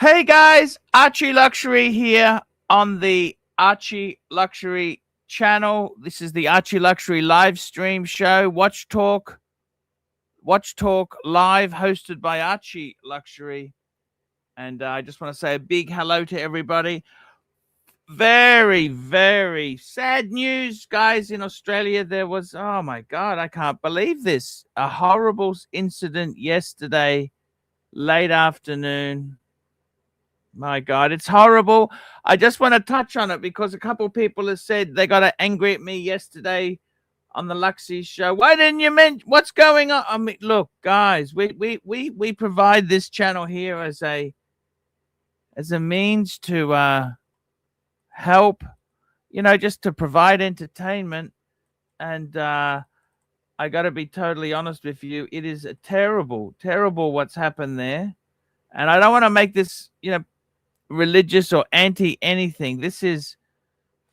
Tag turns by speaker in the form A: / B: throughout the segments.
A: Hey guys, Archie Luxury here on the Archie Luxury channel. This is the Archie Luxury live stream show, Watch Talk Live, hosted by Archie Luxury. And I just want to say a big hello to everybody. Very, very sad news, guys, in Australia. There was, oh my God, I can't believe this. A horrible incident yesterday, late afternoon. My God, it's horrible. I just want to touch on it because a couple of people have said they got angry at me yesterday on the Luxy show. Why didn't you mention what's going on? I mean, look, guys, we provide this channel here as a means to help, just to provide entertainment. And I got to be totally honest with you. It is a terrible what's happened there. And I don't want to make this, religious or anti anything. This is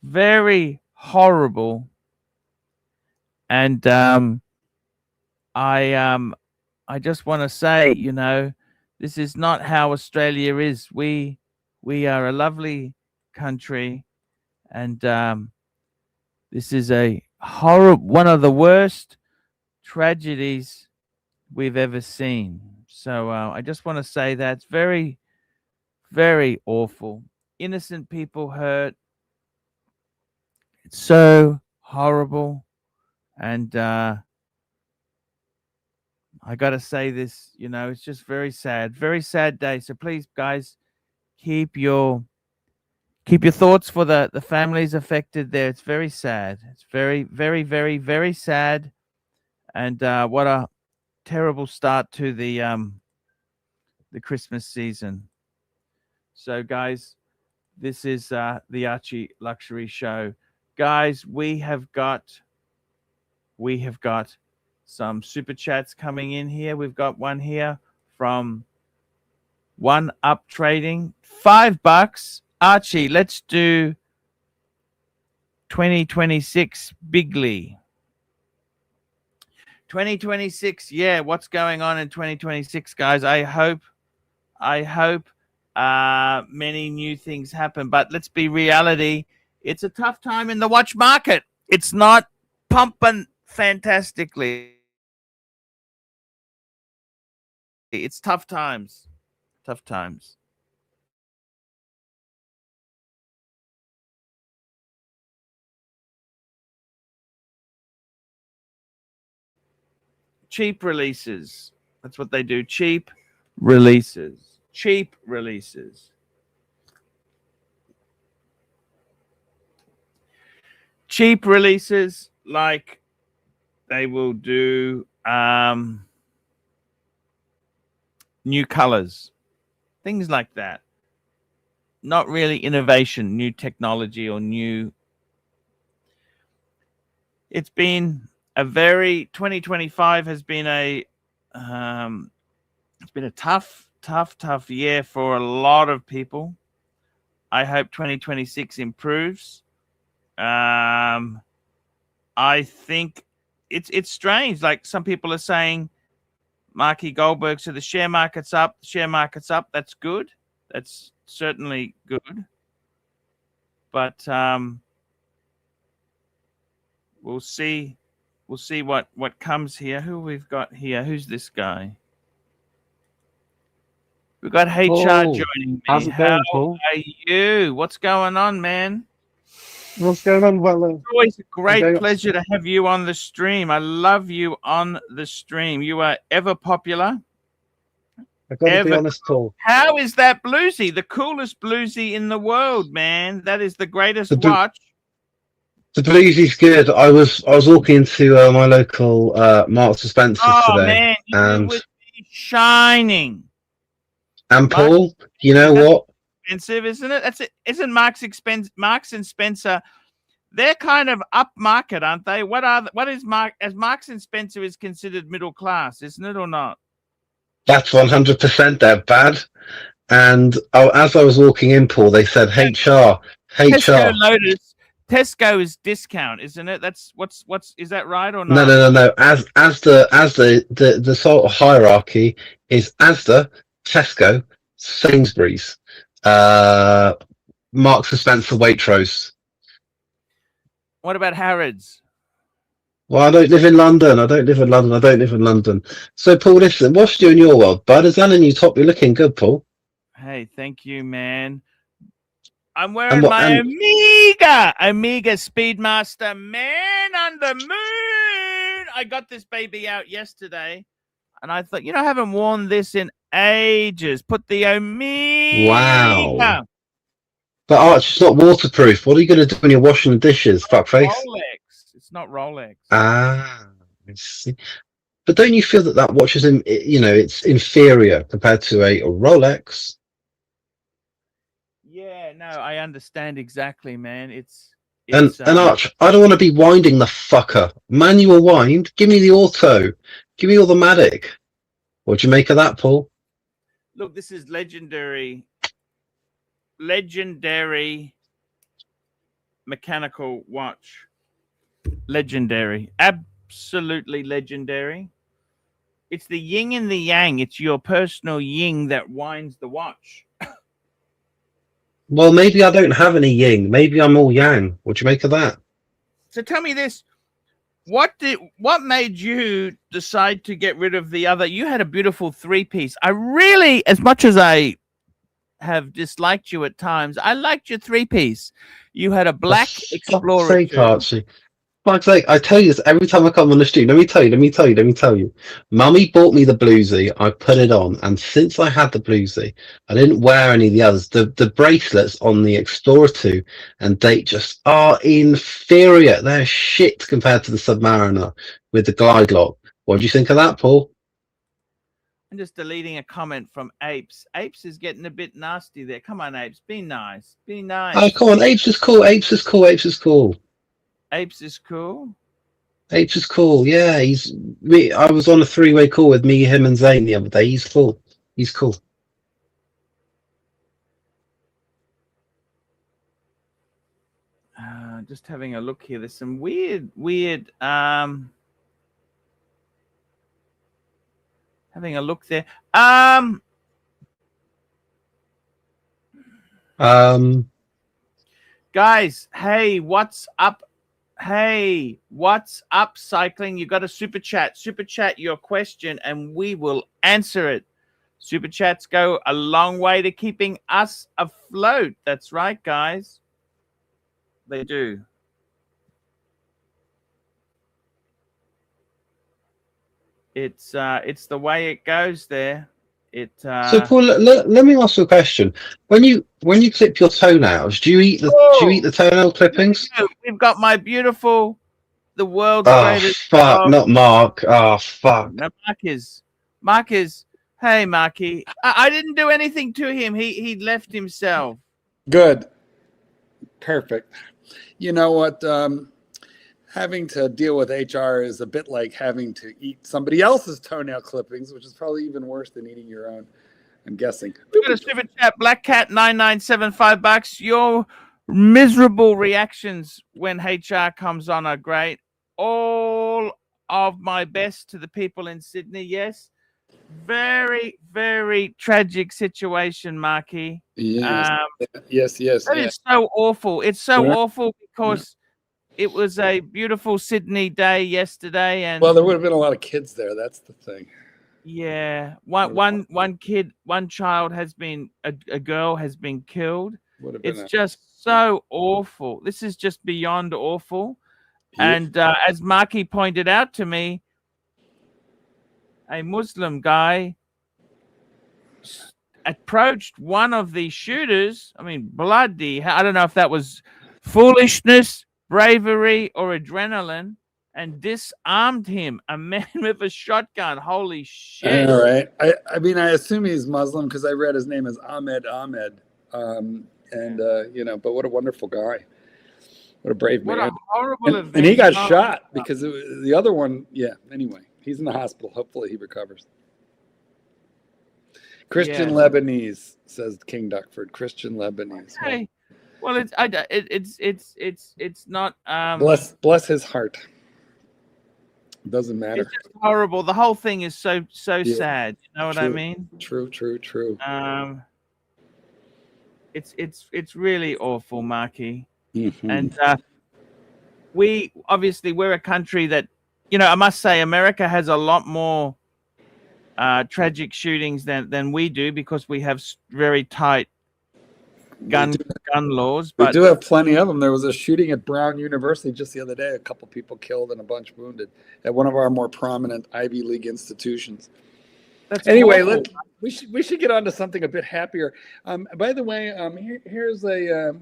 A: very horrible. And I just want to say, this is not how Australia is. We are a lovely country, and this is a horrible, one of the worst tragedies we've ever seen. So I just want to say that's very, very awful. Innocent people hurt. It's so horrible. And I got to say this, it's just very sad day. So please, guys, keep your thoughts for the families affected there. It's very sad. It's very, very, very, very sad. And what a terrible start to the Christmas season. So, guys, this is the Archie Luxury show. Guys, we have got some super chats coming in here. We've got one here from One Up Trading, $5. Archie, let's do 2026 bigly. 2026, yeah. What's going on in 2026, guys? I hope many new things happen, but let's be reality. It's a tough time in the watch market. It's not pumping fantastically. It's tough times. Cheap releases. That's what they do. Cheap releases. Cheap releases, like they will do new colors, things like that. Not really innovation, new technology, or new. It's been a very 2025 has been a it's been a tough year for a lot of people. I hope 2026 improves. I think it's strange. Like some people are saying, Marky Goldberg said the share market's up. That's good. That's certainly good. But we'll see what comes here. Who we've got here? Who's this guy? We've got HR joining me.
B: How's it going, Paul?
A: How are you? What's going on, man?
B: What's going on? Well,
A: it's always a great pleasure to have you on the stream. I love you on the stream. You are ever popular.
B: I've got to be honest, Paul.
A: How is that bluesy? The coolest bluesy in the world, man. That is the greatest watch.
B: The bluesy's good. I was walking into my local Marks and Spencer's today.
A: Man, you would be shining.
B: And Paul, you know what?
A: Expensive, isn't it? That's it. Isn't Marks and Spencer? They're kind of upmarket, aren't they? What is Marks and Spencer is considered middle class, isn't it, or not?
B: That's 100%. They're bad. And as I was walking in, Paul, they said HR.
A: Tesco is discount, isn't it? That's what's is that right or not?
B: No. As the sort of hierarchy is Asda, Tesco, Sainsbury's, Marks and Spencer, Waitrose.
A: What about Harrods?
B: Well, I don't live in London. I don't live in London. I don't live in London. So, Paul, listen, what's you in your world, bud? Is that in you top? You're looking good, Paul.
A: Hey, thank you, man. I'm
B: And
A: wearing
B: what?
A: my
B: And
A: Omega Speedmaster, man on the moon. I got this baby out yesterday, and I thought, I haven't worn this in ages. Put the Omega.
B: wow. But Arch, it's not waterproof. What are you going to do when you're washing the dishes? Fuckface.
A: Rolex. It's not Rolex.
B: Ah, I see. But don't you feel that watch is, it's inferior compared to a Rolex?
A: Yeah, no, I understand exactly, man.
B: And Arch, I don't want to be winding the fucker. Manual wind? Give me the auto. Give me automatic. What do you make of that, Paul?
A: Look, this is legendary mechanical watch. Legendary. Absolutely legendary. It's the yin and the yang. It's your personal yin that winds the watch.
B: Well, maybe I don't have any yin. Maybe I'm all yang. What do you make of that?
A: So tell me this. What made you decide to get rid of the other? You had a beautiful 3-piece. I really, as much as I have disliked you at times, I liked your 3-piece. You had a black Explorer.
B: Sake, Archie. Fuck's sake, I tell you this every time I come on the stream. Let me tell you. Mummy bought me the bluesy. I put it on, and since I had the bluesy, I didn't wear any of the others. The bracelets on the Explorer 2 and Date just are inferior. They're shit compared to the Submariner with the glide lock. What do you think of that, Paul?
A: I'm just deleting a comment from Apes. Apes is getting a bit nasty there. Come on, Apes. Be nice. Be nice.
B: Oh, come on. Apes is cool. Apes is cool.
A: Apes is cool.
B: Apes is cool. Yeah, I was on a 3-way call with me, him, and Zane the other day. He's cool.
A: Just having a look here. There's some weird. Having a look there. Guys, hey, what's up? Hey, what's up, cycling? You got a super chat. Super chat your question, and we will answer it. Super chats go a long way to keeping us afloat. That's right, guys. They do. It's the way it goes there.
B: So Paul, let me ask you a question. When you clip your toenails, do you eat the toenail clippings?
A: We've got my beautiful, the world's greatest.
B: Oh fuck, not Mark. Oh fuck.
A: No, Mark is. Hey, Marky. I didn't do anything to him. He left himself.
C: Good. Perfect. You know what? Having to deal with HR is a bit like having to eat somebody else's toenail clippings, which is probably even worse than eating your own, I'm guessing.
A: We got a super chat, Black Cat 9975 bucks. Your miserable reactions when HR comes on are great. All of my best to the people in Sydney. Yes. Very, very tragic situation, Marky.
C: Yes. Yes.
A: That is so awful. It's so awful because it was a beautiful Sydney day yesterday, and
C: well, there would have been a lot of kids there. That's the thing.
A: Yeah, one child has been a girl has been killed. It's just so awful. This is just beyond awful. Yeah. And as Marky pointed out to me, a Muslim guy approached one of the shooters. I mean, bloody. I don't know if that was foolishness, bravery, or adrenaline, and disarmed him. A man with a shotgun. Holy shit.
C: All right. I mean, I assume he's Muslim because I read his name as Ahmed. But what a wonderful guy. What a brave man.
A: What a horrible event.
C: And he got shot because the other one, anyway, he's in the hospital. Hopefully he recovers. Christian Lebanese, says King Duckford. Christian Lebanese.
A: Okay. Well, it's not.
C: Bless his heart. Doesn't matter.
A: It's just horrible. The whole thing is so sad. You know what I mean?
C: True.
A: It's really awful, Marky.
C: Mhm.
A: And we're a country that, I must say America has a lot more tragic shootings than we do, because we have very tight gun laws.
C: We
A: But
C: do have plenty of them. There was a shooting at Brown University just the other day. A couple people killed and a bunch wounded at one of our more prominent Ivy League institutions.
A: that's
C: Anyway,
A: awful.
C: we should get on to something a bit happier. By the way, here's a.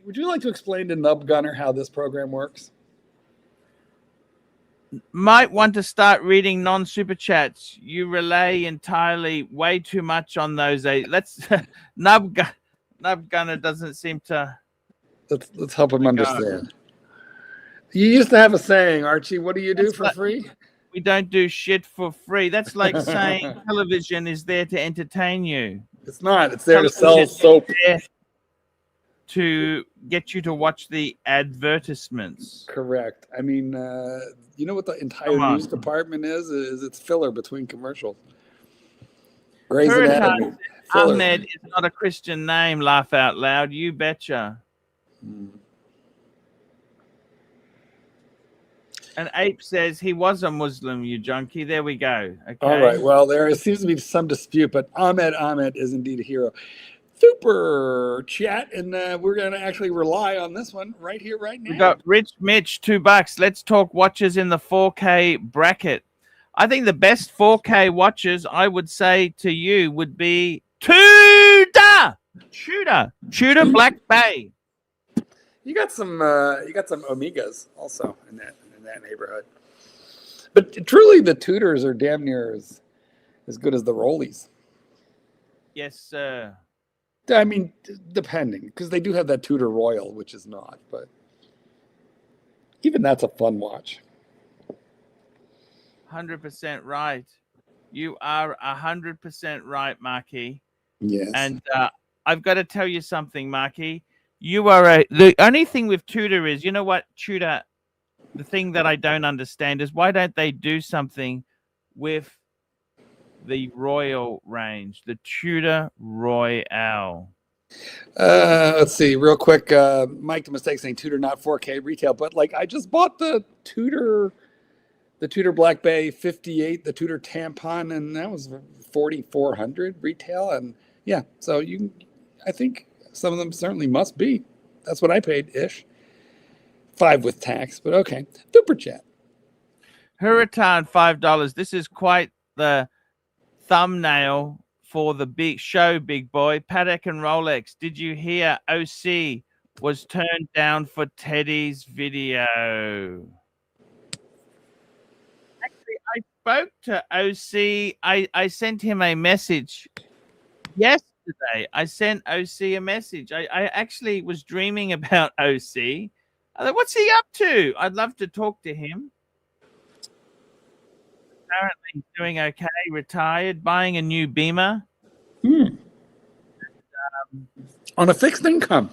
C: Would you like to explain to Nub Gunner how this program works?
A: Might want to start reading non-super chats. You relay entirely way too much on those. Let's Nub Gunner doesn't seem to.
C: Let's help him understand. You used to have a saying, Archie. What do you do for free?
A: We don't do shit for free. That's like saying television is there to entertain you.
C: It's not. It's there to sell soap.
A: To get you to watch the advertisements.
C: Correct. I mean, you know what the entire news department is? It's filler between commercials. Grey's Anatomy.
A: Ahmed is not a Christian name. Laugh out loud. You betcha. And Ape says he was a Muslim, you junkie. There we go. Okay.
C: All right. Well, there seems to be some dispute, but Ahmed is indeed a hero. Super chat, and we're going to actually rely on this one right here, right now.
A: We got Rich Mitch, $2. Let's talk watches in the 4K bracket. I think the best 4K watches, I would say to you, would be Tudor Black Bay.
C: You got some Omegas also in that neighborhood, but truly the Tudors are damn near as good as the Rollies.
A: Yes, sir.
C: I mean, depending, because they do have that Tudor Royal, which is not, but even that's a fun watch.
A: 100% right. You are 100% right, Marky.
C: Yes.
A: And I've got to tell you something, Marky. You are the only thing with Tudor is, you know what, Tudor, the thing that I don't understand is why don't they do something with the Royal range, the Tudor Royale?
C: Let's see, real quick. Mike the Mistake saying Tudor not 4K retail, but like I just bought the Tudor Black Bay 58, the Tudor Tampon, and that was 4,400 retail. And yeah, so I think some of them certainly must be. That's what I paid ish. 5 with tax, but okay. Super chat. Hurricane,
A: $5. This is quite the thumbnail for the big show, big boy. Patek and Rolex. Did you hear OC was turned down for Teddy's video? Actually, I spoke to OC. I sent him a message yesterday. I sent OC a message. I actually was dreaming about OC. I thought, what's he up to? I'd love to talk to him. Apparently he's doing okay, retired, buying a new Beamer.
C: On a fixed income.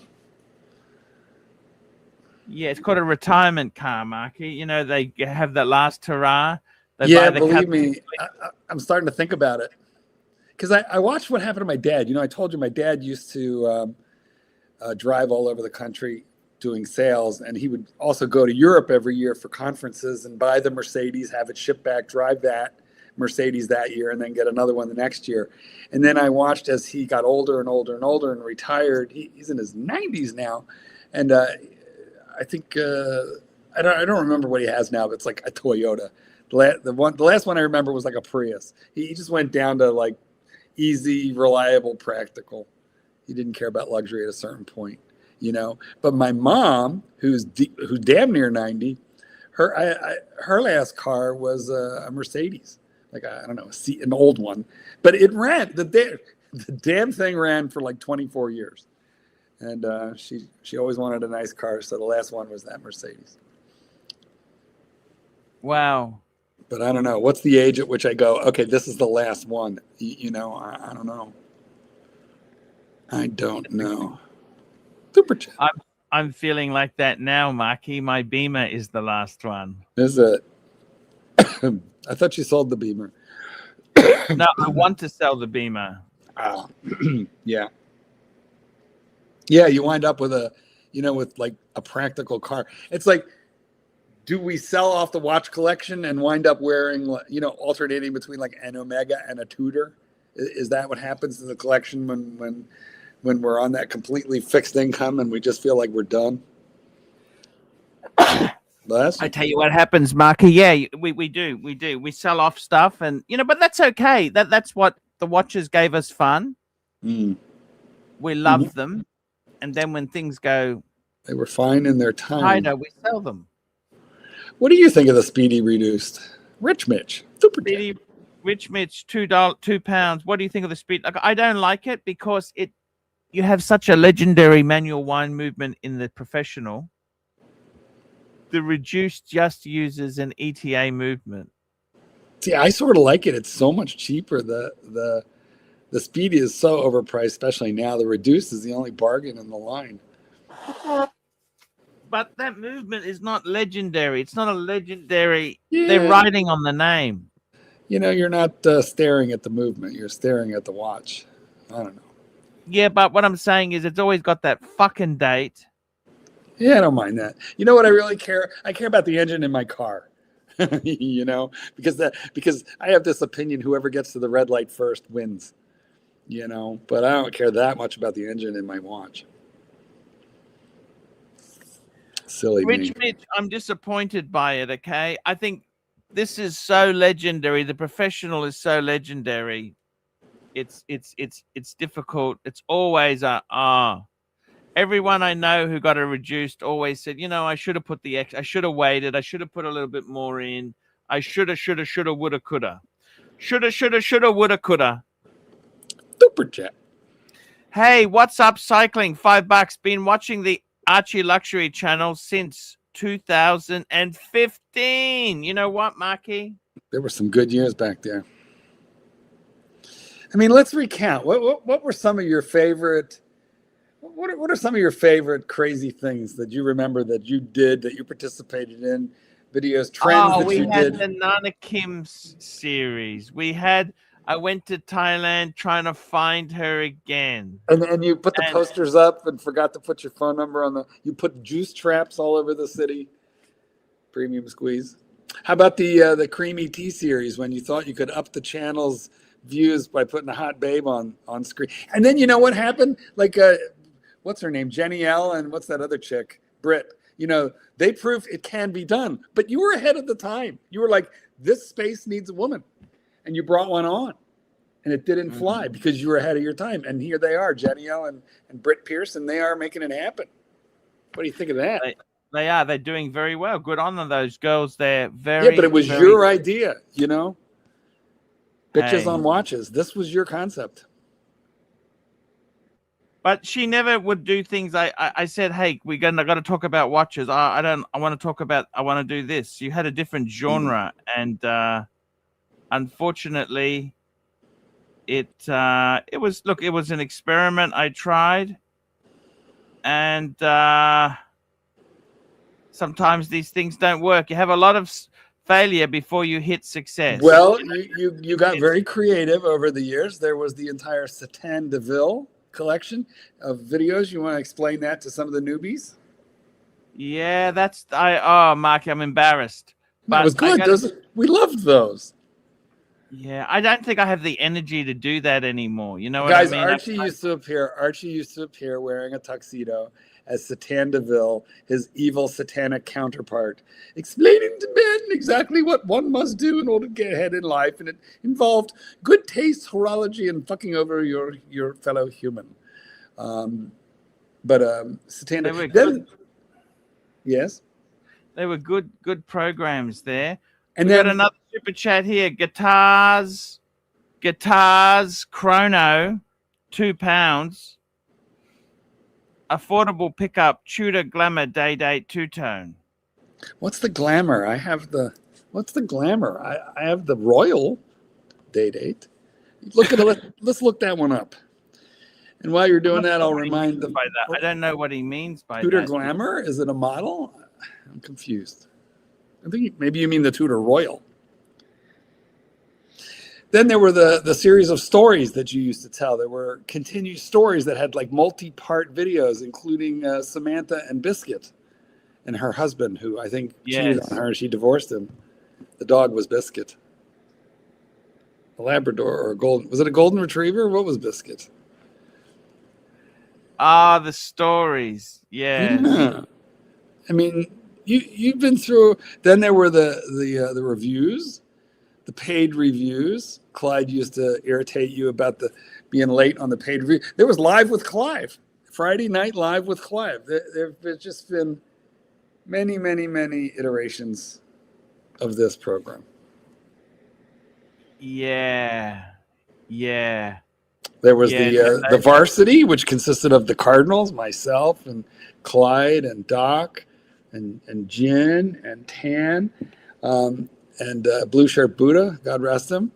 A: Yeah, it's called a retirement car, Marky. You know, they have the last hurrah.
C: Believe me, I'm starting to think about it. Because I watched what happened to my dad. You know, I told you my dad used to drive all over the country doing sales, and he would also go to Europe every year for conferences and buy the Mercedes, have it shipped back, drive that Mercedes that year, and then get another one the next year. And then I watched as he got older and older and older and retired. He's in his 90s now, and I think I don't remember what he has now, but it's like a Toyota. The last one I remember was like a Prius. He just went down to like easy, reliable, practical. He didn't care about luxury at a certain point. You know, but my mom, who's damn near 90, her last car was a Mercedes, like I don't know, an old one, but it ran. The damn thing ran for like 24 years, and she always wanted a nice car, so the last one was that Mercedes.
A: Wow.
C: But I don't know. What's the age at which I go, okay, this is the last one? You know, I don't know. I don't know. Super chat.
A: I'm feeling like that now, Marky. My Beamer is the last one.
C: Is it? I thought you sold the Beamer.
A: No, I want to sell the Beamer.
C: Yeah. Yeah, you wind up with with like a practical car. It's like, do we sell off the watch collection and wind up wearing, alternating between like an Omega and a Tudor? Is that what happens to the collection when we're on that completely fixed income and we just feel like we're done?
A: I tell you what happens, Marky. Yeah, we do. We sell off stuff, and but that's okay. That's what the watches gave us fun.
C: Mm.
A: We love them, and then when things go,
C: they were fine in their time.
A: Tighter, we sell them.
C: What do you think of the Speedy reduced? Rich Mitch,
A: Speedy, Rich Mitch, £2. What do you think of the Speed? Like, I don't like it because you have such a legendary manual wind movement in the professional. The reduced just uses an ETA movement.
C: See, I sort of like it. It's so much cheaper. The Speedy is so overpriced, especially now. The reduced is the only bargain in the line.
A: But that movement is not legendary. It's not a legendary. Yeah. They're riding on the name.
C: You're not staring at the movement. You're staring at the watch. I don't know.
A: Yeah, but what I'm saying is it's always got that fucking date.
C: Yeah, I don't mind that. You know what I really care? I care about the engine in my car. Because I have this opinion: whoever gets to the red light first wins. But I don't care that much about the engine in my watch. Silly
A: Rich Mitch, I'm disappointed by it. Okay, I think this is so legendary. The professional is so legendary. It's difficult. It's always Everyone I know who got a reduced always said, I should have put the X. I should have waited. I should have put a little bit more in. I shoulda, woulda, coulda. Shoulda, woulda, coulda.
C: Super chat.
A: Hey, what's up, cycling? $5. Been watching the Archie Luxury channel since 2015. You know what, Marky?
C: There were some good years back there. I mean, let's recount. What were some of your favorite? What are some of your favorite crazy things that you remember that you did, that you participated in? Videos, trends that you did? We
A: had the Nana Kim series. I went to Thailand trying to find her again.
C: And you put the posters up and forgot to put your phone number on you put juice traps all over the city. Premium squeeze. How about the Creamy Tea series, when you thought you could up the channel's views by putting a hot babe on screen? And then you know what happened? Like, what's her name? Jenny L. and what's that other chick? Britt. They proved it can be done. But you were ahead of the time. You were like, this space needs a woman. And you brought one on. And it didn't fly because you were ahead of your time. And here they are, Jenny L. and Britt Pearson. They are making it happen. What do you think of that?
A: They are. They're doing very well. Good on them, those girls. They're very...
C: Yeah, but it was your idea, Bitches on watches. This was your concept.
A: But she never would do things. I said, hey, I got to talk about watches. I want to do this. You had a different genre. And unfortunately, it was an experiment I tried. And sometimes these things don't work. You have a lot of failure before you hit success.
C: Well, you got very creative over the years. There was the entire Satan DeVille collection of videos. You want to explain that to some of the newbies?
A: Yeah, Mark, I'm embarrassed.
C: But it was good. We loved those.
A: Yeah, I don't think I have the energy to do that anymore. You know what
C: I mean?
A: Guys,
C: Archie used to appear wearing a tuxedo as Satan DeVille, his evil satanic counterpart, explaining to men exactly what one must do in order to get ahead in life, and it involved good taste, horology, and fucking over your fellow human. Satan. Yes,
A: they were good programs there.
C: And
A: we
C: then
A: got another super chat here. Guitars, Chrono, £2. Affordable pickup, Tudor Glamour Day Date 2-tone.
C: What's the Glamour? What's the Glamour? I have the Royal Day Date. Look at it. Let's look that one up. And while you're doing that, I'll remind them.
A: By that. I don't know what he means by
C: Tudor
A: that.
C: Glamour? Is it a model? I'm confused. I think maybe you mean the Tudor Royal. Then there were the series of stories that you used to tell. There were continued stories that had like multi-part videos, including Samantha and Biscuit and her husband, who I think cheated on her. She divorced him. The dog was Biscuit. A Labrador or a golden. Was it a golden retriever? What was Biscuit?
A: Ah, the stories. Yes.
C: Yeah. I mean, you've been through. Then there were the reviews, the paid reviews. Clyde used to irritate you about the being late on the paid review. There was Live with Clive, Friday night Live with Clive. There's just been many, many, many iterations of this program.
A: Yeah. Yeah.
C: There was the varsity, which consisted of the Cardinals, myself, and Clyde, and Doc, and Jin, and Tan, and Blue Shirt Buddha, God rest him.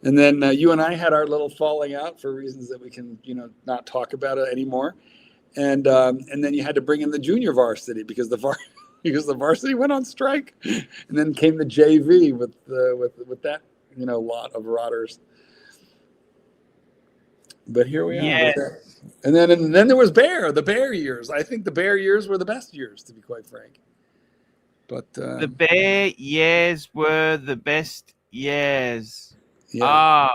C: And then you and I had our little falling out for reasons that we can, not talk about it anymore. And then you had to bring in the junior varsity because the varsity went on strike, and then came the JV with that lot of rotters. But here we are.
A: Yeah.
C: And then there was the Bear years. I think the Bear years were the best years, to be quite frank. But
A: the Bear years were the best years.
C: Yeah.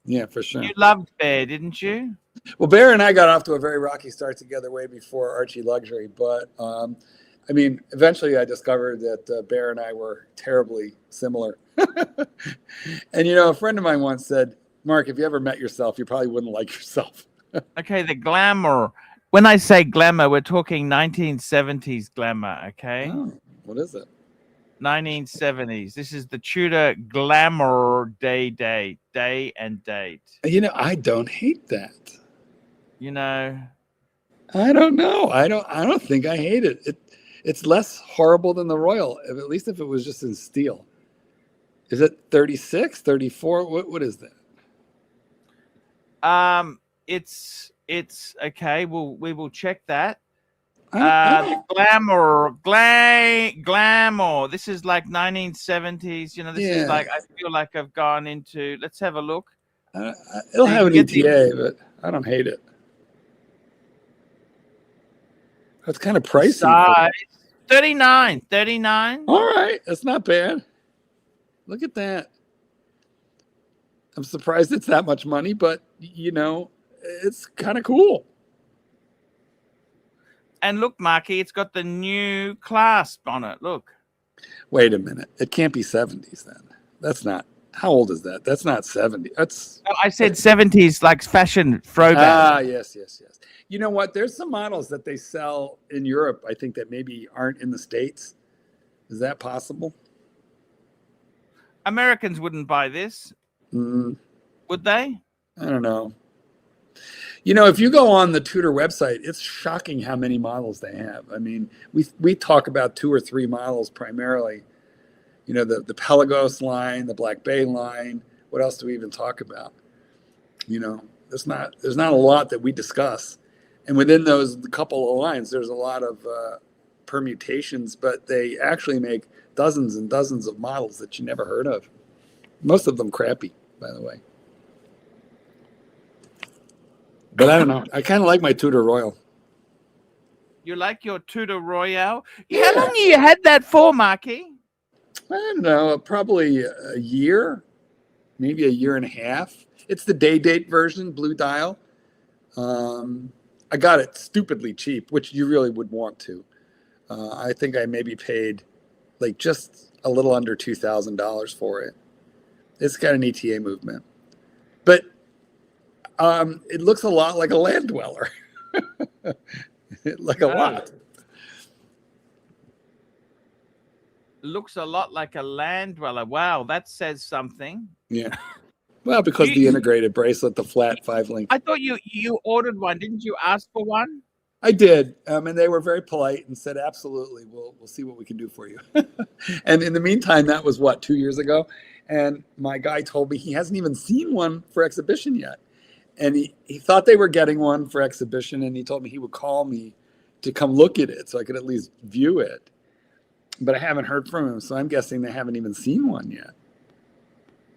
C: Yeah, for sure.
A: You loved Bear, didn't you?
C: Well, Bear and I got off to a very rocky start together way before Archie Luxury. But, eventually I discovered that Bear and I were terribly similar. And, a friend of mine once said, Mark, if you ever met yourself, you probably wouldn't like yourself.
A: Okay, the glamour. When I say glamour, we're talking 1970s glamour, okay?
C: Oh, what is it?
A: 1970s. This is the Tudor glamour day and date.
C: I don't hate that.
A: I
C: don't know. I don't think I hate it. It's less horrible than the Royal, at least if it was just in steel. Is it 36, 34? What is that?
A: It's okay. We will check that. Glamour. This is like 1970s. This is like, I feel like I've gone into. Let's have a look.
C: It'll have an ETA, but I don't hate it. That's kind of pricey.
A: Size 39.
C: All right, that's not bad. Look at that. I'm surprised it's that much money, but it's kind of cool.
A: And look, Marky, it's got the new clasp on it. Look.
C: Wait a minute. It can't be 70s then. That's not. How old is that? That's not 70.
A: I said 70s, like fashion throwback.
C: Yes. You know what? There's some models that they sell in Europe, I think, that maybe aren't in the States. Is that possible?
A: Americans wouldn't buy this. Would they?
C: I don't know. If you go on the Tudor website, it's shocking how many models they have. I mean, we talk about 2 or 3 models primarily. The Pelagos line, the Black Bay line. What else do we even talk about? There's not a lot that we discuss. And within those couple of lines, there's a lot of permutations, but they actually make dozens and dozens of models that you never heard of. Most of them crappy, by the way. But I don't know. I kind of like my Tudor Royal.
A: You like your Tudor Royale? Yeah. How long you had that for, Marky?
C: I don't know. Probably a year, maybe a year and a half. It's the day date version, blue dial. I got it stupidly cheap, which you really would want to. I think I maybe paid like just a little under $2,000 for it. It's got an ETA movement. But it looks a lot like a land dweller. Like a lot.
A: Looks a lot like a land dweller. Wow, that says something.
C: Yeah. Well, because the integrated bracelet, the flat 5-link.
A: I thought you ordered one. Didn't you ask for one?
C: I did. And they were very polite and said, absolutely, we'll see what we can do for you. And in the meantime, that was 2 years ago. And my guy told me he hasn't even seen one for exhibition yet. And he thought they were getting one for exhibition. And he told me he would call me to come look at it so I could at least view it. But I haven't heard from him. So I'm guessing they haven't even seen one yet.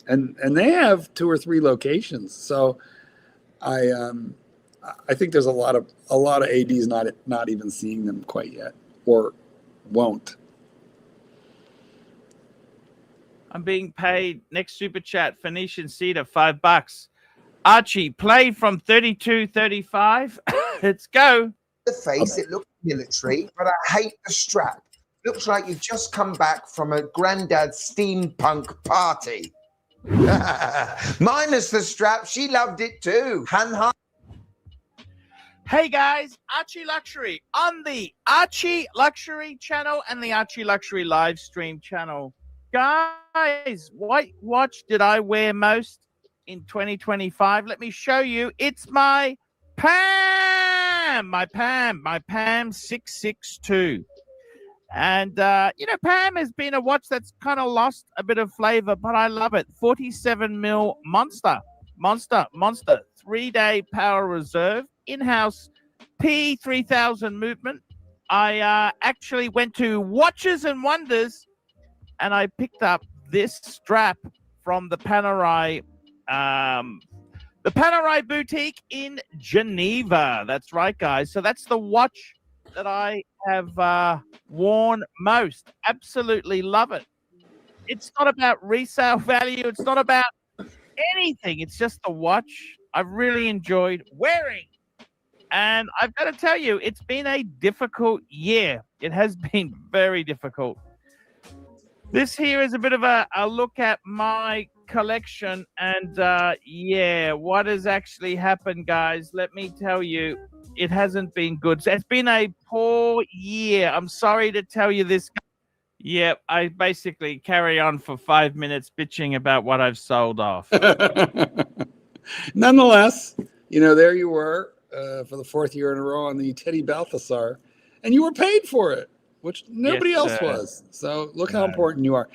C: and they have 2 or 3 locations. So I think there's a lot of ADs not even seeing them quite yet, or won't.
A: I'm being paid. Next super chat, Phoenician Cedar, $5. Archie, play from 32-35. Let's go.
D: The face, it looks military, but I hate the strap. Looks like you've just come back from a granddad's steampunk party. Minus the strap, she loved it too.
A: Hey guys, Archie Luxury on the Archie Luxury channel and the Archie Luxury live stream channel. Guys, what watch did I wear most in 2025? Let me show you. It's my Pam 662. And, Pam has been a watch that's kind of lost a bit of flavor, but I love it. 47 mil monster. 3-day power reserve, in-house P3000 movement. I actually went to Watches and Wonders, and I picked up this strap from the Panerai boutique in Geneva. That's right, guys. So that's the watch that I have worn most. Absolutely love it. It's not about resale value. It's not about anything. It's just the watch I've really enjoyed wearing. And I've got to tell you, it's been a difficult year. It has been very difficult. This here is a bit of a look at my collection. And what has actually happened, guys? Let me tell you, it hasn't been good. So it's been a poor year. I'm sorry to tell you this. Yeah, I basically carry on for 5 minutes bitching about what I've sold off.
C: Nonetheless, there you were for the 4th year in a row on the Teddy Balthasar, and you were paid for it, which nobody else was. So look how important you are.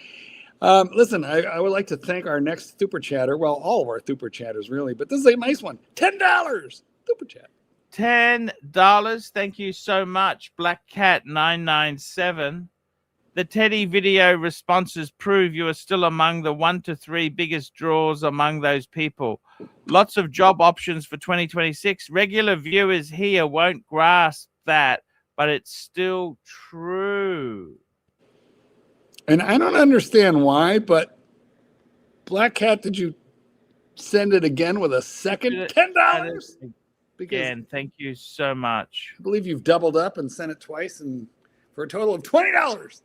C: Listen, I would like to thank our next super chatter. Well, all of our super chatters, really, but this is a nice one. $10 super chat.
A: $10. Thank you so much, Black Cat 997. The Teddy video responses prove you are still among the 1 to 3 biggest draws among those people. Lots of job options for 2026. Regular viewers here won't grasp that, but it's still true.
C: And I don't understand why, but Black Cat, did you send it again with a second $10?
A: Again, thank you so much.
C: I believe you've doubled up and sent it twice, and for a total of $20.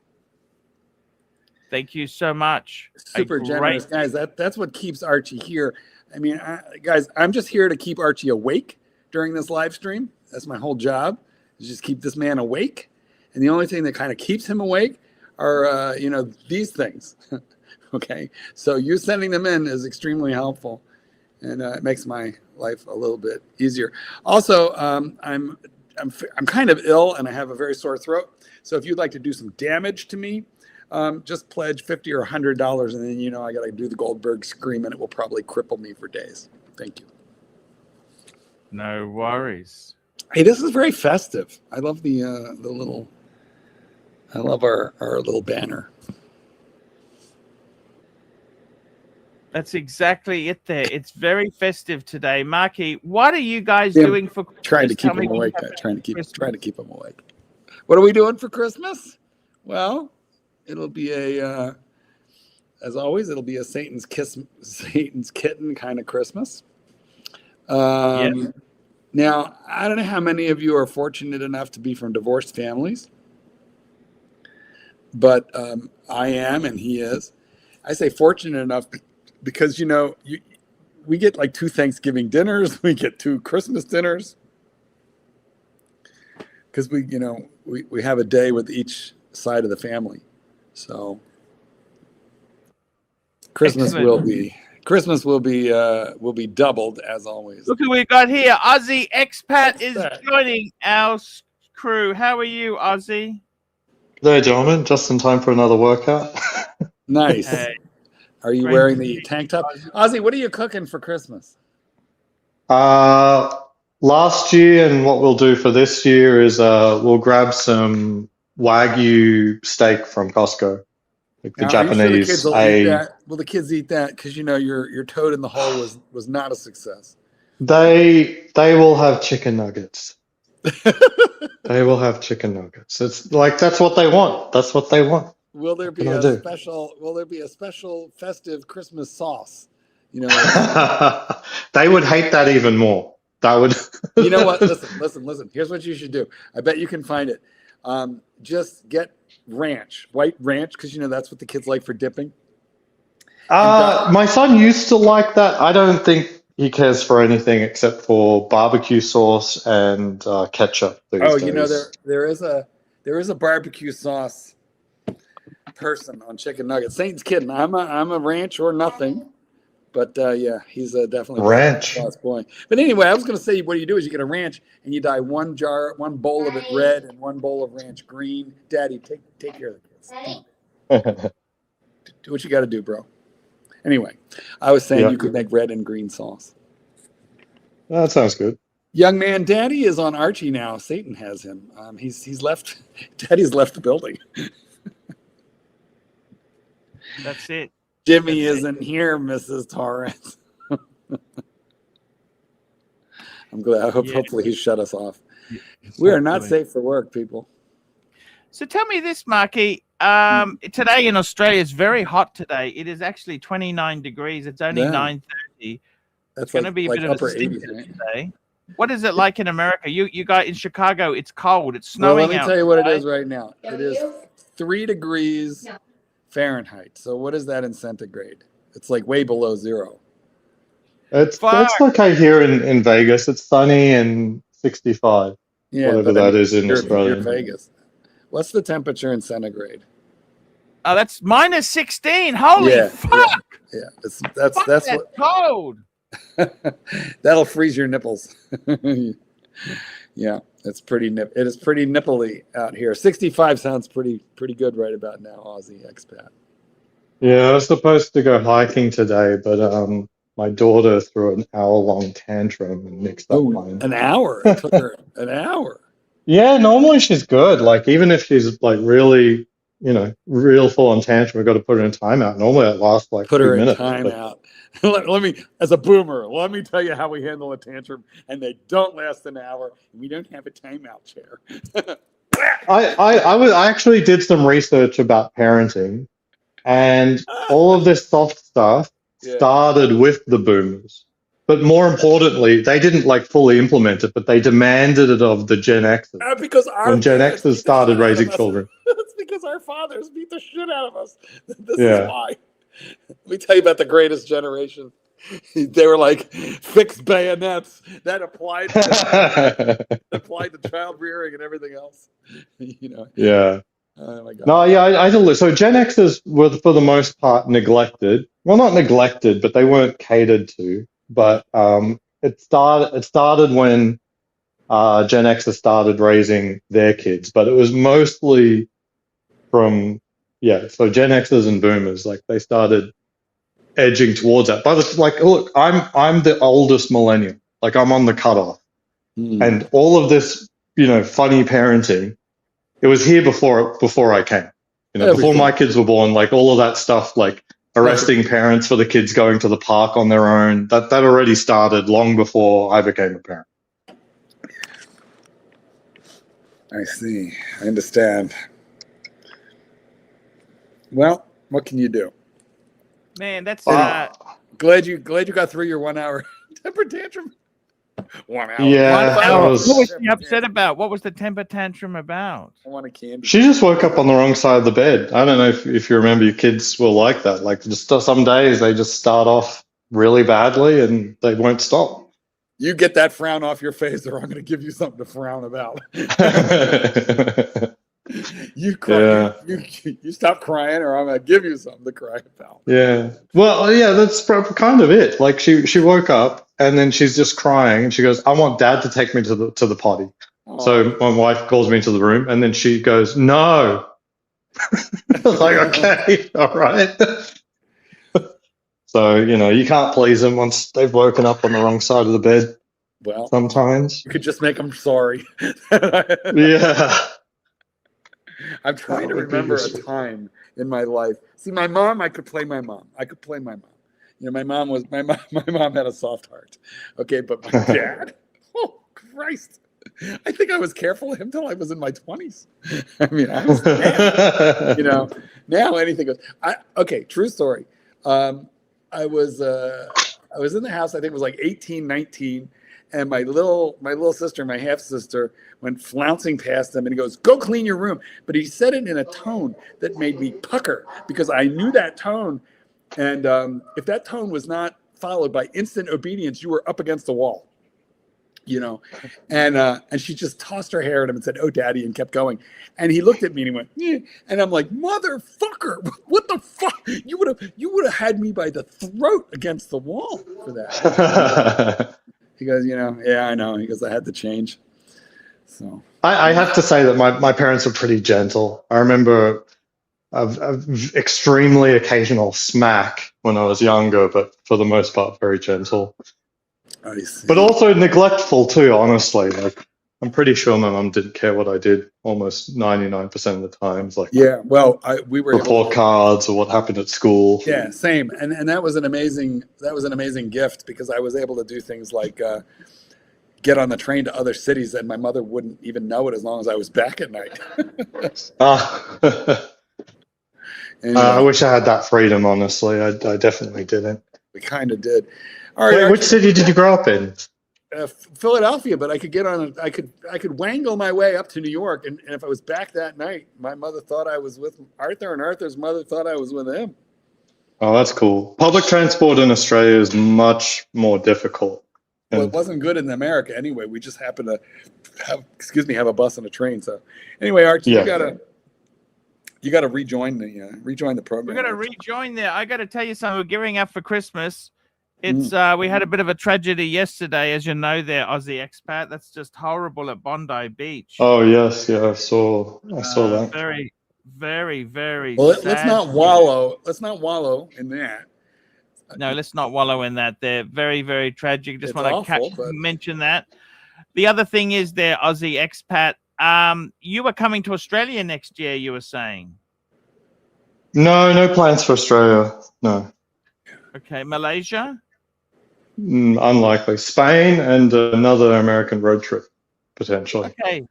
A: Thank you so much.
C: Super generous, guys. That's what keeps Archie here. I mean, guys, I'm just here to keep Archie awake during this live stream. That's my whole job, is just keep this man awake. And the only thing that kind of keeps him awake are, these things. Okay, so you sending them in is extremely helpful, and it makes my life a little bit easier. Also, I'm kind of ill, and I have a very sore throat. So if you'd like to do some damage to me, just pledge $50 or $100, and then I got to do the Goldberg scream, and it will probably cripple me for days. Thank you.
A: No worries.
C: Hey, this is very festive. I love the little. I love our little banner.
A: That's exactly it there. It's very festive today. Marky, what are you guys doing for Christmas?
C: Trying to keep them awake. Trying to keep them awake. What are we doing for Christmas? Well, it'll be as always, it'll be a Satan's kitten kind of Christmas. Now, I don't know how many of you are fortunate enough to be from divorced families, but I am, and he is. I say fortunate enough because, we get like 2 Thanksgiving dinners. We get 2 Christmas dinners because we have a day with each side of the family. So Christmas will be doubled as always.
A: Look who we got here. Aussie Expat is joining our crew. How are you, Aussie?
E: There, gentlemen. Just in time for another workout.
C: Nice. Hey. Are you wearing the tank top? Ozzy, what are you cooking for Christmas?
E: Last year, and what we'll do for this year is we'll grab some Wagyu steak from Costco. Like the Japanese.
C: Are you sure the kids will eat that? will the kids eat that? Because your toad in the hole was not a success.
E: They will have chicken nuggets. They will have chicken nuggets. It's like that's what they want. That's what they want.
C: Will there be Will there be a special festive Christmas sauce?
E: They would hate that even more. That would.
C: You know what? Listen. Here's what you should do. I bet you can find it. Just get ranch, white ranch, because that's what the kids like for dipping.
E: My son used to like that. I don't think he cares for anything except for barbecue sauce and ketchup.
C: Oh, days. There is a barbecue sauce person on chicken nuggets. Saint's kidding. I'm a ranch or nothing, but yeah, he's definitely
E: ranch
C: sauce boy. But anyway, I was going to say, what you do is you get a ranch and you dye one bowl of it red and one bowl of ranch green. Daddy, take care of the kids. Do what you got to do, bro. Anyway, I was saying you could make red and green sauce.
E: That sounds good.
C: Young man, Daddy is on Archie now. Satan has him. He's left. Daddy's left the building.
A: That's it.
C: Jimmy isn't here, Mrs. Torrance. I'm glad. Hopefully he shut us off. We are not safe for work, people.
A: So tell me this, Marky. Today in Australia, it's very hot today. It is actually 29 degrees. It's only 9:30.
C: That's
A: going to be a bit of a stinker today. What is it like in America? You guys in Chicago, it's cold. It's snowing.
C: Well, let me tell you what it is right now. It is 3 degrees Fahrenheit. So what is that in centigrade? It's like way below zero.
E: It's okay here in Vegas. It's sunny and 65.
C: Yeah,
E: whatever that is in Australia.
C: You're Vegas. What's the temperature in centigrade?
A: Oh, that's minus 16. Holy fuck!
C: Yeah. That's what
A: cold.
C: That'll freeze your nipples. Yeah, it's pretty it is pretty nipply out here. 65 sounds pretty good right about now, Aussie expat.
E: Yeah, I was supposed to go hiking today, but my daughter threw an hour-long tantrum and mixed up mine.
C: An hour? It took her an hour.
E: Yeah, normally she's good. Like even if she's like really, real full on tantrum, we've got to put her in timeout. Normally it lasts like 2 minutes.
C: Put her in timeout. Let me, as a boomer, let me tell you how we handle a tantrum, and they don't last an hour, and we don't have a timeout chair.
E: I actually did some research about parenting, and all of this soft stuff started with the boomers. But more importantly, they didn't like fully implement it, but they demanded it of the Gen Xers.
C: Because
E: when Gen Xers started raising children.
C: That's because our fathers beat the shit out of us. This is why. Let me tell you about the greatest generation. They were like fixed bayonets that applied to child rearing and everything else.
E: Yeah.
C: Oh my God.
E: No, yeah, I do. So Gen Xers were for the most part neglected. Well, not neglected, but they weren't catered to. But it started when Gen Xers started raising their kids, but it was mostly from so Gen Xers and Boomers, like they started edging towards that. But it's like, look, I'm the oldest millennial, like I'm on the cutoff, and all of this, funny parenting, it was here before I came, before my kids were born, like all of that stuff, like arresting parents for the kids going to the park on their own. That already started long before I became a parent.
C: I see. I understand. Well, what can you do?
A: Man, that's
C: glad you got through your 1 hour temper tantrum. 1 hour.
E: Yeah.
A: 1 hour. What was she upset about? What was the temper tantrum about?
C: I want a candy.
E: She just woke up on the wrong side of the bed. I don't know if you remember, your kids were like that. Like just some days they just start off really badly and they won't stop.
C: You get that frown off your face, or I'm going to give you something to frown about. You cry. You stop crying, or I'm going to give you something to cry about.
E: Yeah. Well, yeah, that's kind of it. Like she woke up and then she's just crying and she goes, "I want Dad to take me to the potty." Oh. So my wife calls me into the room and then she goes, "No." I was like, "Okay, all right." So, you can't please them once they've woken up on the wrong side of the bed.
C: Well,
E: sometimes
C: you could just make them sorry.
E: Yeah.
C: I'm trying to
B: would be
C: remember a
B: useful.
C: time in my life. See, my mom, I could play my mom. You know, my mom had a soft heart. Okay, but my dad, oh Christ. I think I was careful of him till I was in my 20s. I mean, I was mad. You know, now anything goes. Okay, true story. I was in the house, I think it was like 18, 19, and my little sister, my half sister, went flouncing past him and he goes, "Go clean your room." But he said it in a tone that made me pucker because I knew that tone. And if that tone was not followed by instant obedience, you were up against the wall. You know, and she just tossed her hair at him and said, "Oh, Daddy," and kept going. And he looked at me and he went, "Yeah." And I'm like, "Motherfucker, what the fuck? You would have had me by the throat against the wall for that." He goes, "You know, yeah, I know." He goes, "I had to change." So
E: I have to say that my parents were pretty gentle. I remember a extremely occasional smack when I was younger, but for the most part, very gentle.
C: I see.
E: But also neglectful too, honestly. Like, I'm pretty sure my mum didn't care what I did almost 99% of the times. Like,
C: Yeah, well, we were able
E: report
C: to,
E: cards or what happened at school.
C: yeah, same. And that was an amazing gift because I was able to do things like get on the train to other cities and my mother wouldn't even know it as long as I was back at night. Anyway,
E: I wish I had that freedom, honestly. I definitely didn't.
C: we kind of did. All right,
E: Wait, which
C: Archie,
E: city did you grow up in?
C: Philadelphia, but I could get on. I could wangle my way up to New York, and if I was back that night, my mother thought I was with Arthur, and Arthur's mother thought I was with him.
E: Oh, that's cool. Public transport in Australia is much more difficult.
C: Well, it wasn't good in America anyway. We just happened to have a bus and a train. So anyway, Archie,
E: Yeah.
C: you gotta rejoin the program.
A: We're gonna rejoin there. I gotta tell you something. We're gearing up for Christmas. It's we had a bit of a tragedy yesterday, as you know, there, Aussie expat. That's just horrible at Bondi Beach.
E: Oh yes, yeah, I saw that.
A: Very, very, very.
C: Well,
A: sad.
C: let's not wallow. Let's not wallow in that.
A: No, let's not wallow in that. They're very, very tragic. Just
C: It's
A: want to
C: awful, but-
A: mention that. The other thing is, there, Aussie expat. You were coming to Australia next year. You were saying.
E: No plans for Australia. No.
A: Okay, Malaysia.
E: Unlikely. Spain and another American road trip, potentially.
A: Okay.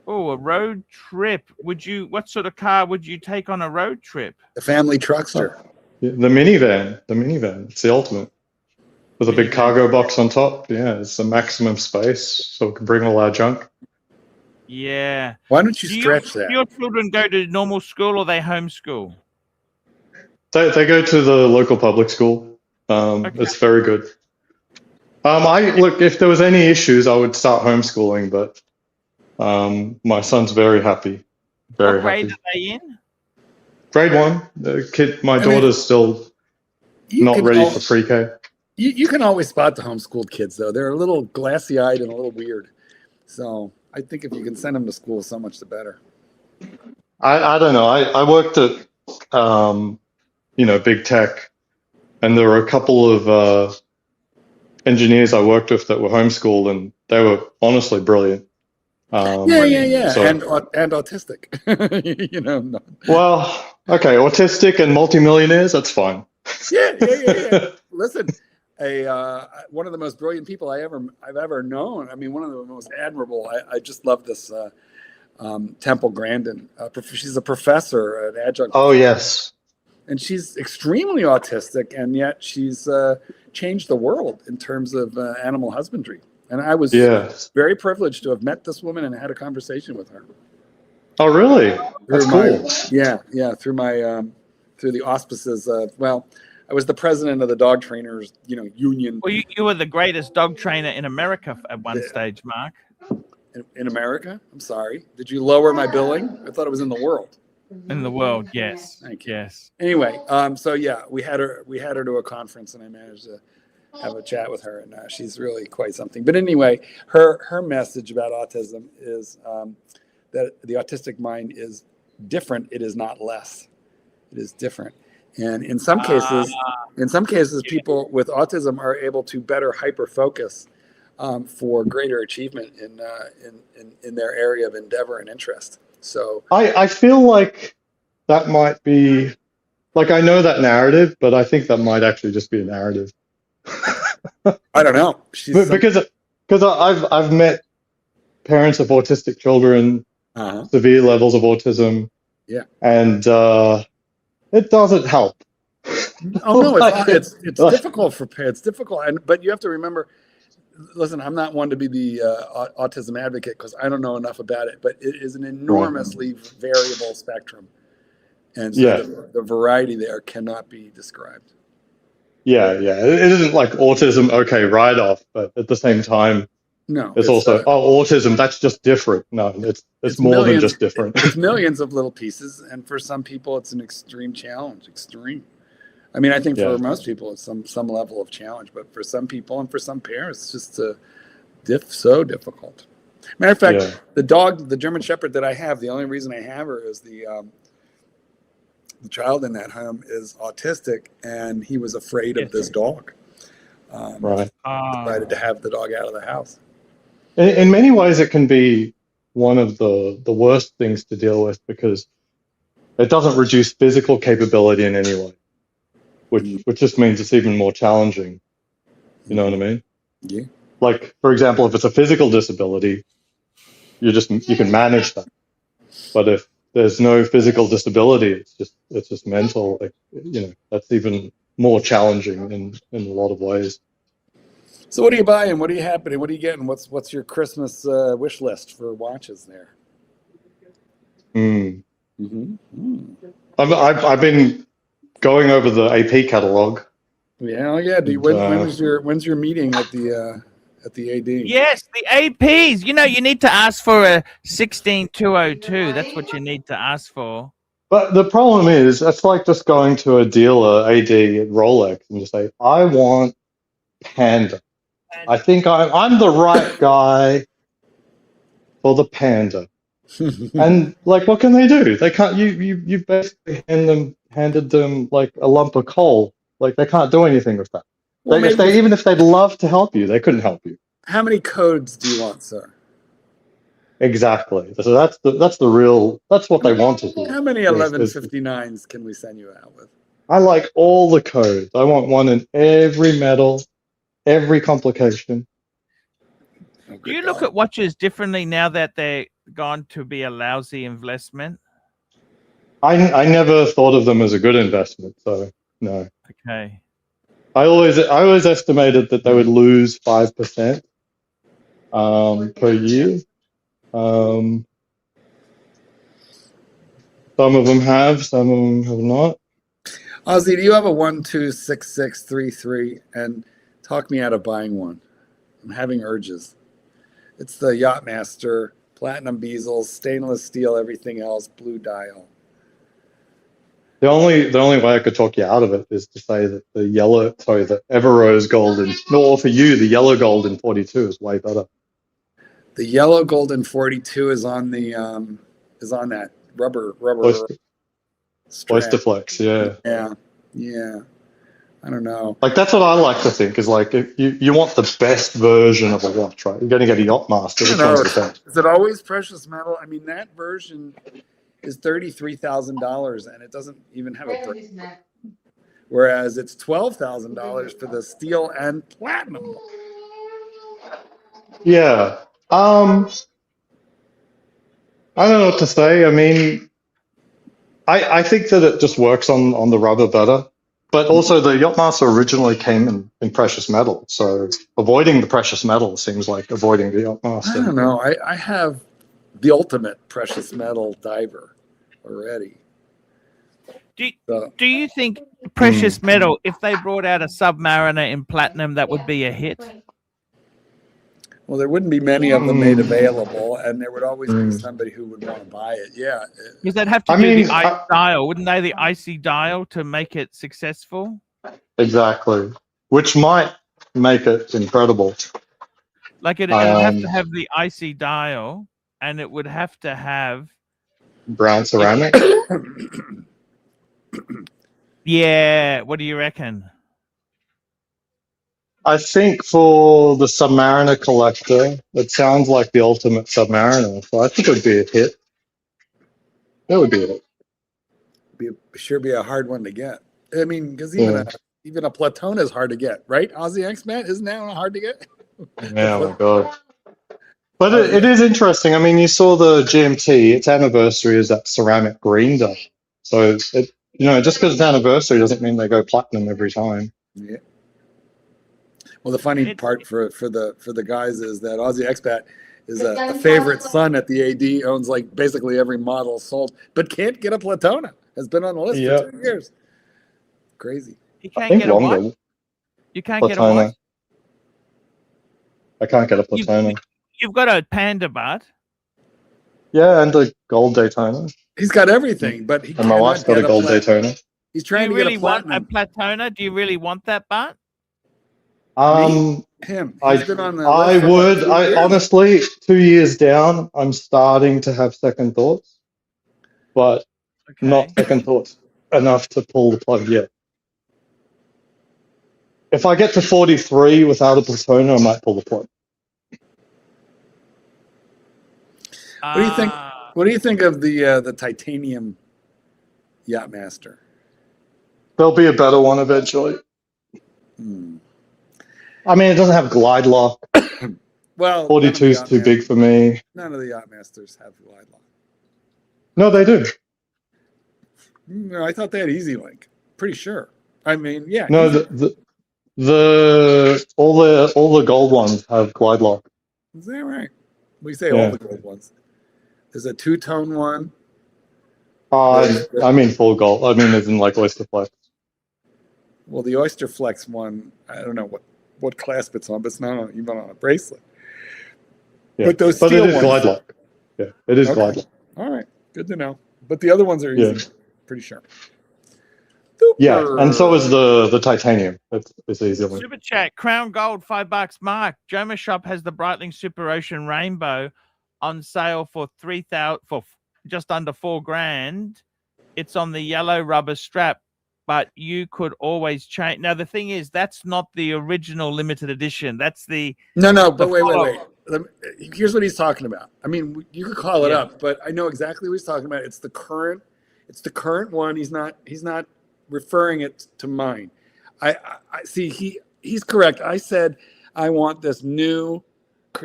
A: Oh, a road trip. What sort of car would you take on a road trip?
C: The family truckster.
E: The minivan. It's the ultimate. With a big cargo box on top. Yeah, it's the maximum space, so we can bring all our junk.
A: Yeah.
C: Why don't you
A: Do
C: stretch that?
A: your children go to normal school or they homeschool?
E: They go to the local public school. It's very good. Look, if there was any issues, I would start homeschooling, but my son's very happy. Very
A: What grade
E: happy.
A: are they in?
E: Grade 1. My daughter's still not ready for pre-K.
C: You can always spot the homeschooled kids, though. They're a little glassy-eyed and a little weird. So I think if you can send them to school, so much the better.
E: I don't know. I worked at big tech, and there were a couple of engineers I worked with that were homeschooled, and they were honestly brilliant.
C: Yeah.
E: So,
C: and autistic. No.
E: Well, okay, autistic and multimillionaires, that's fine.
C: Yeah. Listen, one of the most brilliant people I've ever known. I mean, one of the most admirable. I just love this Temple Grandin. She's a professor, an adjunct.
E: Oh yes.
C: And she's extremely autistic, and yet she's changed the world in terms of animal husbandry. And I was very privileged to have met this woman and had a conversation with her.
E: Oh, really? That's cool.
C: Through the auspices of, I was the president of the dog trainers, union.
A: Well, you were the greatest dog trainer in America at one stage, Mark.
C: In America? I'm sorry. Did you lower my billing? I thought it was in the world.
A: In the world, yes.
C: Thank you.
A: Yes.
C: Anyway, we had her to a conference, and I managed to have a chat with her, and she's really quite something. But anyway, her message about autism is that the autistic mind is different. It is not less. It is different. And in some cases, people with autism are able to better hyper focus for greater achievement in their area of endeavor and interest. So
E: I feel like that might be, like, I know that narrative, but I think that might actually just be a narrative.
C: I don't know.
E: Because I've met parents of autistic children, severe levels of autism.
C: Yeah.
E: And it doesn't help.
C: Oh no, it's difficult for parents. It's difficult, but you have to remember. Listen, I'm not one to be the autism advocate because I don't know enough about it. But it is an enormously variable spectrum, and so the variety there cannot be described.
E: Yeah. It isn't like autism. Okay, right off, but at the same time,
C: no,
E: it's also autism. That's just different. No, it's more than just different.
C: It's millions of little pieces, and for some people, it's an extreme challenge. Extreme. I mean, I think for most people, it's some level of challenge, but for some people and for some parents, it's just so difficult. Matter of fact, the dog, the German Shepherd that I have, the only reason I have her is the child in that home is autistic, and he was afraid of this dog. Decided to have the dog out of the house.
E: In many ways, it can be one of the worst things to deal with because it doesn't reduce physical capability in any way. Which just means it's even more challenging. You know what I mean?
C: Yeah.
E: Like, for example, if it's a physical disability, you can manage that. But if there's no physical disability, it's just mental. Like, that's even more challenging in a lot of ways.
C: So what are you buying? What are you happening? What are you getting? What's your Christmas wish list for watches there?
E: I've been going over the AP catalog.
C: Yeah, when's your meeting at the AD?
A: Yes, the APs. You need to ask for a 16202. That's what you need to ask for.
E: But the problem is, that's like just going to a dealer, AD at Rolex, and just say, I want Panda. I think I'm the right guy for the Panda. And like, what can they do? They can't. You basically handed them like a lump of coal. Like, they can't do anything with that. Well, even if they'd love to help you, they couldn't help you.
C: How many codes do you want, sir?
E: Exactly. So that's what they want to do.
C: How many 1159s can we send you out with?
E: I like all the codes. I want one in every metal, every complication.
A: Do you look at watches differently now that they're gone to be a lousy investment?
E: I never thought of them as a good investment, so no.
A: Okay.
E: I always estimated that they would lose 5% per year. Some of them have, some of them have not.
C: Ozzy, do you have a 126633? And talk me out of buying one. I'm having urges. It's the Yachtmaster, platinum bezels, stainless steel, everything else, blue dial.
E: The only way I could talk you out of it is to say that the Everose gold for you, the yellow gold in 42 is way better.
C: The yellow gold in 42 is on that rubber
E: Oysterflex,
C: yeah. I don't know.
E: Like, that's what I like to think is, like, if you want the best version of a watch, right? You're going to get a Yachtmaster. Which one's the best?
C: Is it always precious metal? I mean, that version is $33,000 and it doesn't even have a break. Whereas it's $12,000 for the steel and platinum.
E: Yeah. I don't know what to say. I mean, I think that it just works on the rubber better. But also, the Yachtmaster originally came in precious metal, so avoiding the precious metal seems like avoiding the Yachtmaster.
C: I don't know. I have the ultimate precious metal diver already.
A: Do you think precious metal, if they brought out a Submariner in platinum, that would be a hit?
C: Well, there wouldn't be many of them made available, and there would always be somebody who would want to buy it. Yeah.
A: Because they'd have to do the ice dial, wouldn't they? The icy dial to make it successful?
E: Exactly. Which might make it incredible.
A: Like it'd have to have the icy dial, and it would have to have...
E: brown ceramic?
A: Yeah. What do you reckon?
E: I think for the Submariner collector, it sounds like the ultimate Submariner. So I think it would be a hit. That would be it.
C: Sure be a hard one to get. I mean, because
E: Yeah.
C: even a Platona is hard to get, right? Aussie X-Mat isn't that hard to get?
E: Yeah, oh my god. But it is interesting. I mean, you saw the GMT. Its anniversary is that ceramic green day. So just because it's anniversary doesn't mean they go platinum every time.
C: Yeah. Well, the funny part for the guys is that Aussie X-Mat is a favorite son at the AD, owns like basically every model sold, but can't get a Platona. Has been on the list for 2 years. Crazy.
A: You can't get a what? You can't get a what?
E: I can't get a Platona.
A: You've got a Panda butt.
E: Yeah, and a gold Daytona.
C: He's got everything, but he
E: and my wife's got a gold Daytona.
C: He's trying to
A: really
C: get a platinum.
A: want a Platona? Do you really want that butt?
C: Him. He's been on the list
E: honestly, 2 years down, I'm starting to have second thoughts, but not second thoughts enough to pull the plug yet. If I get to 43 without a Platona, I might pull the plug.
C: What do you think? What do you think of the titanium Yachtmaster?
E: There'll be a better one eventually. I mean, it doesn't have glide lock.
C: Well,
E: 42 is too big for me.
C: None of the Yachtmasters have glide lock.
E: No, they do.
C: No, I thought they had Easy Link. Pretty sure. I mean, yeah.
E: No, all the gold ones have glide lock.
C: Is that right? We say all the gold ones. There's a two-tone one.
E: I mean full gold. I mean, as in like Oyster Flex.
C: Well, the Oyster Flex one, I don't know what clasp it's on, but it's not even on a bracelet.
E: Yeah.
C: But those
E: it
C: steel
E: is
C: ones,
E: glide lock. Yeah, it is glide lock.
C: All right, good to know. But the other ones are easy. Pretty sure. Super.
E: Yeah, and so is the titanium. It's easy.
A: Super chat, Crown Gold, $5. Mark, Joma Shop has the Breitling Super Ocean Rainbow on sale for just under $4,000. It's on the yellow rubber strap, but you could always change. Now the thing is, that's not the original limited edition. That's the
C: But wait. Here's what he's talking about. I mean, you could call it up, but I know exactly what he's talking about. It's the current one. He's not referring it to mine. I see. He's correct. I said I want this new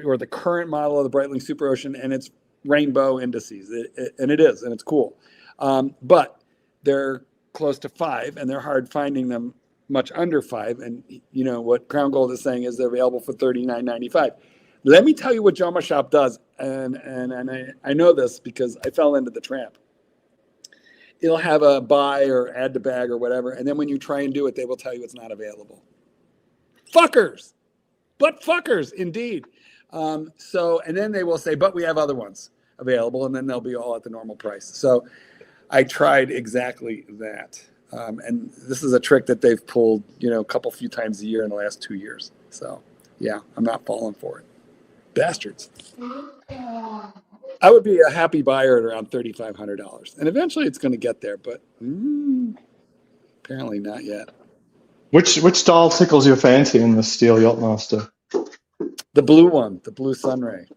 C: or the current model of the Breitling Super Ocean and its rainbow indices, and it is, and it's cool. But they're close to $5,000, and they're hard finding them much under $5,000. And you know what Crown Gold is saying is they're available for $39.95. Let me tell you what Joma Shop does, and I know this because I fell into the trap. It'll have a buy or add to bag or whatever, and then when you try and do it, they will tell you it's not available. Fuckers, but fuckers indeed. And then they will say, but we have other ones available, and then they'll be all at the normal price. So I tried exactly that, and this is a trick that they've pulled, a few times a year in the last 2 years. So yeah, I'm not falling for it. Bastards. I would be a happy buyer at around $3,500, and eventually it's going to get there, but apparently not yet.
E: Which style tickles your fancy in the Steel Yachtmaster?
C: The blue one, the blue Sunray,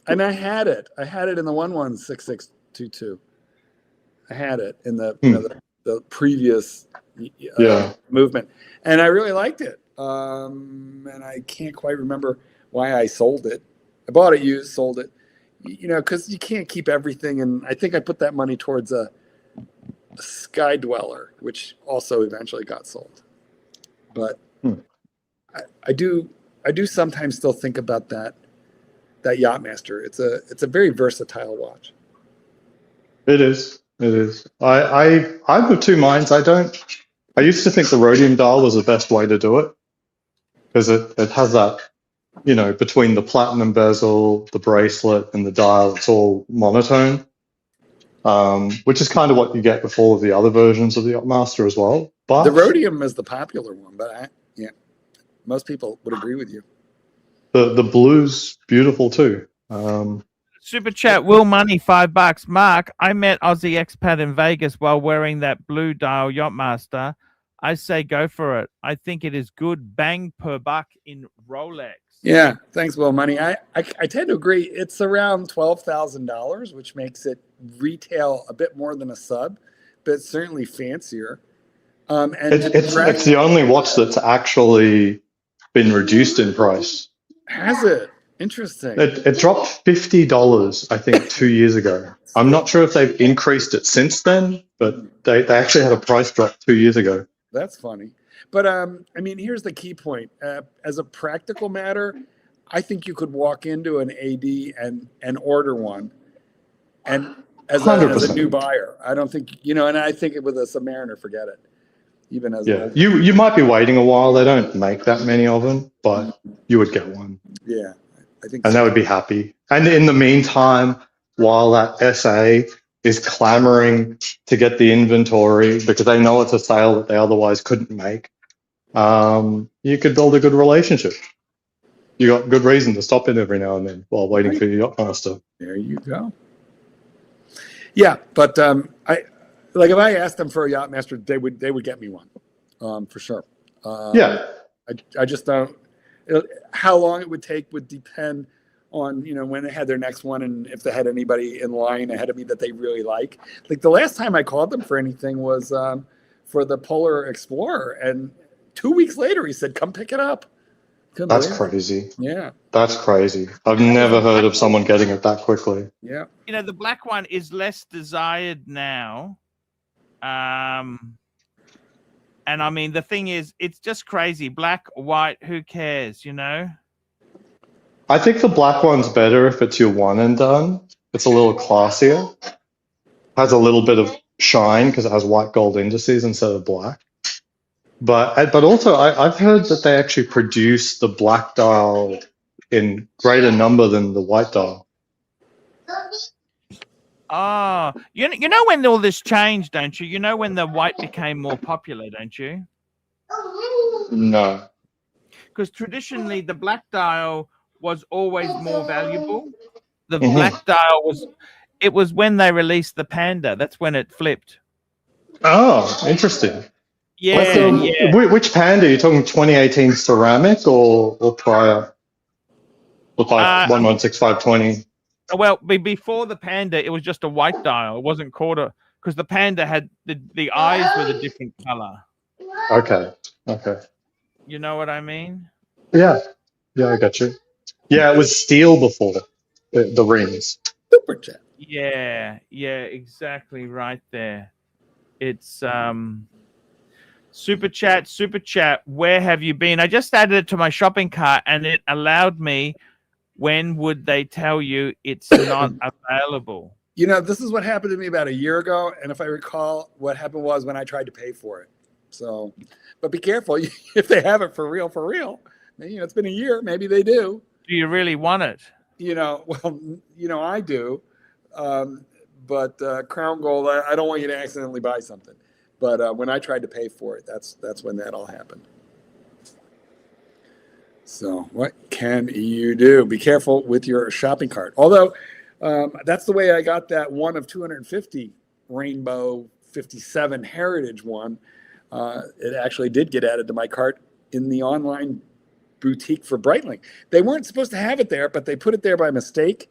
C: and I had it in the 116622. I had it in the the previous movement, and I really liked it. And I can't quite remember why I sold it. I bought it used, sold it, because you can't keep everything. And I think I put that money towards a Sky Dweller, which also eventually got sold. But I do sometimes still think about that Yachtmaster. It's a very versatile watch. It is.
E: I'm of two minds. I used to think the rhodium dial was the best way to do it because it has that, between the platinum bezel, the bracelet, and the dial, it's all monotone, which is kind of what you get with all of the other versions of the Yachtmaster as well. But
C: the rhodium is the popular one, but most people would agree with you.
E: The blue's beautiful too.
A: Super chat, Will Money, $5. Mark, I met Aussie expat in Vegas while wearing that blue dial Yachtmaster. I say go for it. I think it is good bang per buck in Rolex.
C: Yeah, thanks, Will Money. I tend to agree. It's around $12,000, which makes it retail a bit more than a sub, but certainly fancier. And
E: It's the only watch that's actually been reduced in price.
C: Has it? Interesting.
E: It dropped $50, I think, 2 years ago. I'm not sure if they've increased it since then, but they actually had a price drop 2 years ago.
C: That's funny. But I mean, here's the key point. As a practical matter, I think you could walk into an AD and order one, and as a new buyer, I don't think and I think with a Submariner, forget it. Even as
E: you might be waiting a while. They don't make that many of them, but you would get one.
C: Yeah, I think.
E: And they would be happy. And in the meantime, while that SA is clamoring to get the inventory because they know it's a sale that they otherwise couldn't make, you could build a good relationship. You got good reason to stop in every now and then while waiting for your Yachtmaster.
C: There you go. Yeah, but if I asked them for a Yachtmaster, they would get me one, for sure. I just don't. How long it would take would depend on when they had their next one and if they had anybody in line ahead of me that they really like. Like the last time I called them for anything was for the Polar Explorer, and 2 weeks later he said, "Come pick it up."
E: That's crazy.
C: Yeah,
E: that's crazy. I've never heard of someone getting it that quickly.
C: Yeah,
A: the black one is less desired now. And I mean, the thing is, it's just crazy. Black, white, who cares,
E: I think the black one's better if it's your one and done. It's a little classier. Has a little bit of shine because it has white gold indices instead of black. But also, I've heard that they actually produce the black dial in greater number than the white dial.
A: Oh, you know when all this changed, don't you? You know when the white became more popular, don't you?
E: No.
A: Because traditionally the black dial was always more valuable. The black dial was when they released the Panda. That's when it flipped. Oh,
E: interesting.
A: Yeah,
E: Which Panda? Are you talking 2018 ceramic or prior? With like 116520.
A: Well, before the Panda, it was just a white dial. It wasn't quarter because the Panda had the eyes were the different color.
E: Okay.
A: You know what I mean?
E: Yeah, I got you. Yeah, it was steel before the rings.
C: Super chat.
A: Yeah, exactly right there. It's super chat. Where have you been? I just added it to my shopping cart, and it allowed me. When would they tell you it's not available?
C: This is what happened to me about a year ago. And if I recall, what happened was when I tried to pay for it. So, but be careful if they have it for real. It's been a year. Maybe they do.
A: Do you really want it?
C: I do. But Crown Gold, I don't want you to accidentally buy something. But when I tried to pay for it, that's when that all happened. So what can you do? Be careful with your shopping cart. Although that's the way I got that one of 250 Rainbow 57 Heritage one. It actually did get added to my cart in the online boutique for Breitling. They weren't supposed to have it there, but they put it there by mistake.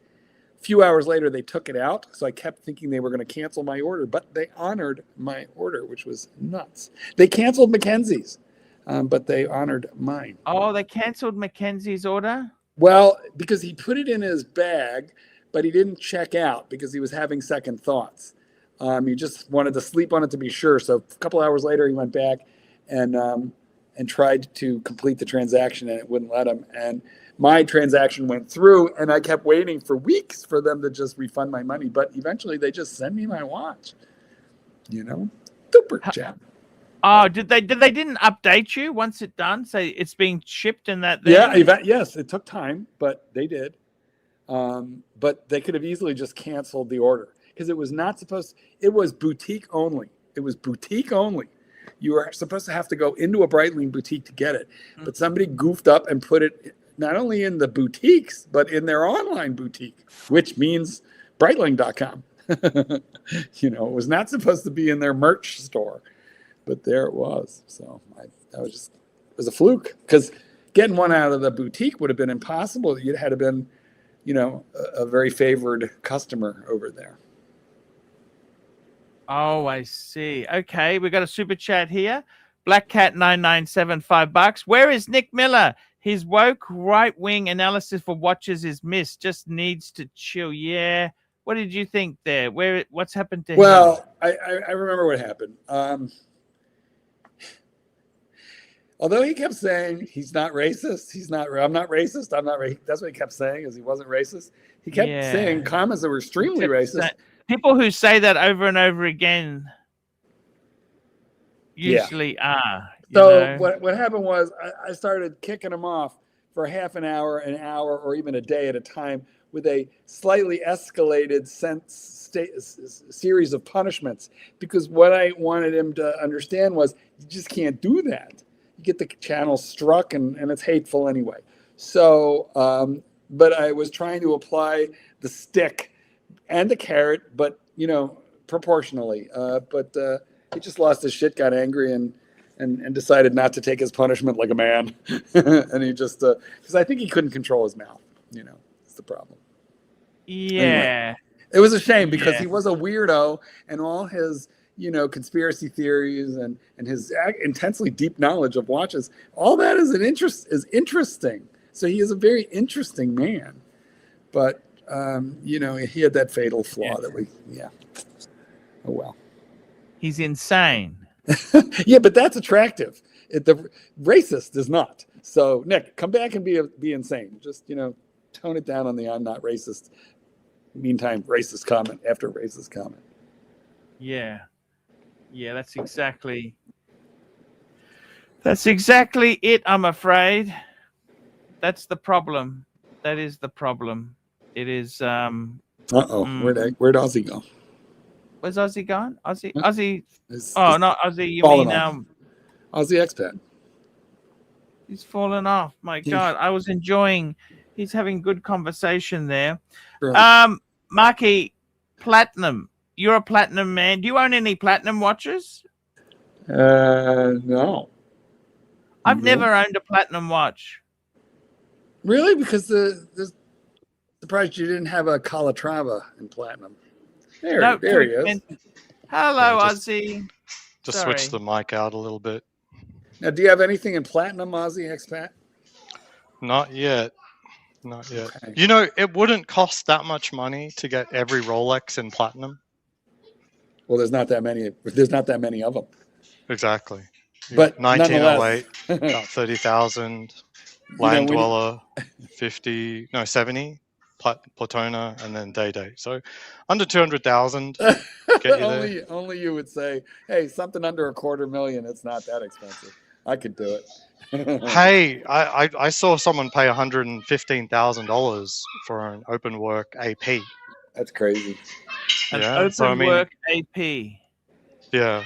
C: A few hours later, they took it out. So I kept thinking they were going to cancel my order, but they honored my order, which was nuts. They canceled Mackenzie's. But they honored mine.
A: Oh, they canceled Mackenzie's order?
C: Well, because he put it in his bag, but he didn't check out because he was having second thoughts. He just wanted to sleep on it to be sure. So a couple hours later, he went back and tried to complete the transaction, and it wouldn't let him. And my transaction went through, and I kept waiting for weeks for them to just refund my money. But eventually, they just send me my watch. Super chat.
A: Oh, did they didn't update you once it's done? Say it's being shipped and that.
C: Yes, it took time, but they did. But they could have easily just canceled the order because it was not supposed. It was boutique only. You were supposed to have to go into a Breitling boutique to get it, but somebody goofed up and put it not only in the boutiques but in their online boutique, which means Breitling.com. It was not supposed to be in their merch store. But there it was. So it was a fluke because, getting one out of the boutique would have been impossible. You'd had to been, you know, a very favored customer over there.
A: Oh, I see. Okay, we got a super chat here. Black Cat 997, $5. Where is Nick Miller? His woke right-wing analysis for watches is missed. Just needs to chill. Yeah. What did you think there? What's happened to him?
C: Well, I remember what happened. Although he kept saying he's not racist, I'm not racist, I'm not racist. That's what he kept saying, is he wasn't racist. He kept saying comments that were extremely racist.
A: People who say that over and over again usually are.
C: So what happened was I started kicking him off for half an hour, or even a day at a time with a slightly escalated series of punishments, because what I wanted him to understand was you just can't do that. You get the channel struck and it's hateful anyway. So, but I was trying to apply the stick and the carrot, but, you know, proportionally. But he just lost his shit, got angry, and decided not to take his punishment like a man. And he just, because I think he couldn't control his mouth, you know, it's the problem.
A: Yeah.
C: Anyway, it was a shame because he was a weirdo, and all his, you know, conspiracy theories and his intensely deep knowledge of watches, all that is interesting. So he is a very interesting man. But, you know, he had that fatal flaw that oh, well.
A: He's insane.
C: Yeah, but that's attractive. The racist is not. So, Nick, come back and be insane. Just, you know, tone it down on the I'm not racist. Meantime, racist comment after racist comment.
A: Yeah. Yeah, that's exactly it, I'm afraid. That's the problem. That is the problem. It is
C: Where'd Ozzy go?
A: Where's Ozzy gone? Ozzy not Ozzy, you mean
C: Ozzy expat.
A: He's fallen off. My God. I was enjoying he's having good conversation there. Right. Marky, platinum. You're a platinum man. Do you own any platinum watches?
C: No.
A: I've never owned a platinum watch.
C: Really? Because surprised you didn't have a Calatrava in platinum. There he is.
A: Hello, Ozzy.
F: Just switch the mic out a little bit.
C: Now, do you have anything in platinum, Ozzy expat?
F: Not yet. Not yet.
C: Okay.
F: You know, it wouldn't cost that much money to get every Rolex in platinum.
C: Well, there's not that many. There's not that many of them.
F: Exactly.
C: But
F: 1908, about 30,000. Land Dweller, 70. Platona, and then Day. So under 200,000.
C: Only you would say, hey, something under $250,000. It's not that expensive. I could do it.
F: Hey, I saw someone pay $115,000 for an open work AP.
C: That's crazy.
A: Work AP.
F: Yeah.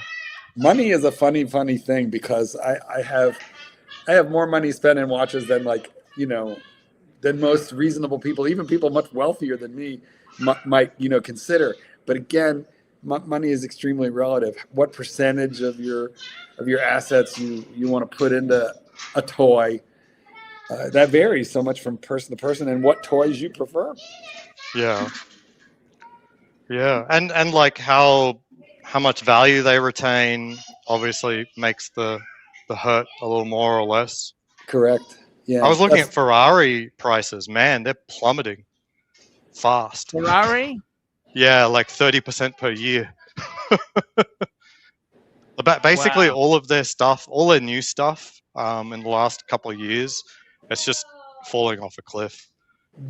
C: Money is a funny thing, because I have more money spent in watches than, like, you know, than most reasonable people, even people much wealthier than me might, you know, consider. But again, money is extremely relative. What percentage of your assets you want to put into a toy, that varies so much from person to person, and what toys you prefer.
F: Yeah. Yeah. And like how much value they retain obviously makes the hurt a little more or less.
C: Correct. Yeah.
F: I was looking at Ferrari prices. Man, they're plummeting fast.
A: Ferrari?
F: Yeah, like 30% per year. Basically, all of their stuff, all their new stuff, in the last couple of years, it's just falling off a cliff.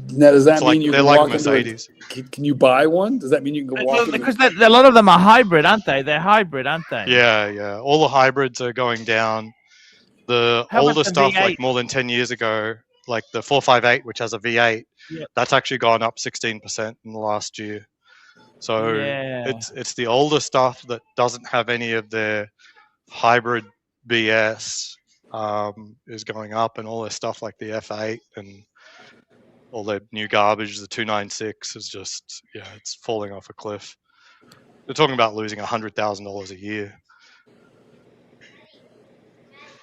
C: Now, does that mean you
F: they're
C: can
F: like
C: walk
F: Mercedes?
C: Can you buy one? Does that mean you can walk?
A: Because a lot of them are hybrid, aren't they? They're hybrid, aren't they?
F: Yeah. All the hybrids are going down. The older stuff,
A: V8?
F: like more than 10 years ago, like the 458, which has a V8, that's actually gone up 16% in the last year. So it's the older stuff that doesn't have any of their hybrid BS is going up, and all their stuff like the F8 and all their new garbage, the 296 is just, it's falling off a cliff. They're talking about losing $100,000 a year.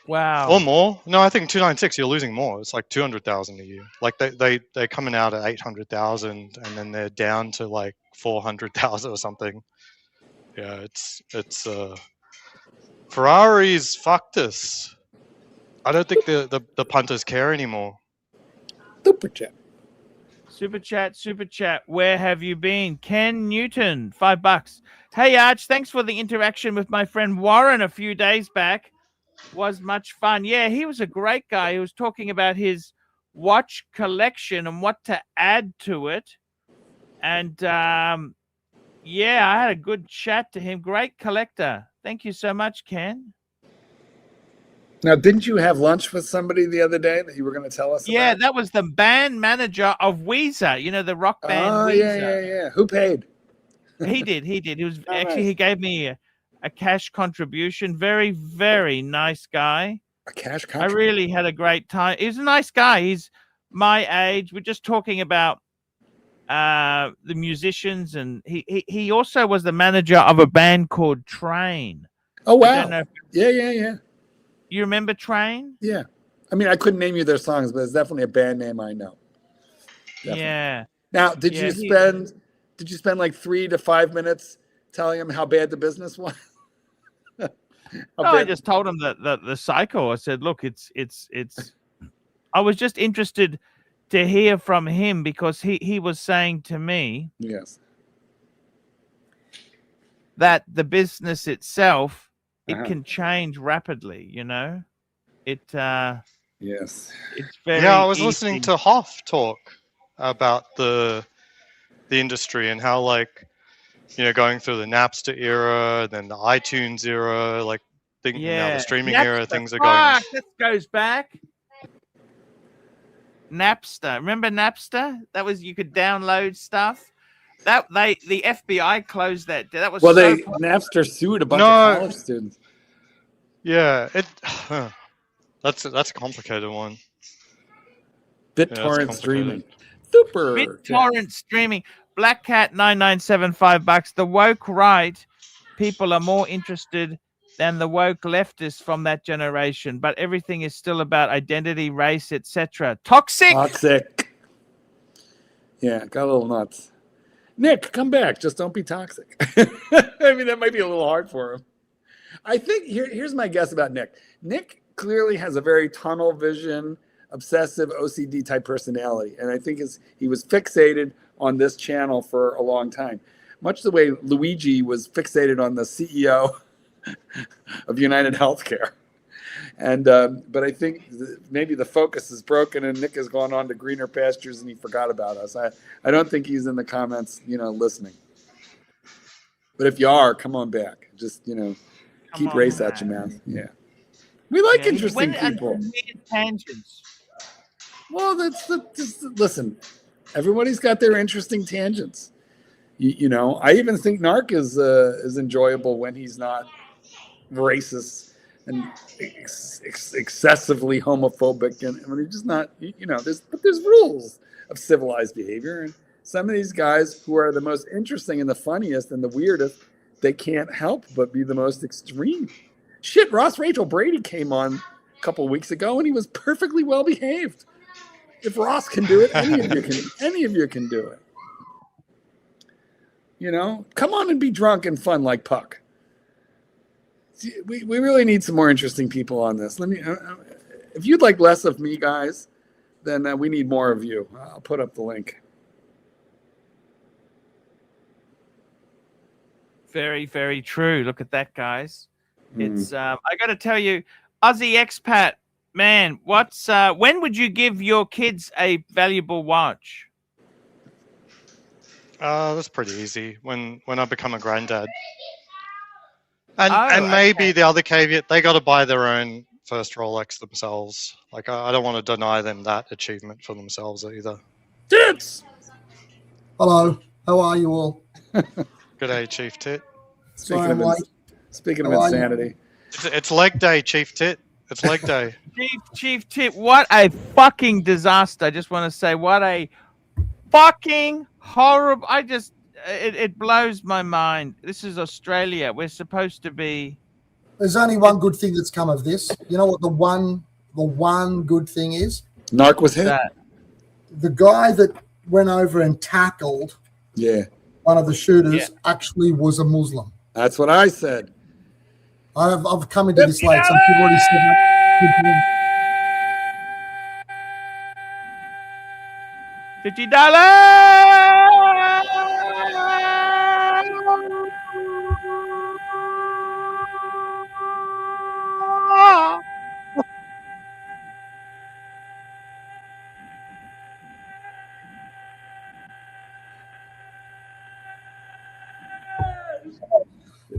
A: Wow.
F: Or more. No, I think 296. You're losing more. It's like 200,000 a year. Like they're coming out at 800,000, and then they're down to like 400,000 or something. Yeah, it's Ferrari's fucked us. I don't think the punters care anymore.
C: Super chat.
A: Super chat. Where have you been? Ken Newton, $5. Hey, Arch, thanks for the interaction with my friend Warren a few days back. Was much fun. Yeah, he was a great guy. He was talking about his watch collection and what to add to it. And yeah, I had a good chat to him. Great collector. Thank you so much, Ken.
C: Now, didn't you have lunch with somebody the other day that you were going to tell us about?
A: Yeah, that was the band manager of Weezer. You know, the rock band Weezer.
C: Yeah. Who paid?
A: He did. He was actually, he gave me a cash contribution. Very, very nice guy.
C: A cash contribution?
A: I really had a great time. He's a nice guy. He's my age. We're just talking about the musicians, and he also was the manager of a band called Train.
C: Oh, wow. Yeah.
A: You remember Train?
C: Yeah. I mean, I couldn't name you their songs, but it's definitely a band name I know. Definitely.
A: Yeah.
C: Now, did you spend like 3 to 5 minutes telling him how bad the business was?
A: I just told him that the cycle. I said, look, it's. I was just interested to hear from him because he was saying to me,
C: yes,
A: that the business itself, it can change rapidly. You know, it.
C: Yes.
A: It's very.
F: Yeah, I was
A: easy.
F: listening to Hoff talk about the industry and how, like, you know, going through the Napster era, then the iTunes era, like now the streaming era, things are going.
A: That goes back. Napster. Remember Napster? That was, you could download stuff. The FBI closed that. That was
C: Napster sued a bunch of college students.
F: Yeah, that's a complicated one.
C: BitTorrent streaming. Super.
A: BitTorrent streaming. Black Cat 997 $5. The woke right people are more interested than the woke leftists from that generation, but everything is still about identity, race, etc. Toxic.
C: Yeah, got a little nuts. Nick, come back. Just don't be toxic. I mean, that might be a little hard for him. I think here's my guess about Nick. Nick clearly has a very tunnel vision, obsessive OCD type personality, and I think he was fixated on this channel for a long time, much the way Luigi was fixated on the CEO of United Healthcare. And but I think maybe the focus is broken, and Nick has gone on to greener pastures, and he forgot about us. I don't think he's in the comments, listening. But if you are, come on back. Just keep race out your mouth. Yeah, we like interesting people.
A: Tangents.
C: Well, listen. Everybody's got their interesting tangents. I even think Narc is enjoyable when he's not racist and excessively homophobic, and when he's just not. There's rules of civilized behavior, and some of these guys who are the most interesting and the funniest and the weirdest, they can't help but be the most extreme. Shit, Ross Rachel Brady came on a couple of weeks ago, and he was perfectly well behaved. If Ross can do it, any of you can do it. Come on and be drunk and fun like Puck. We really need some more interesting people on this. If you'd like less of me, guys, then we need more of you. I'll put up the link.
A: Very, very true. Look at that, guys. It's I got to tell you, Aussie expat. Man, when would you give your kids a valuable watch?
F: That's pretty easy. When I become a granddad. And maybe the other caveat, they got to buy their own first Rolex themselves. Like, I don't want to deny them that achievement for themselves either.
C: Tits!
G: Hello, how are you all?
F: Good day, Chief Tit.
C: Speaking of insanity.
F: It's leg day, Chief Tit. It's leg day.
A: Chief Tit, what a fucking disaster. I just want to say, what a fucking horrible. It blows my mind. This is Australia. We're supposed to be
G: There's only one good thing that's come of this. You know what the one good thing is?
C: Narc was hit.
G: The guy that went over and tackled one of the shooters actually was a Muslim.
C: That's what I said.
G: I've come into this late. Some people already said that.
A: $50.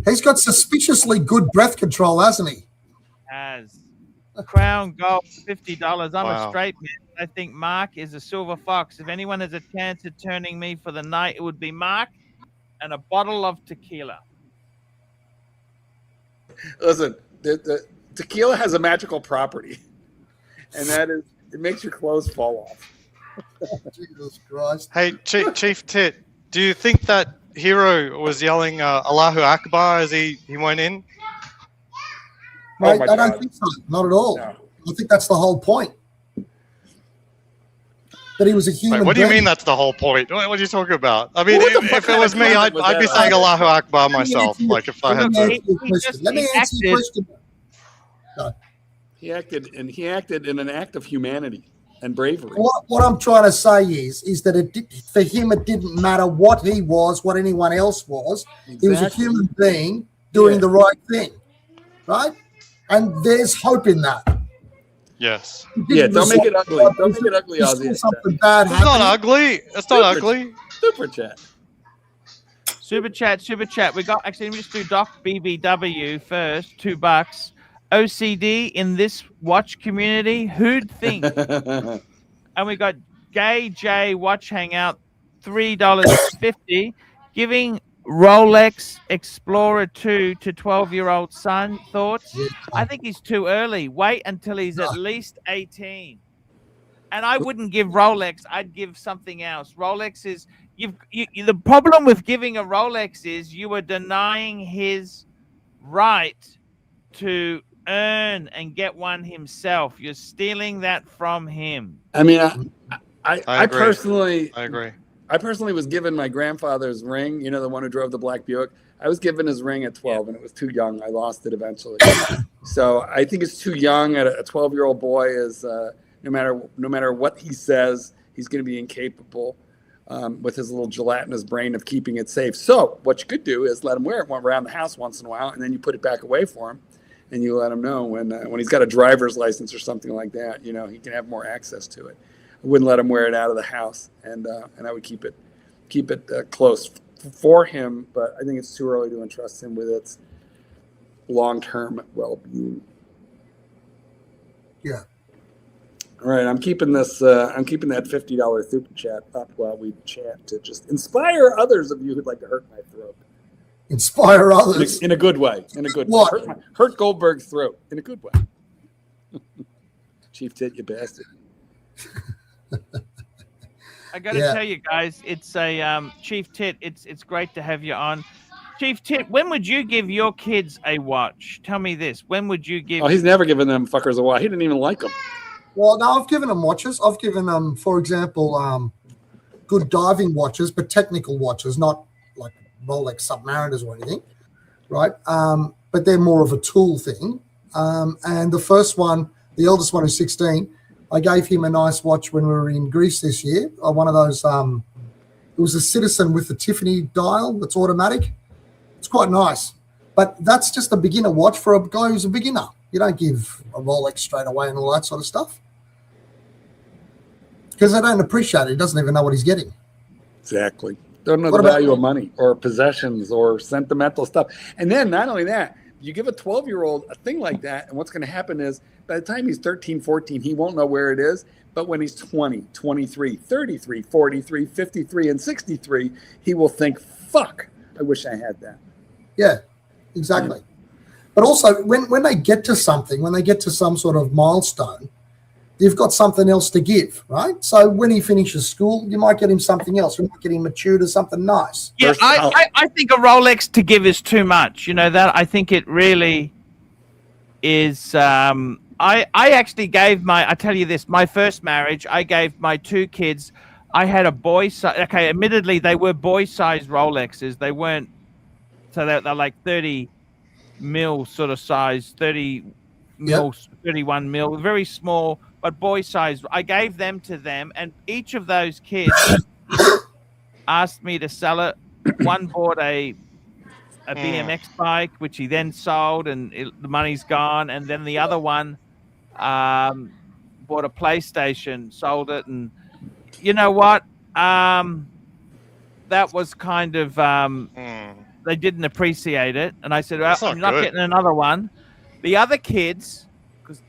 G: He's got suspiciously good breath control, hasn't he?
A: Has. Crown Gold, $50. I'm
F: Wow.
A: a straight man. I think Mark is a silver fox. If anyone has a chance of turning me for the night, it would be Mark and a bottle of tequila.
C: Listen, the tequila has a magical property, and that is it makes your clothes fall off.
G: Jesus Christ.
F: Hey, Chief Tit, do you think that Hero was yelling Allahu Akbar as he went in?
G: Mate,
C: my
G: I don't
C: God.
G: think so. Not at all.
C: No.
G: I think that's the whole point. That he was a human
F: Wait, what do you
G: being.
F: mean that's the whole point? What are you talking about? I mean,
C: Well, what the fuck
F: if it
C: kind
F: was
C: of
F: me,
C: comment
F: I'd
C: was
F: be
C: that?
F: saying Allahu Akbar
G: Let me
F: myself.
G: answer you-
F: Like if I
G: let
F: had
G: me
F: to.
G: answer your question. Let me answer your question.
C: He acted in an act of humanity and bravery.
G: What I'm trying to say is that for him it didn't matter what he was, what anyone else was. He was a
C: Exactly.
G: human being doing the right thing, right? And there's hope in that.
F: Yes.
G: He
C: Yeah,
G: didn't
C: don't make it
G: decide-
C: ugly. Don't make it ugly,
G: he saw
C: Ozzy.
G: something bad
F: It's not
G: happening.
F: ugly. It's not ugly.
C: Super chat.
A: Super chat. We got actually. Let me just do Doc BBW first. $2. OCD in this watch community. Who'd think? And we got Gay J Watch Hangout, $3.50, giving Rolex Explorer 2 to 12-year-old son. Thoughts? I think he's too early. Wait until he's at least 18. And I wouldn't give Rolex. I'd give something else. Rolex is the problem with giving a Rolex is you are denying his right to earn and get one himself. You're stealing that from him.
C: I mean, I
F: agree.
C: personally,
F: I agree.
C: I personally was given my grandfather's ring. You know, the one who drove the black Buick. I was given his ring at 12, and it was too young. I lost it eventually. So I think it's too young. A 12-year-old boy is no matter what he says, he's going to be incapable with his little gelatinous brain of keeping it safe. So what you could do is let him wear it around the house once in a while, and then you put it back away for him, and you let him know when he's got a driver's license or something like that. You know, he can have more access to it. I wouldn't let him wear it out of the house, and I would keep it close for him. But I think it's too early to entrust him with its long-term well-being.
G: Yeah.
C: All right, I'm keeping this. I'm keeping that $50 super chat up while we chat to just inspire others of you who'd like to hurt my throat.
G: Inspire others.
C: In a good way. In a good
G: What?
C: way. Hurt Goldberg's throat in a good way. Chief Tit, you bastard.
A: I got to tell you guys, it's a Chief Tit. It's great to have you on, Chief Tit. When would you give your kids a watch? Tell me this. When would you give?
C: Oh, he's never given them fuckers a watch. He didn't even like them.
G: Well, no, I've given them watches. I've given them, for example, good diving watches, but technical watches, not like Rolex Submariners or anything, right? But they're more of a tool thing. And the first one, the eldest one who's 16, I gave him a nice watch when we were in Greece this year. One of those, it was a Citizen with the Tiffany dial that's automatic. It's quite nice. But that's just a beginner watch for a guy who's a beginner. You don't give a Rolex straight away and all that sort of stuff. Because they don't appreciate it. He doesn't even know what he's getting.
C: Exactly. Don't know
G: What
C: the
G: about-
C: value of money or possessions or sentimental stuff. And then not only that, you give a 12-year-old a thing like that, and what's going to happen is by the time he's 13, 14, he won't know where it is. But when he's 20, 23, 33, 43, 53, and 63, he will think, fuck, I wish I had that.
G: Yeah, exactly. But also, when they get to something, when they get to some sort of milestone, you've got something else to give, right? So when he finishes school, you might get him something else. You might get him matured to something nice.
A: Yeah,
C: First,
A: I think a Rolex to give is too much. You know that? I think it really is I actually gave I tell you this, my first marriage, I gave my 2 kids, I had a boy size. Okay, admittedly, they were boy size Rolexes. They weren't, so they're like 30 mil sort of size, 30 mil, 31 mil, very small, but boy size. I gave them to them, and each of those kids asked me to sell it. One bought a BMX bike, which he then sold, and the money's gone. And then the other one bought a PlayStation, sold it, and you know what? That was kind of they didn't appreciate it, and I said, well, I'm not getting another one. The other kids, because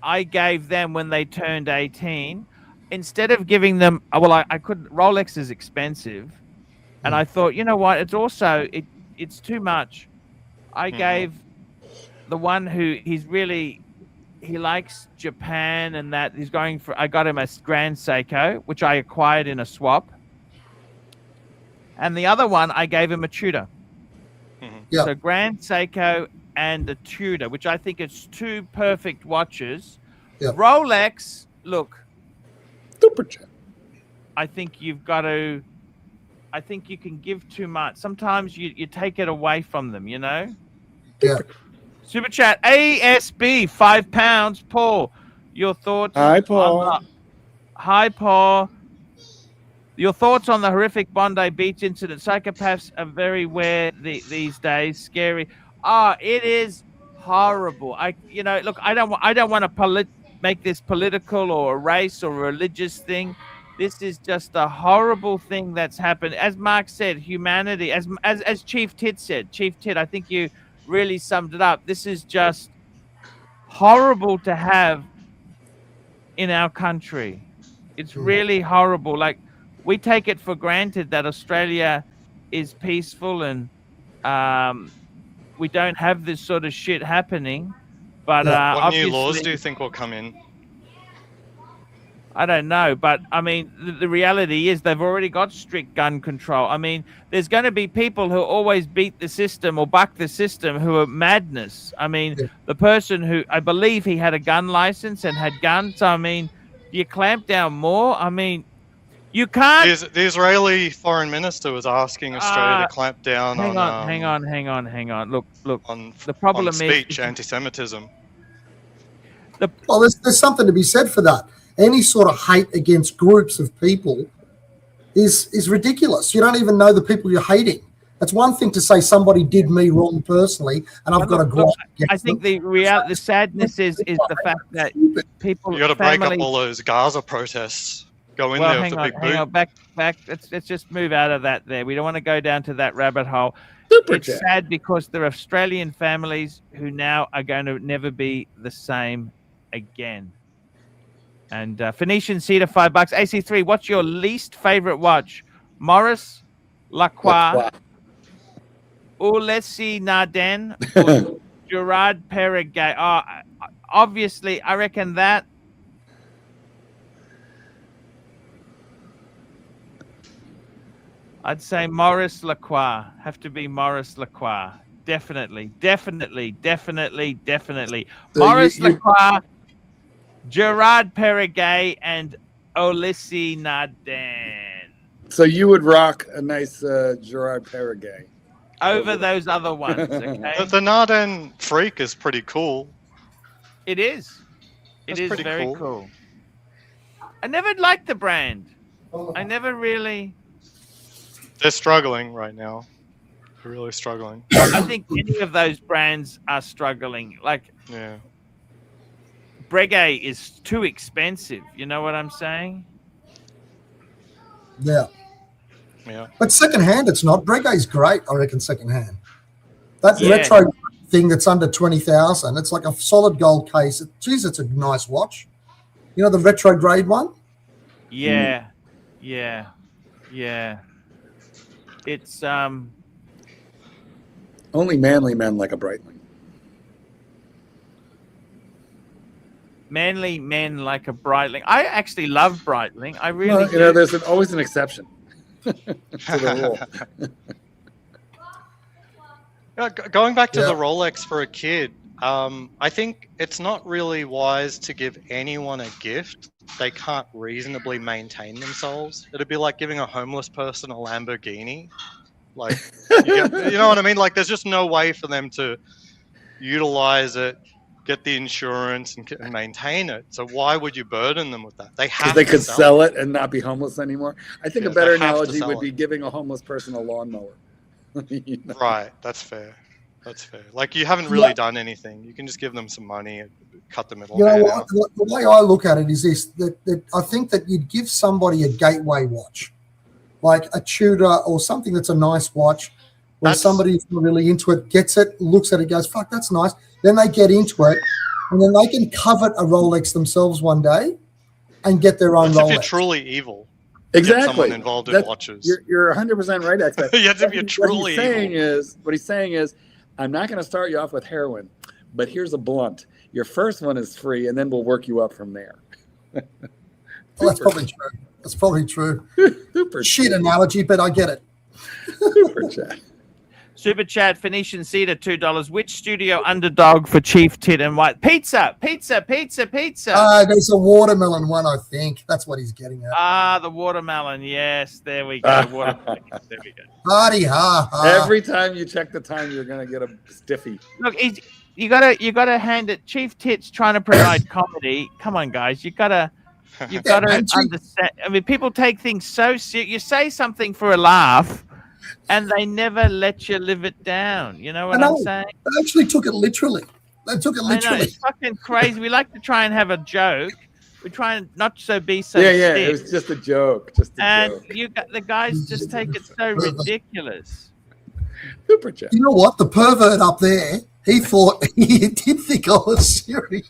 A: I gave them when they turned 18, instead of giving them, well, I couldn't. Rolex is expensive, and I thought, you know what? It's also it's too much. I gave the one who he likes Japan, and that he's going for. I got him a Grand Seiko, which I acquired in a swap, and the other one I gave him a Tudor.
G: Yeah.
A: So Grand Seiko and a Tudor, which I think is 2 perfect watches.
G: Yeah.
A: Rolex, look,
C: Super chat.
A: I think you've got to. I think you can give too much. Sometimes you take it away from them, you know?
G: Yeah.
A: Super chat, ASB, £5. Paul, your thoughts?
C: Hi, Paul.
A: Hi, Paul. Your thoughts on the horrific Bondi Beach incident? Psychopaths are very rare these days. Scary. It is horrible. Look, I don't want to make this political or a race or a religious thing. This is just a horrible thing that's happened. As Mark said, humanity, as Chief Tit said, Chief Tit, I think you really summed it up. This is just horrible to have in our country. It's really horrible. Like, we take it for granted that Australia is peaceful and we don't have this sort of shit happening. But
F: what new laws do you think will come in?
A: I don't know, but I mean, the reality is they've already got strict gun control. I mean, there's going to be people who always beat the system or buck the system who are madness. I mean, the person who, I believe he had a gun license and had guns. I mean, do you clamp down more? I mean, you can't.
F: The Israeli foreign minister was asking Australia to clamp down
A: hang on. Look.
F: On
A: the problem
F: on speech, anti-Semitism.
G: Well, there's something to be said for that. Any sort of hate against groups of people is ridiculous. You don't even know the people you're hating. That's one thing to say somebody did me wrong personally, and I've got a grudge.
A: I think the sadness is the fact that people.
F: You got to break up all those Gaza protests. Go in there with the big boot.
A: Hang on, back. Let's just move out of that. There, we don't want to go down to that rabbit hole. It's sad because there are Australian families who now are going to never be the same again. And Phoenician Cedar, $5. AC3, what's your least favorite watch? Maurice Lacroix, Ulysses Nardin, or Gerard Perregay? Obviously, I reckon that. I'd say Maurice Lacroix. Have to be Maurice Lacroix. Definitely. Maurice Lacroix, Gerard Perregay, and Ulysses Nardin.
C: So you would rock a nice Gerard Perregay
A: over those other ones, okay?
F: The Nardin Freak is pretty cool.
A: It is. It is very cool. I never liked the brand. I never really...
F: They're struggling right now. They're really struggling.
A: I think any of those brands are struggling. Like...
F: Yeah.
A: Breguet is too expensive. You know what I'm saying?
G: Yeah.
F: Yeah.
G: But secondhand, it's not. Breguet's great, I reckon, secondhand. That retro thing that's under 20,000, it's like a solid gold case. Geez, it's a nice watch. You know the retro grade one?
A: Yeah. It's
C: only manly men like a Breitling.
A: Manly men like a Breitling. I actually love Breitling. I really do.
C: You know, there's always an exception to the rule.
F: Going back to the Rolex for a kid, I think it's not really wise to give anyone a gift they can't reasonably maintain themselves. It'd be like giving a homeless person a Lamborghini. Like, you know what I mean? Like, there's just no way for them to utilize it, get the insurance, and maintain it. So why would you burden them with that? They have.
C: They could sell it and not be homeless anymore. I think a better analogy would be giving a homeless person a lawnmower. You know?
F: Right. That's fair. That's fair. Like, you haven't really done anything. You can just give them some money and cut the middleman out.
G: The way I look at it is this: that I think that you'd give somebody a gateway watch, like a Tudor or something that's a nice watch, where somebody who's not really into it gets it, looks at it, goes, "Fuck, that's nice." Then they get into it, and then they can covet a Rolex themselves one day and get their own Rolex.
F: If you're truly evil.
C: Exactly.
F: Get someone involved in watches.
C: You're 100% right, X.
F: If you're truly evil.
C: What he's saying is, I'm not going to start you off with heroin, but here's a blunt. Your first one is free, and then we'll work you up from there.
G: Well, that's probably true. That's probably true.
C: Super
G: shit analogy, but I get it.
C: Super chat.
A: Super chat, Phoenician Cedar, $2. Which studio underdog for Chief Tit and White? Pizza. There's
G: a watermelon one, I think. That's what he's getting at.
A: The watermelon. Yes, there we go. Watermelon. There we go.
G: Party,
C: Every time you check the time, you're gonna get a stiffy.
A: Look, you gotta hand it. Chief Tit's trying to provide comedy. Come on, guys, you gotta understand. I mean, people take things so serious. You say something for a laugh, and they never let you live it down. You know what I'm saying?
G: They actually took it literally.
A: I know, it's fucking crazy. We like to try and have a joke. We try and not be so
C: stiff.
A: It
C: was just a joke.
A: You got the guys just take it so ridiculous.
C: Super chat.
G: You know what? The pervert up there, he did think I was serious.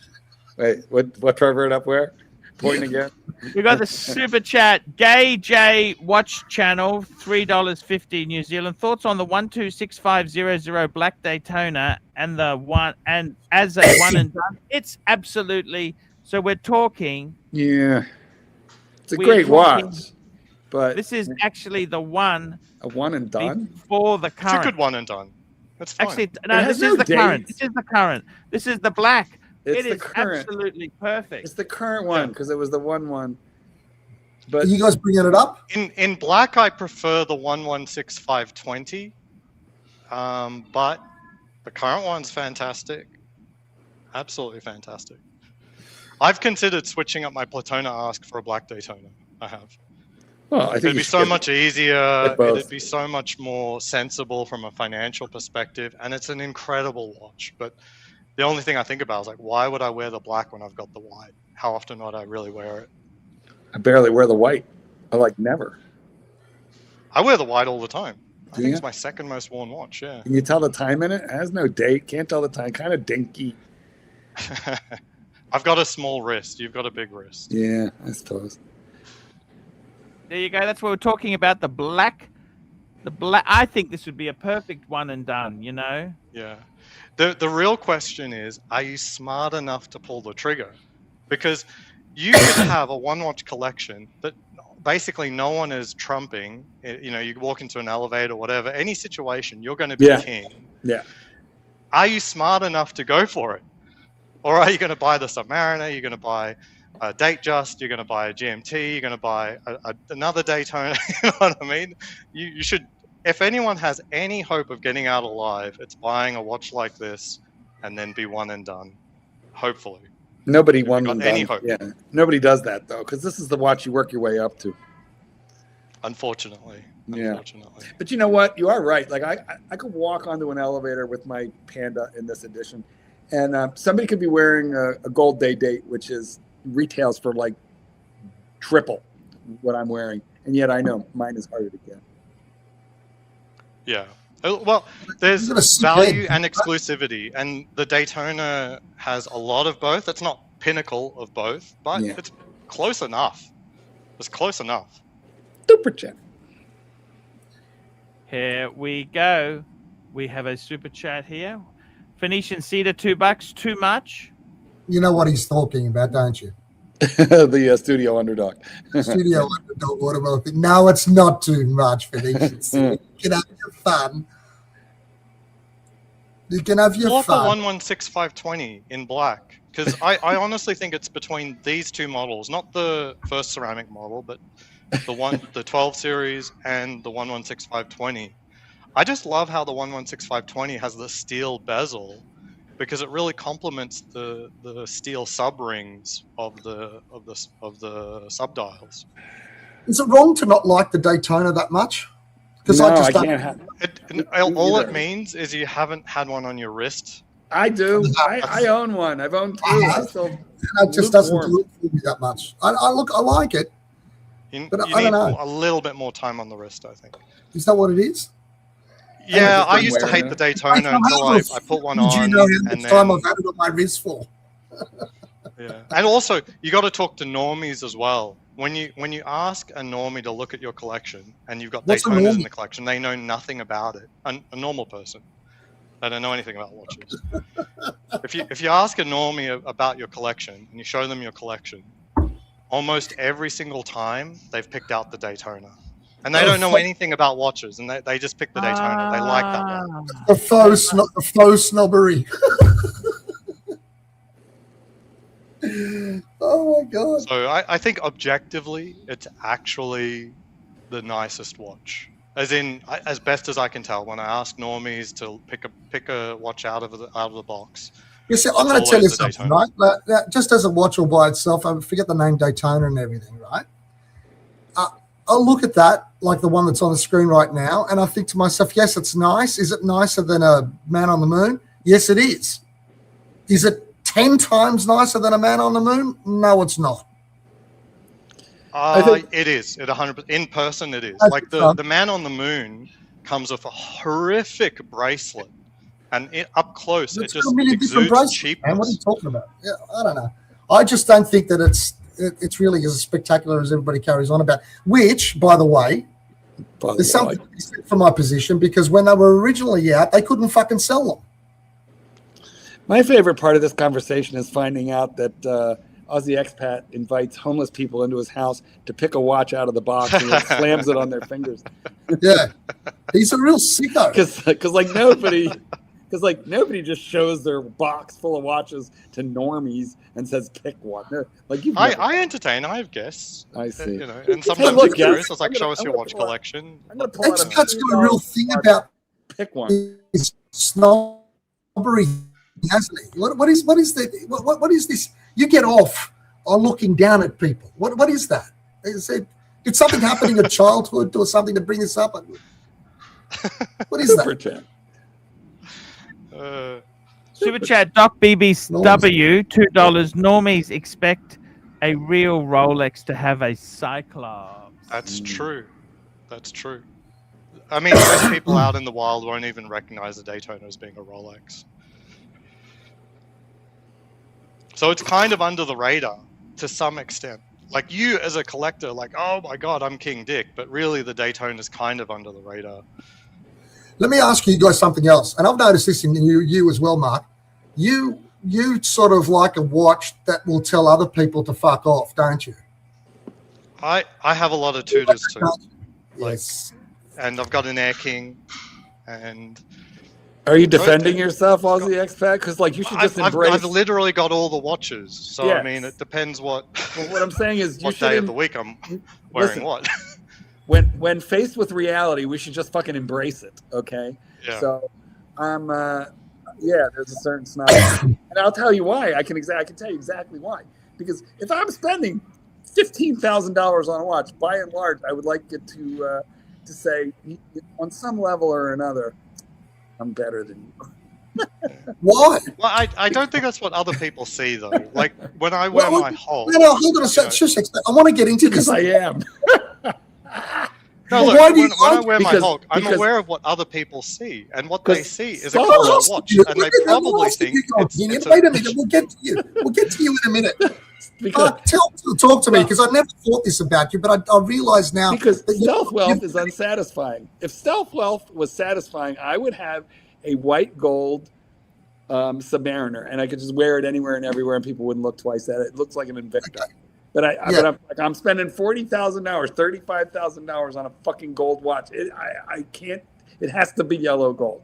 C: Wait, what pervert up where? Point again.
A: We got the super chat. Gay J Watch Channel, $3.50 New Zealand. Thoughts on the 126500 Black Daytona and the one and as a one and done? It's absolutely. So we're talking.
C: Yeah, it's a great watch, but
A: this is actually the one.
C: A one and done
A: for the current.
F: It's a good one and done. That's fine.
A: Actually, no. This is the current. This is the current. This is the black. It is absolutely perfect.
C: It's the current one because it was the one. But
G: are you guys bringing it up?
F: In black, I prefer the 116520. But the current one's fantastic. Absolutely fantastic. I've considered switching up my Platona Ask for a black Daytona. I have.
C: Well, I think
F: it'd be so much easier. It'd be so much more sensible from a financial perspective, and it's an incredible watch. But the only thing I think about is like, why would I wear the black when I've got the white? How often would I really wear it?
C: I barely wear the white. I like never.
F: I wear the white all the time. I think it's my second most worn watch. Yeah.
C: Can you tell the time in it? It has no date. Can't tell the time. Kind of dinky.
F: I've got a small wrist. You've got a big wrist.
C: Yeah, I suppose.
A: There you go. That's what we're talking about. The black. I think this would be a perfect one and done. You know.
F: Yeah. The real question is, are you smart enough to pull the trigger? Because you could have a one-watch collection that basically no one is trumping. You know, you walk into an elevator or whatever, any situation, you're going to be king.
C: Yeah.
F: Are you smart enough to go for it? Or are you going to buy the Submariner? You're going to buy a Datejust. You're going to buy a GMT. You're going to buy another Daytona. You know what I mean? You should... If anyone has any hope of getting out alive, it's buying a watch like this and then be one and done. Hopefully.
C: Nobody won and
F: any
C: done.
F: hope.
C: Yeah. Nobody does that, though, because this is the watch you work your way up to.
F: Unfortunately.
C: Yeah. But you know what? You are right. Like, I could walk onto an elevator with my Panda in this edition, and somebody could be wearing a gold day date, which is retails for like triple what I'm wearing. And yet I know mine is harder to get.
F: Yeah. Well, there's value and exclusivity, and the Daytona has a lot of both. It's not pinnacle of both, but it's close enough. It's close enough.
C: Super chat.
A: Here we go. We have a super chat here. Phoenician Cedar, $2. Too much?
G: You know what he's talking about, don't you?
C: The studio underdog.
G: Studio underdog watermelon thing. No, it's not too much, Phoenician Cedar. You can have your fun. You can have your
F: Pull up a
G: fun.
F: 116520 in black, because I honestly think it's between these two models, not the first ceramic model, but the 12 series and the 116520. I just love how the 116520 has the steel bezel, because it really complements the steel sub rings of the subdials.
G: Is it wrong to not like the Daytona that much? Because
C: No,
G: I just
C: I
G: don't.
C: can't have.
F: All
C: either.
F: it means is you haven't had one on your wrist.
C: I do. I own one. I've owned two. I still.
G: It just doesn't do it for me that much. I like it.
F: You
G: But
F: need
G: I don't know.
F: a little bit more time on the wrist, I think.
G: Is that what it is?
F: Yeah,
C: just
F: I
C: been
F: used to
C: wearing
F: hate
C: it.
F: the Daytona until I put one
G: Did you
F: on.
G: know how
F: And
G: much time
F: then,
G: I've had it on my wrist for?
F: yeah. And also, you got to talk to normies as well. When you ask a normie to look at your collection, and you've got
G: What's a
F: Daytonas in
G: normie?
F: the collection, they know nothing about it. A normal person, they don't know anything about watches. If you ask a normie about your collection and you show them your collection, almost every single time they've picked out the Daytona, and they don't know anything about watches, and they just pick the Daytona. They like that one.
G: The faux snobbery. Oh my god!
F: So I think objectively, it's actually the nicest watch. As in, as best as I can tell, when I ask normies to pick a watch out of the box.
G: You see, I'm going to tell you something, right? Just as a watch all by itself, I forget the name Daytona and everything, right? I'll look at that, like the one that's on the screen right now, and I think to myself, yes, it's nice. Is it nicer than a Man on the Moon? Yes, it is. Is it 10 times nicer than a Man on the Moon? No, it's not.
F: It is. It 100%. In person, it is. Like the Man on the Moon comes with a horrific bracelet, and up close, it just exudes cheapness.
G: Man, what are you talking about? Yeah, I don't know. I just don't think that it's really as spectacular as everybody carries on about. Which, by the way, there's something from my position, because when they were originally out, they couldn't fucking sell them.
C: My favorite part of this conversation is finding out that Aussie expat invites homeless people into his house to pick a watch out of the box and then slams it on their fingers.
G: Yeah, he's a real sicko.
C: Because nobody just shows their box full of watches to normies and says pick one. Like
F: I entertain. I have guests.
C: I see.
F: And sometimes I'm curious. I was like, show us your watch collection.
G: Expat's got a real thing about
C: pick one.
G: His snobbery, hasn't he? What is this? You get off on looking down at people. What is that? Did something happen in your childhood or something to bring this up? What is that?
A: Super chat, Doc BBW, $2. Normies expect a real Rolex to have a Cyclops.
F: That's true. That's true. I mean, most people out in the wild won't even recognize the Daytona as being a Rolex. So it's kind of under the radar to some extent. Like you as a collector, like, oh my God, I'm King Dick. But really the Daytona is kind of under the radar.
G: Let me ask you guys something else. And I've noticed this in you as well, Mark. You sort of like a watch that will tell other people to fuck off, don't you?
F: I have a lot of Tudors too.
G: Yes.
F: And I've got an Air King. And
C: are you defending yourself, Aussie expat? Because like you should just embrace.
F: I've literally got all the watches. So yes. I mean, it depends what.
C: Well, what I'm saying is,
F: what day of the week I'm wearing what.
C: When faced with reality, we should just fucking embrace it, okay?
F: Yeah.
C: So, there's a certain snob, and I'll tell you why. I can tell you exactly why. Because if I'm spending $15,000 on a watch, by and large, I would like it to say, on some level or another, I'm better than you.
G: Why?
F: Well, I don't think that's what other people see though. Like when I wear my Hulk.
G: No, hold on a second. I want to get into this.
C: Because I am.
F: No, look, when I wear my Hulk, I'm aware of what other people see, and what they see is a color watch, and they probably think it's
G: wait a minute, we'll get to you. We'll get to you in a minute. Talk to me, because I never thought this about you, but I realize now.
C: Because stealth wealth is unsatisfying. If stealth wealth was satisfying, I would have a white gold Submariner, and I could just wear it anywhere and everywhere, and people wouldn't look twice at it. It looks like an Invicta. Okay. But I'm spending $40,000, $35,000 on a fucking gold watch. I can't. It has to be yellow gold.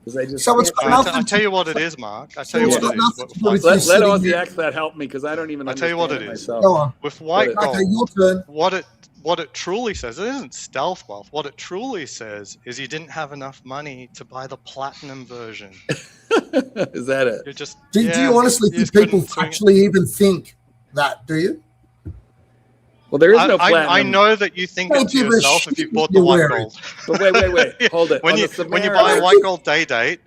G: So it's got nothing.
F: I tell you what it is, Mark. I tell you
G: It's
F: what
G: got
F: it
G: nothing
F: is.
G: to do with
C: Let
G: you sitting
C: Aussie
G: there.
C: X that help me because I don't even.
F: I tell you what it
C: understand
F: is.
C: myself.
G: Go on.
F: With white gold,
G: Okay, your turn.
F: what it truly says, it isn't stealth wealth. What it truly says is you didn't have enough money to buy the platinum version.
C: Is that it?
F: You're just
G: Do you honestly think people actually even think that? Do you?
C: Well, there is no platinum.
F: I know that you think it to yourself if you bought the white gold.
C: But wait, hold it.
F: when you buy a white gold day date,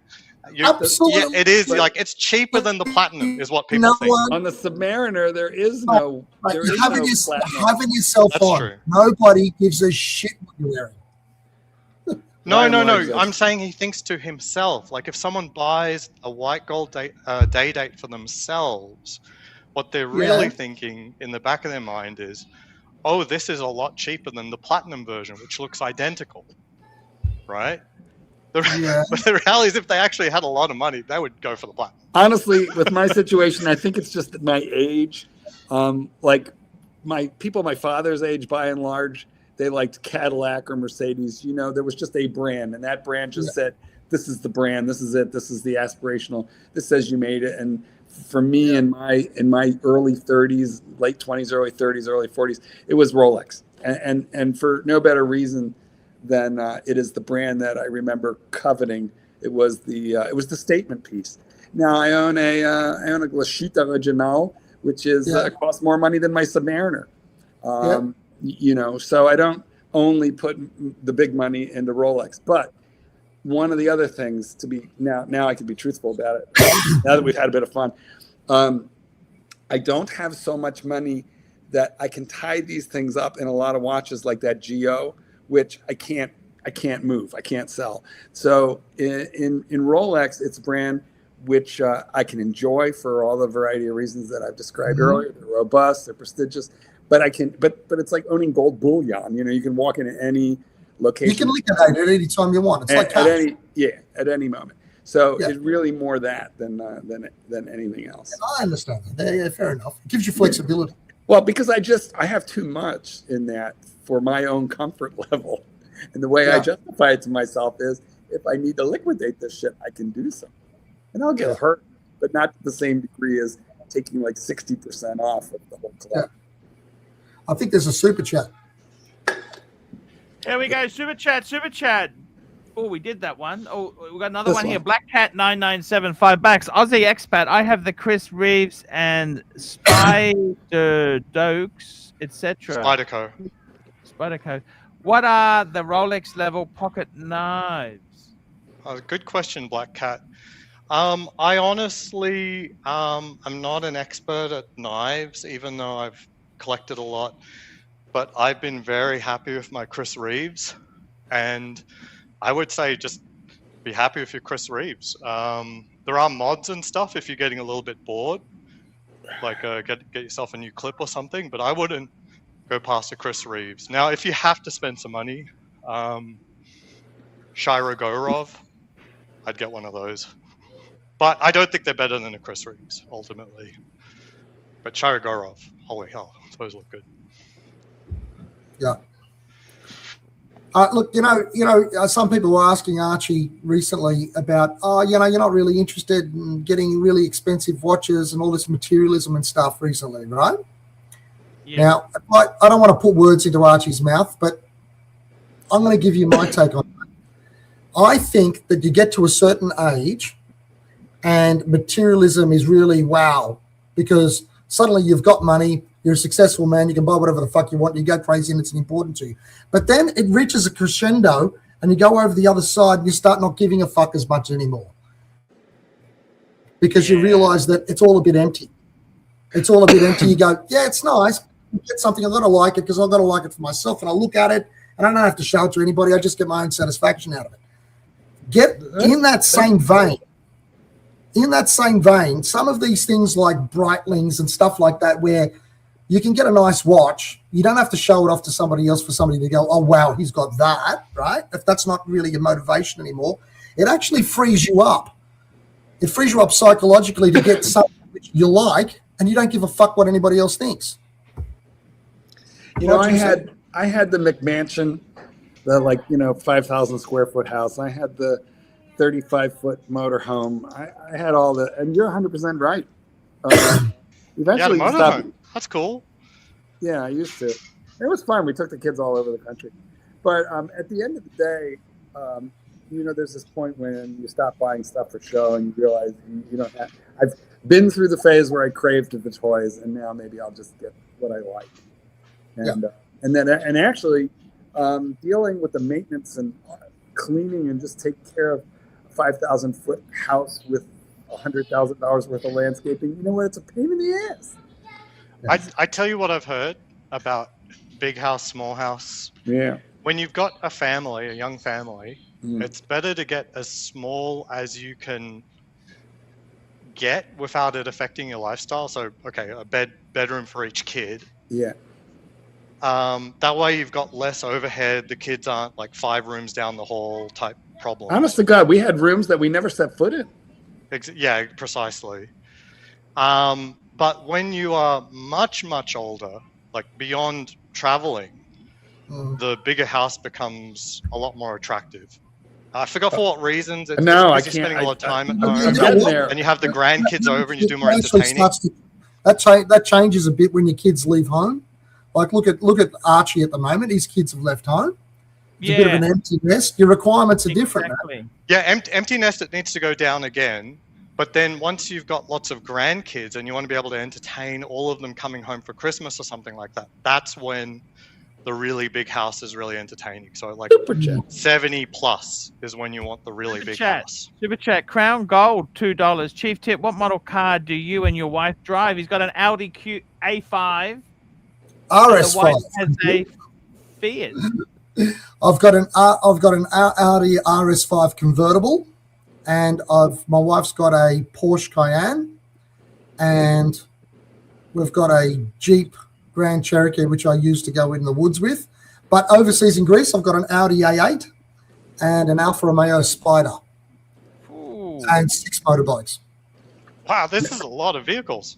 G: Absolutely.
F: yeah, it is like it's cheaper than the platinum, is what people think.
C: On the Submariner, there is no. There is
G: having
C: no platinum.
G: having yourself
F: That's
G: on.
F: true.
G: Nobody gives a shit what you're wearing.
F: No. I'm saying he thinks to himself. Like if someone buys a white gold day date for themselves, what they're really thinking in the back of their mind is, oh, this is a lot cheaper than the platinum version, which looks identical, right? But the reality is, if they actually had a lot of money, they would go for the platinum.
C: Honestly, with my situation, I think it's just my age. Like my father's age, by and large, they liked Cadillac or Mercedes. You know, there was just a brand, and that brand just said, "This is the brand. This is it. This is the aspirational. This says you made it." And for me, in my early 30s, late 20s, early 30s, early 40s, it was Rolex, and for no better reason than it is the brand that I remember coveting. It was the statement piece. Now I own a Glashita Original, which is costs more money than my Submariner. You know, so I don't only put the big money into Rolex, but one of the other things to be now I can be truthful about it. Now that we've had a bit of fun, I don't have so much money that I can tie these things up in a lot of watches like that Geo, which I can't move, I can't sell. So in Rolex, it's a brand which I can enjoy for all the variety of reasons that I've described earlier. They're robust, they're prestigious, but it's like owning gold bullion. You know, you can walk into any location.
G: You can liquidate it any time you want. It's like cash.
C: At any moment. So it's really more that than anything else.
G: I understand that. Yeah, fair enough. It gives you flexibility.
C: Well, because I have too much in that for my own comfort level. And the way I justify it to myself is, if I need to liquidate this shit, I can do so. And I'll get hurt, but not to the same degree as taking like 60% off of the whole collection.
G: I think there's a super chat.
A: Here we go. Super chat. Oh, we did that one. Oh, we got another one here. Black Cat 997, $5. Aussie expat. I have the Chris Reeves and Spider Dokes, etc. Spyderco. What are the Rolex level pocket knives?
F: Good question, Black Cat. I honestly, I'm not an expert at knives, even though I've collected a lot. But I've been very happy with my Chris Reeves, and I would say just be happy with your Chris Reeves. There are mods and stuff if you're getting a little bit bored, like get yourself a new clip or something, but I wouldn't go past a Chris Reeves. Now, if you have to spend some money, Shirogorov, I'd get one of those. But I don't think they're better than a Chris Reeves, ultimately. But Shirogorov, holy hell, those look good.
G: Yeah. Look, some people were asking Archie recently about, you're not really interested in getting really expensive watches and all this materialism and stuff recently, right? Yeah. Now, I don't want to put words into Archie's mouth, but I'm going to give you my take on it. I think that you get to a certain age and materialism is really wow, because suddenly you've got money, you're a successful man, you can buy whatever the fuck you want, you go crazy and it's important to you. But then it reaches a crescendo and you go over the other side and you start not giving a fuck as much anymore. Because you realize that it's all a bit empty. It's all a bit empty. You go, yeah, it's nice. You get something, I've got to like it because I've got to like it for myself. And I look at it and I don't have to show it to anybody. I just get my own satisfaction out of it. Get in that same vein. In that same vein, some of these things like Breitlings and stuff like that, where you can get a nice watch, you don't have to show it off to somebody else for somebody to go, oh, wow, he's got that, right? If that's not really your motivation anymore, it actually frees you up. It frees you up psychologically to get something which you like, and you don't give a fuck what anybody else thinks.
C: You know, I had the McMansion, the 5,000 square foot house. I had the 35-foot motorhome. I had all the, and you're 100% right. Eventually,
F: Yeah, the
C: stopped.
F: motorhome. That's cool.
C: Yeah, I used to. It was fun. We took the kids all over the country. But at the end of the day, there's this point when you stop buying stuff for show and you realize you don't have. I've been through the phase where I craved the toys, and now maybe I'll just get what I like. And actually dealing with the maintenance and cleaning and just taking care of a 5,000-foot house with $100,000 worth of landscaping. You know what? It's a pain in the ass.
F: I tell you what I've heard about big house, small house.
C: Yeah.
F: When you've got a young family, it's better to get as small as you can get without it affecting your lifestyle. So, okay, a bedroom for each kid.
C: Yeah.
F: That way you've got less overhead. The kids aren't like 5 rooms down the hall type problem.
C: Honest to God, we had rooms that we never set foot in.
F: Yeah, precisely. But when you are much, much older, like beyond traveling, the bigger house becomes a lot more attractive. I forgot for what reasons. It's
C: no, I
F: you're
C: can't.
F: Spending a lot of time at
C: I'm
F: home,
C: there.
F: and you have the grandkids over, and you do more
G: Actually
F: entertaining.
G: That changes a bit when your kids leave home. Like look at Archie at the moment. His kids have left home. It's a bit of an empty nest. Your requirements are different.
F: Yeah, empty nest. It needs to go down again. But then once you've got lots of grandkids and you want to be able to entertain all of them coming home for Christmas or something like that, that's when the really big house is really entertaining. So like 70 plus is when you want the really big house.
A: Super chat. Crown Gold, $2. Chief tip, what model car do you and your wife drive? He's got an Audi A5.
G: RS5.
A: The wife has a Fiat.
G: I've got an Audi RS5 convertible, and my wife's got a Porsche Cayenne, and we've got a Jeep Grand Cherokee, which I use to go in the woods with. But overseas in Greece, I've got an Audi A8 and an Alfa Romeo Spider.
A: Ooh.
G: And 6 motorbikes.
F: Wow, this is a lot of vehicles.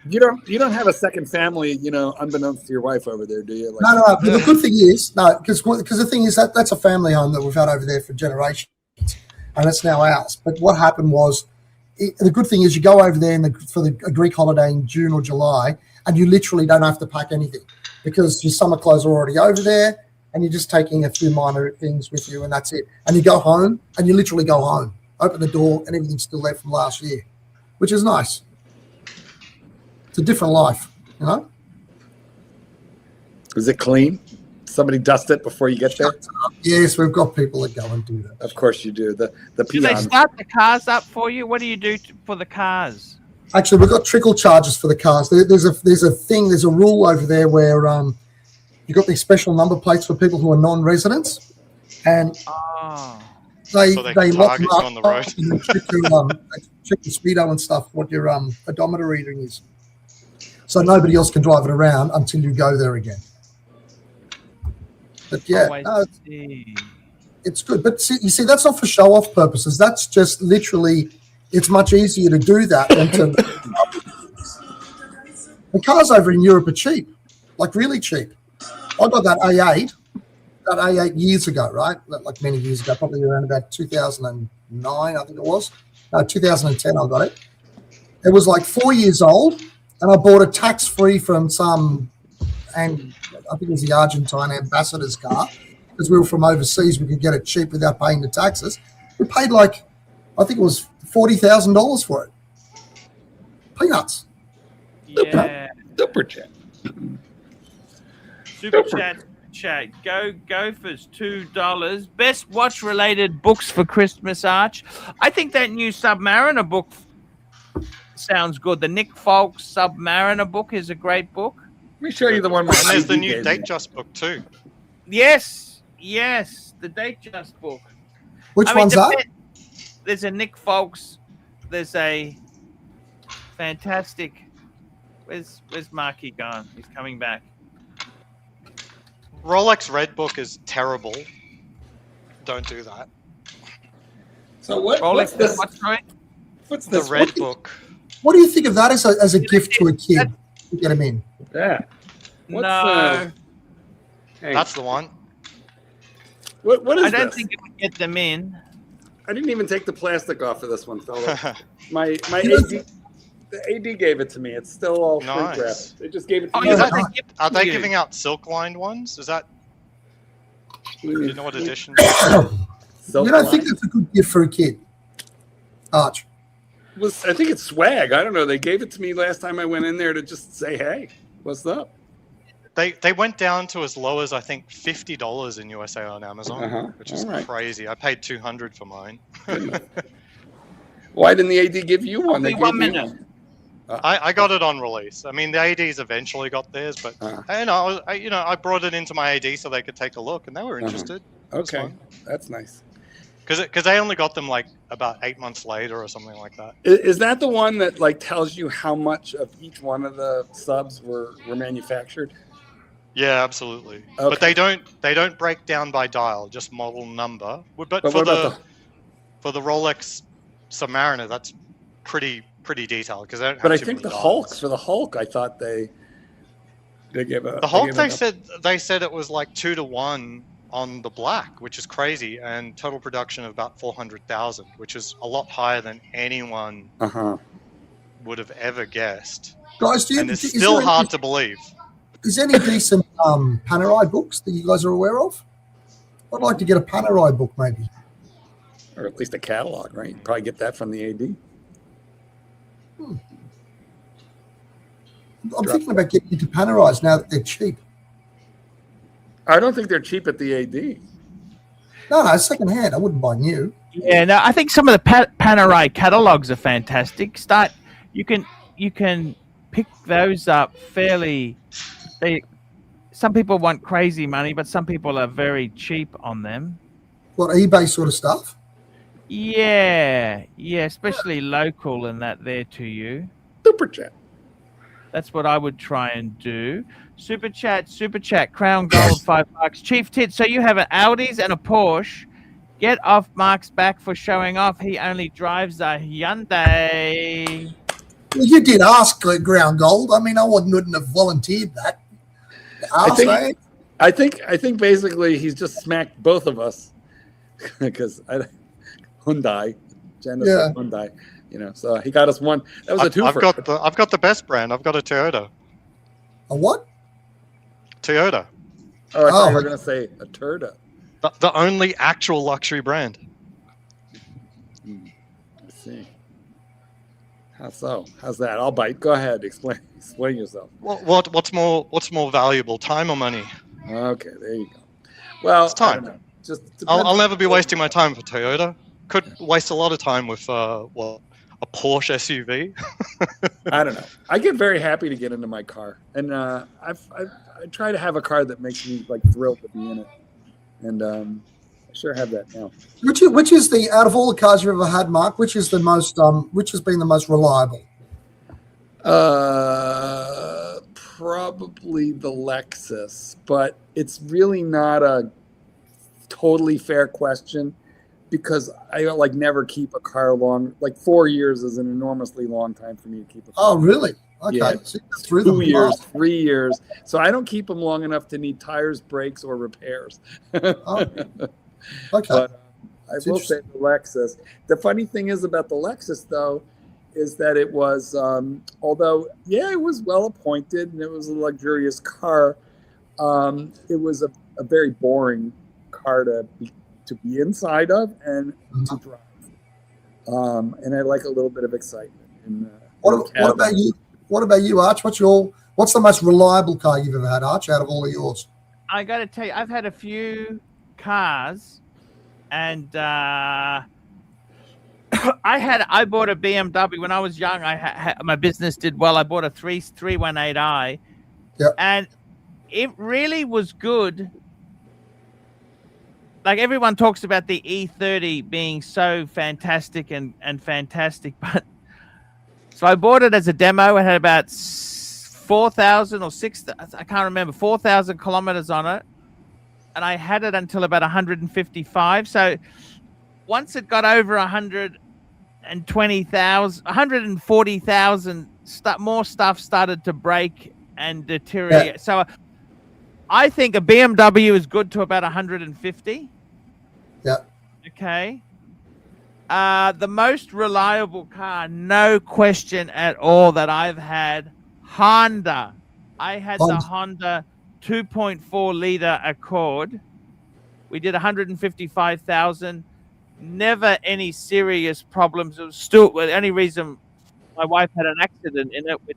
C: You don't have a second family, unbeknownst to your wife over there, do you? Like,
G: No. But the good thing is, because the thing is that's a family home that we've had over there for generations, and it's now ours. But what happened was, the good thing is you go over there for a Greek holiday in June or July, and you literally don't have to pack anything because your summer clothes are already over there, and you're just taking a few minor things with you, and that's it. And you go home, and you literally go home, open the door, and everything's still there from last year, which is nice. It's a different life,
C: Is it clean? Somebody dust it before you get there?
G: Yes, we've got people that go and do that.
C: Of course you do. The
A: Do they start the cars up for you? What do you do for the cars?
G: Actually, we've got trickle charges for the cars. There's a rule over there where you've got these special number plates for people who are non-residents, and they lock them up
F: on the road.
G: and check the speedo and stuff, what your odometer reading is. So nobody else can drive it around until you go there again. But yeah, it's good. But you see, that's not for show-off purposes. That's just literally, it's much easier to do that than to. The cars over in Europe are cheap, like really cheap. I got that A8 years ago, right? Like many years ago, probably around about 2009, I think it was. No, 2010 I got it. It was like 4 years old, and I bought it tax-free from and I think it was the Argentine ambassador's car, because we were from overseas. We could get it cheap without paying the taxes. We paid I think it was $40,000 for it. Peanuts.
A: Yeah.
C: Super chat.
A: Super chat. Go Gophers, $2. Best watch-related books for Christmas, Arch. I think that new Submariner book sounds good. The Nick Folks Submariner book is a great book.
C: Let me show you the one.
F: And there's the new Date Just book too.
A: Yes, the Date Just book.
G: Which one's that?
A: There's a Nick Folks. There's a fantastic. Where's Marky gone? He's coming back.
F: Rolex Red book is terrible. Don't do that.
C: So what's this? What's
F: the
C: this?
F: Red book?
G: What do you think of that as a gift to a kid? To get him in.
C: Yeah.
F: That's the one.
C: What is
A: I don't
C: this?
A: think it would get them in.
C: I didn't even take the plastic off of this one, fella. my AD, the AD gave it to me. It's still all shrink wrap. They just gave it to me.
F: Are they giving out silk-lined ones? Is that? Do you know what edition?
G: You don't think that's a good gift for a kid, Arch?
C: I think it's swag. I don't know. They gave it to me last time I went in there to just say, "Hey, what's up?"
F: They went down to as low as I think $50 in USA on Amazon, which is crazy. I paid $200 for mine.
C: Why didn't the AD give you one? They gave
A: 1
C: me
A: minute.
C: one.
F: I got it on release. I mean, the ADs eventually got theirs, but I brought it into my AD so they could take a look, and they were interested.
C: Okay, that's nice.
F: Because they only got them like about 8 months later or something like that.
C: Is that the one that like tells you how much of each one of the subs were manufactured?
F: Yeah, absolutely.
C: Okay.
F: But they don't break down by dial, just model number. But for the Rolex Submariner, that's pretty detailed because they don't have
C: But I
F: too
C: think
F: many
C: the
F: dials.
C: Hulk, for the Hulk, I thought they gave a
F: The Hulk they said it was like 2 to 1 on the black, which is crazy, and total production of about 400,000, which is a lot higher than anyone would have ever guessed.
G: Guys,
F: and it's still hard to believe.
G: Is there any decent Panerai books that you guys are aware of? I'd like to get a Panerai book, maybe.
C: Or at least a catalog, right? You probably get that from the AD.
G: I'm thinking about getting into Panerais now that they're cheap.
C: I don't think they're cheap at the AD.
G: No, second hand. I wouldn't buy new.
A: Yeah, no, I think some of the Panerai catalogs are fantastic. You can pick those up fairly. Some people want crazy money, but some people are very cheap on them.
G: What, eBay sort of stuff?
A: Yeah, especially local and that there to you.
C: Super chat.
A: That's what I would try and do. Super chat. Crown Gold, $5. Chief Tit, so you have an Audis and a Porsche. Get off Mark's back for showing off. He only drives a Hyundai.
G: Well, you did ask Ground Gold. I mean, I wouldn't have volunteered that.
C: I think basically he's just smacked both of us because Hyundai, Hyundai, so he got us one. That was a twofer.
F: I've got the best brand. I've got a Toyota.
G: A what?
F: Toyota.
C: Oh, I thought you were going to say a Turda.
F: The only actual luxury brand.
C: Let's see. How so? How's that? I'll bite. Go ahead. Explain yourself.
F: What's more valuable, time or money?
C: Okay, there you go. Well,
F: it's time.
C: I don't know.
F: I'll never be wasting my time for Toyota. Could waste a lot of time with a Porsche SUV.
C: I don't know. I get very happy to get into my car, and I try to have a car that makes me like thrilled to be in it, and I sure have that now.
G: Which is the out of all the cars you've ever had, Mark? Which is the most which has been the most reliable?
C: Probably the Lexus, but it's really not a totally fair question because I like never keep a car long. Like 4 years is an enormously long time for me to keep a car.
G: Oh, really? Okay.
C: Yeah,
G: So
C: 2 years, 3 years. So I don't keep them long enough to need tires, brakes, or repairs.
G: Okay.
C: But I will say the Lexus. The funny thing is about the Lexus, though, is that it was, although, it was well appointed and it was a luxurious car, it was a very boring car to be inside of and to drive. And I like a little bit of excitement.
G: What about you? What about you, Arch? What's the most reliable car you've ever had, Arch, out of all of yours?
A: I got to tell you, I've had a few cars, and I bought a BMW when I was young. My business did well. I bought a 318i, and it really was good. Like everyone talks about the E30 being so fantastic and fantastic, but so I bought it as a demo. It had about 4,000 or 6,000, I can't remember, 4,000 kilometers on it. And I had it until about 155. So once it got over 120,000, 140,000, more stuff started to break and deteriorate. Yeah. So I think a BMW is good to about 150.
G: Yeah.
A: Okay. The most reliable car, no question at all, that I've had, Honda. I had the Honda 2.4 liter Accord. We did 155,000. Never any serious problems. It was still the only reason my wife had an accident in it. It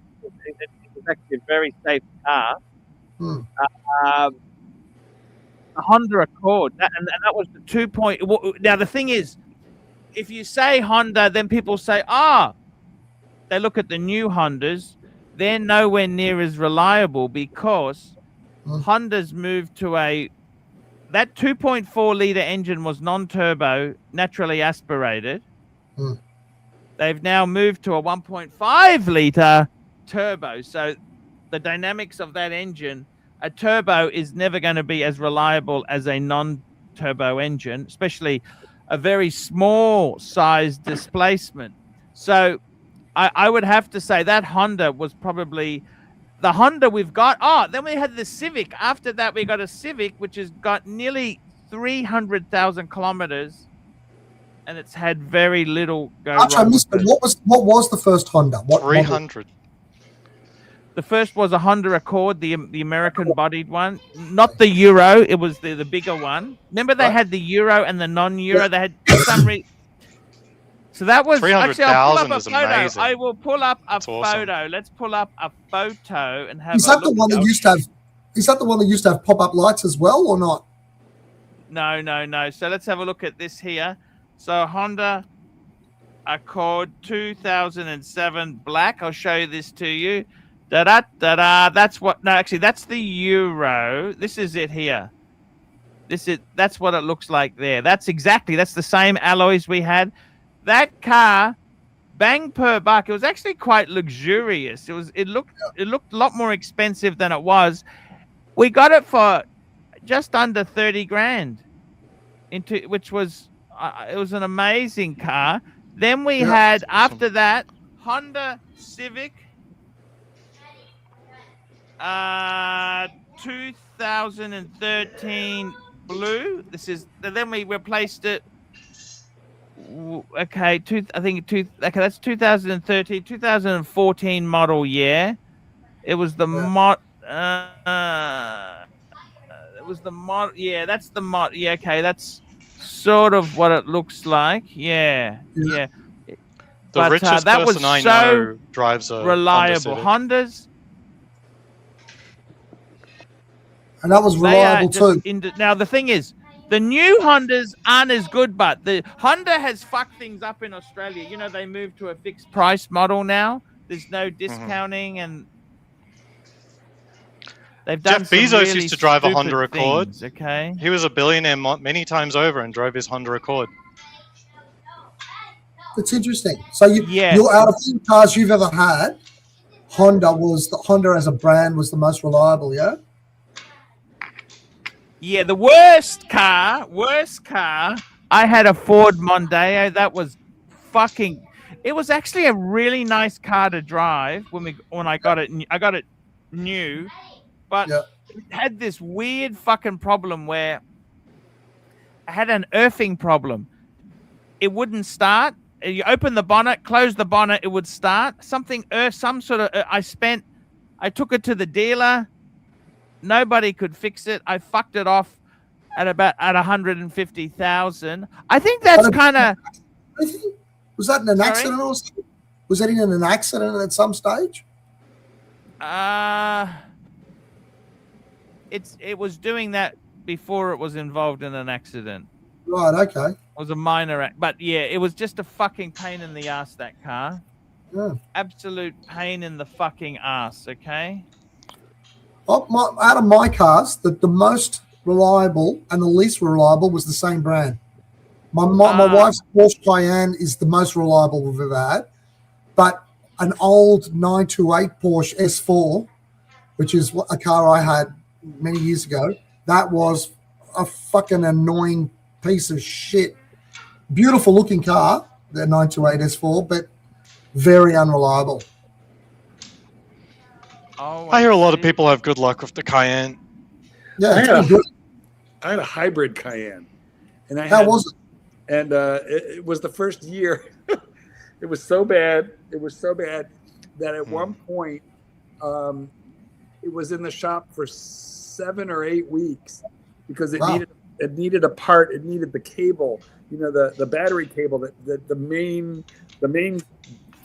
A: was actually a very safe car.
G: Hmm.
A: A Honda Accord, and that was the 2. Now the thing is, if you say Honda, then people say, they look at the new Hondas. They're nowhere near as reliable because Honda's moved to that 2.4 liter engine was non-turbo, naturally aspirated. They've now moved to a 1.5 liter turbo. So the dynamics of that engine, a turbo is never going to be as reliable as a non-turbo engine, especially a very small size displacement. So I would have to say that Honda was probably the Honda we've got. Then we had the Civic. After that, we got a Civic, which has got nearly 300,000 kilometers, and it's had very little go wrong.
G: I missed it. What was the first Honda?
F: 300.
A: The first was a Honda Accord, the American bodied one, not the Euro. It was the bigger one. Remember they had the Euro and the non-Euro. They had some so that was actually. I'll pull up a photo. Amazing. I will pull up a photo. Awesome. Let's pull up a photo and have.
G: Is that the one that used to have? Is that the one that used to have pop-up lights as well, or not?
A: No. So let's have a look at this here. So Honda Accord 2007 black. I'll show you this to you. Da-da. That's what. No, actually, that's the Euro. This is it here. That's what it looks like there. That's the same alloys we had. That car, bang per buck. It was actually quite luxurious. It looked a lot more expensive than it was. We got it for just under 30 grand. Which was it was an amazing car. Then we had after that Honda Civic. 2013 blue. Then we replaced it. Okay, that's 2013, 2014 model year. It was the mod. It was the mod. Yeah, that's the mod. Yeah, okay, that's sort of what it looks like. Yeah.
F: The richest
A: that
F: person I know drives a
A: reliable Hondas.
G: And that was reliable too.
A: Now the thing is, the new Hondas aren't as good, but the Honda has fucked things up in Australia. You know, they moved to a fixed price model now. There's no discounting, and they've done.
F: Jeff Bezos
A: really
F: used to drive a Honda Accord.
A: Things, okay,
F: he was a billionaire many times over and drove his Honda Accord.
G: It's interesting. So you're out of all cars you've ever had, Honda as a brand was the most reliable, yeah?
A: Yeah, the worst car. I had a Ford Mondeo. That was fucking. It was actually a really nice car to drive when I got it. I got it new, but it had this weird fucking problem where I had an earthing problem. It wouldn't start. You open the bonnet, close the bonnet, it would start. Some sort of. I took it to the dealer. Nobody could fix it. I fucked it off at 150,000. I think that's kind of.
G: Was that in an accident or something? Was that in an accident at some stage?
A: It was doing that before it was involved in an accident.
G: Right. Okay. It
A: was a minor but yeah, it was just a fucking pain in the ass, that car.
G: Yeah.
A: Absolute pain in the fucking ass. Okay.
G: Out of my cars, the most reliable and the least reliable was the same brand. My wife's Porsche Cayenne is the most reliable we've ever had, but an old 928 Porsche S4, which is a car I had many years ago, that was a fucking annoying piece of shit. Beautiful looking car, the 928 S4, but very unreliable.
F: I hear a lot of people have good luck with the Cayenne.
G: Yeah,
C: I had a hybrid Cayenne, And
G: How was it?
C: And it was the first year. It was so bad. It was so bad that at one point, it was in the shop for 7 or 8 weeks because it needed a part. It needed the cable, the battery cable, the main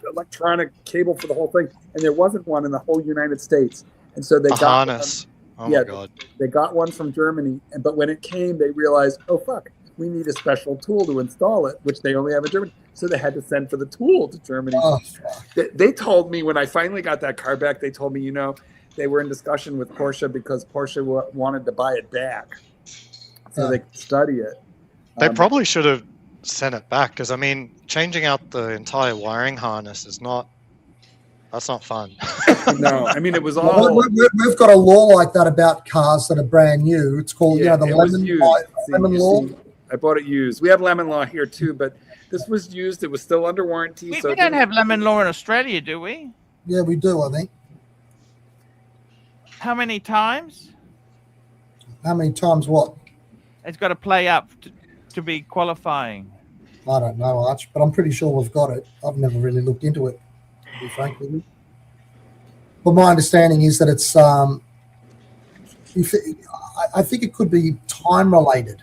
C: electronic cable for the whole thing, and there wasn't one in the whole United States. And so they got
F: harness.
C: One, my God. They got one from Germany, but when it came, they realized, oh fuck, we need a special tool to install it, which they only have in Germany. So they had to send for the tool to Germany.
G: Oh.
C: They told me when I finally got that car back, they told me, they were in discussion with Porsche because Porsche wanted to buy it back so they could study it.
F: They probably should have sent it back because, I mean, changing out the entire wiring harness that's not fun.
C: No, I mean, it was all...
G: We've got a law like that about cars that are brand new. It's called, the lemon law.
C: I bought it used. We have lemon law here too, but this was used. It was still under warranty.
A: We don't have lemon law in Australia, do we?
G: Yeah, we do, I think.
A: How many times?
G: How many times what?
A: It's got to play up to be qualifying.
G: I don't know, Arch, but I'm pretty sure we've got it. I've never really looked into it, to be frank with you. But my understanding is that it's, I think it could be time related,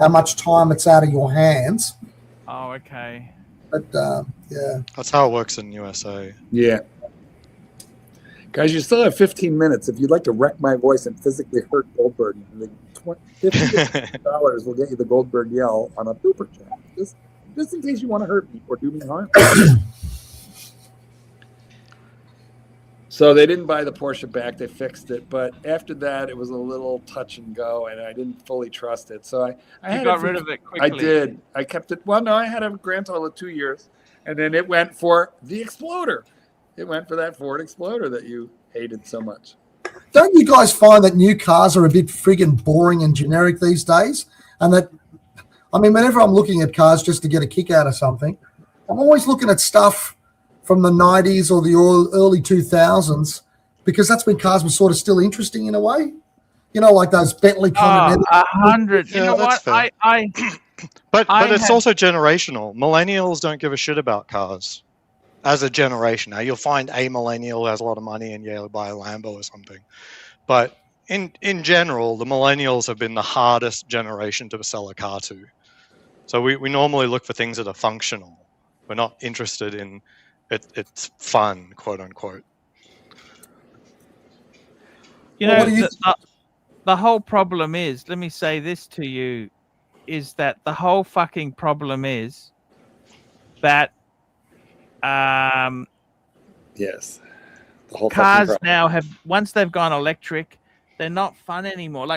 G: how much time it's out of your hands.
A: Oh, okay.
G: But, yeah.
F: That's how it works in USA.
C: Yeah. Guys, you still have 15 minutes. If you'd like to wreck my voice and physically hurt Goldberg, $50 will get you the Goldberg yell on a super chat. Just in case you want to hurt me or do me harm. So they didn't buy the Porsche back. They fixed it. But after that, it was a little touch and go, and I didn't fully trust it. So I
A: got rid of it quickly.
C: I did. I kept it. Well, no, I had a grand total of 2 years. And then it went for the Exploder. It went for that Ford Exploder that you hated so much.
G: Don't you guys find that new cars are a bit friggin' boring and generic these days? And that, I mean, whenever I'm looking at cars just to get a kick out of something, I'm always looking at stuff from the 90s or the early 2000s because that's when cars were sort of still interesting in a way. Like those Bentley Continental.
A: 100. You know what?
F: Fair. But it's also generational. Millennials don't give a shit about cars. As a generation. Now, you'll find a millennial who has a lot of money and he'll buy a Lambo or something. But in general, the millennials have been the hardest generation to sell a car to. So we normally look for things that are functional. We're not interested in it's fun, quote unquote.
A: The whole problem is, let me say this to you, is that the whole fucking problem is that
C: yes, the whole
A: cars now have, once they've gone electric, they're not fun anymore.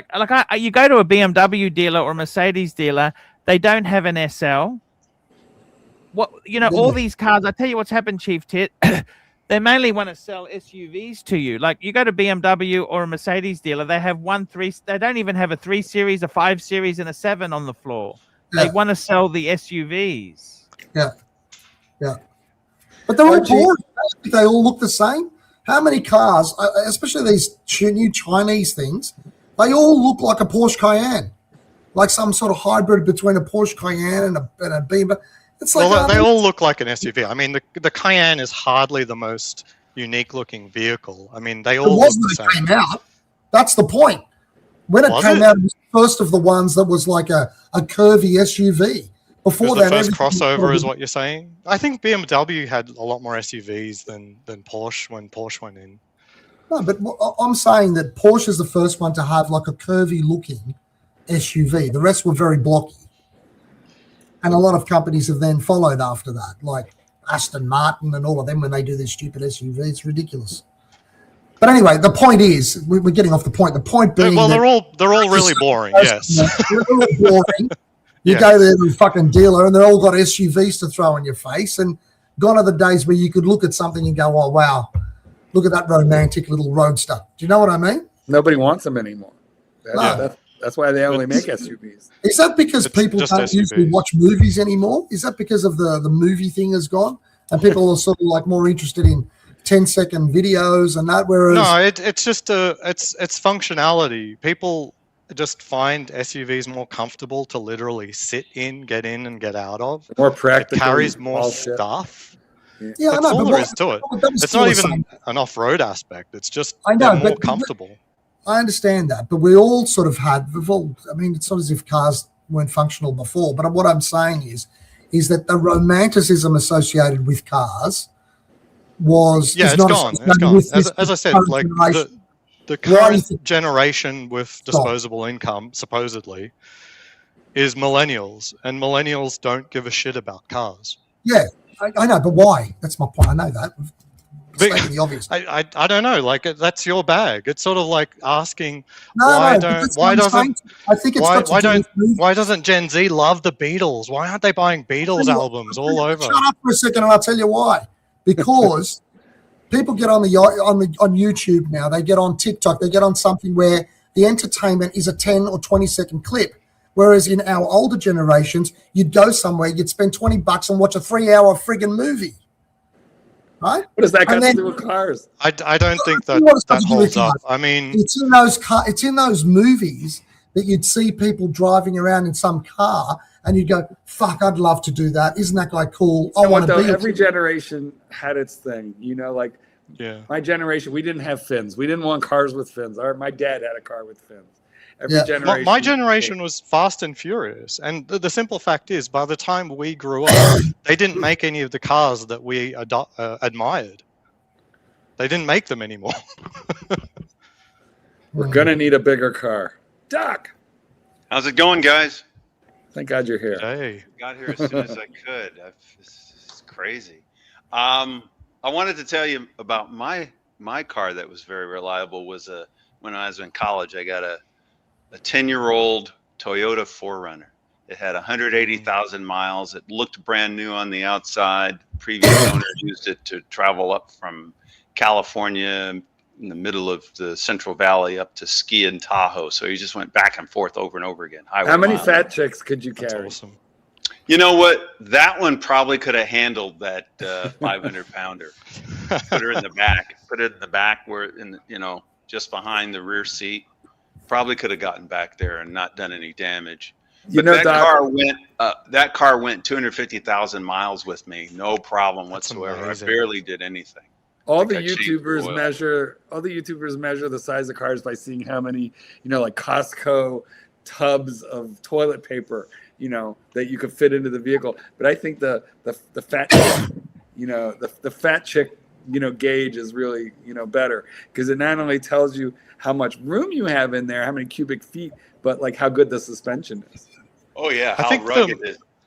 A: You go to a BMW dealer or a Mercedes dealer, they don't have an SL. All these cars, I tell you what's happened, Chief Tit, they mainly want to sell SUVs to you. Like you go to BMW or a Mercedes dealer, they have they don't even have a 3 Series, a 5 Series, and a 7 on the floor. Yeah. They want to sell the SUVs.
G: Yeah. Yeah. But they're all boring. They all look the same. How many cars, especially these new Chinese things, they all look like a Porsche Cayenne, like some sort of hybrid between a Porsche Cayenne and a BMW. It's like
F: they all look like an SUV. I mean, the Cayenne is hardly the most unique-looking vehicle. I mean, they all look the same.
G: It came out. That's the point. When it came out, it was the first of the ones that was like a curvy SUV. Before that,
F: the first crossover is what you're saying. I think BMW had a lot more SUVs than Porsche when Porsche went in.
G: No, but I'm saying that Porsche is the first one to have like a curvy looking SUV. The rest were very blocky, and a lot of companies have then followed after that, like Aston Martin and all of them when they do their stupid SUV. It's ridiculous. But anyway, the point is, we're getting off the point. The point being,
F: they're all really boring. Yes,
G: they're all boring. You go there to the fucking dealer and they're all got SUVs to throw in your face, and gone are the days where you could look at something and go, oh, wow, look at that romantic little roadster. Do you know what I mean?
C: Nobody wants them anymore. That's why they only make SUVs.
G: Is that because people don't usually watch movies anymore? Is that because of the movie thing has gone and people are sort of like more interested in 10-second videos and that? Whereas
F: no, it's just it's functionality. People just find SUVs more comfortable to literally sit in, get in, and get out of.
C: More
F: It
C: practical.
F: carries more
C: all shit.
F: stuff.
G: Yeah, I
F: That's
G: know,
F: all
G: but
F: there
G: what,
F: is to it.
G: that was
F: It's
G: still
F: not
G: the
F: even
G: same.
F: an off-road aspect. It's just
G: I know,
F: they're more
G: but
F: comfortable.
G: I understand that, but we all sort of had. We've all. I mean, it's not as if cars weren't functional before. But what I'm saying is that the romanticism associated with cars is
F: It's
G: not
F: gone. It's
G: associated
F: gone.
G: with this
F: As I said,
G: current
F: like
G: generation.
F: the
G: Why do you
F: current
G: think-
F: generation with disposable income, supposedly, is millennials, and millennials don't give a shit about cars.
G: Yeah, I know, but why? That's my point. I know that.
F: But-
G: Stating the obvious.
F: I don't know. Like that's your bag. It's sort of like asking
G: No,
F: why
G: but
F: don't
G: that's
F: why
G: what I'm saying.
F: doesn't
G: I think it's
F: why
G: got to do with movies.
F: why doesn't Gen Z love the Beatles? Why aren't they buying Beatles albums all over?
G: Shut up for a second, and I'll tell you why. Because people get on on YouTube now. They get on TikTok. They get on something where the entertainment is a 10 or 20-second clip. Whereas in our older generations, you'd go somewhere, you'd spend $20 and watch a 3-hour friggin' movie, right?
C: What does that got
G: And
C: to
G: then-
C: do with cars?
F: I don't think
G: You know what it's got
F: that
G: to do with
F: holds up.
G: cars.
F: I mean,
G: It's in those movies that you'd see people driving around in some car, and you'd go, "Fuck, I'd love to do that. Isn't that guy cool? I want to be."
C: Every generation had its thing. You know, like
F: yeah.
C: my generation, we didn't have fins. We didn't want cars with fins. My dad had a car with fins. Every
G: Yeah.
C: generation.
F: My generation was Fast and Furious, and the simple fact is, by the time we grew up, they didn't make any of the cars that we admired. They didn't make them anymore.
C: We're gonna need a bigger car. Doc,
H: How's it going, guys?
C: thank God you're here.
F: Hey,
H: Got here as soon as I could. This is crazy. I wanted to tell you about my car that was very reliable. When I was in college, I got a 10-year-old Toyota 4Runner. It had 180,000 miles. It looked brand new on the outside. Previous owner used it to travel up from California in the middle of the Central Valley up to ski in Tahoe. So he just went back and forth over and over again.
C: How many
H: miles.
C: fat chicks could you
F: that's
C: carry?
F: awesome.
H: You know what? That one probably could have handled that 500-pounder. Put her in the back. Put it in the back where, just behind the rear seat. Probably could have gotten back there and not done any damage.
C: You
H: But
C: know,
H: that
C: Doc,
H: car went 250,000 miles with me, no problem
F: That's
H: whatsoever.
F: amazing.
H: I barely did anything.
C: all
H: like
C: the
H: I changed
C: YouTubers
H: oil.
C: measure the size of cars by seeing how many, like Costco tubs of toilet paper, that you could fit into the vehicle. But I think the fat chick, the fat chick, gauge is really, better, because it not only tells you how much room you have in there, how many cubic feet, but like how good the suspension is.
H: Oh yeah,
F: I think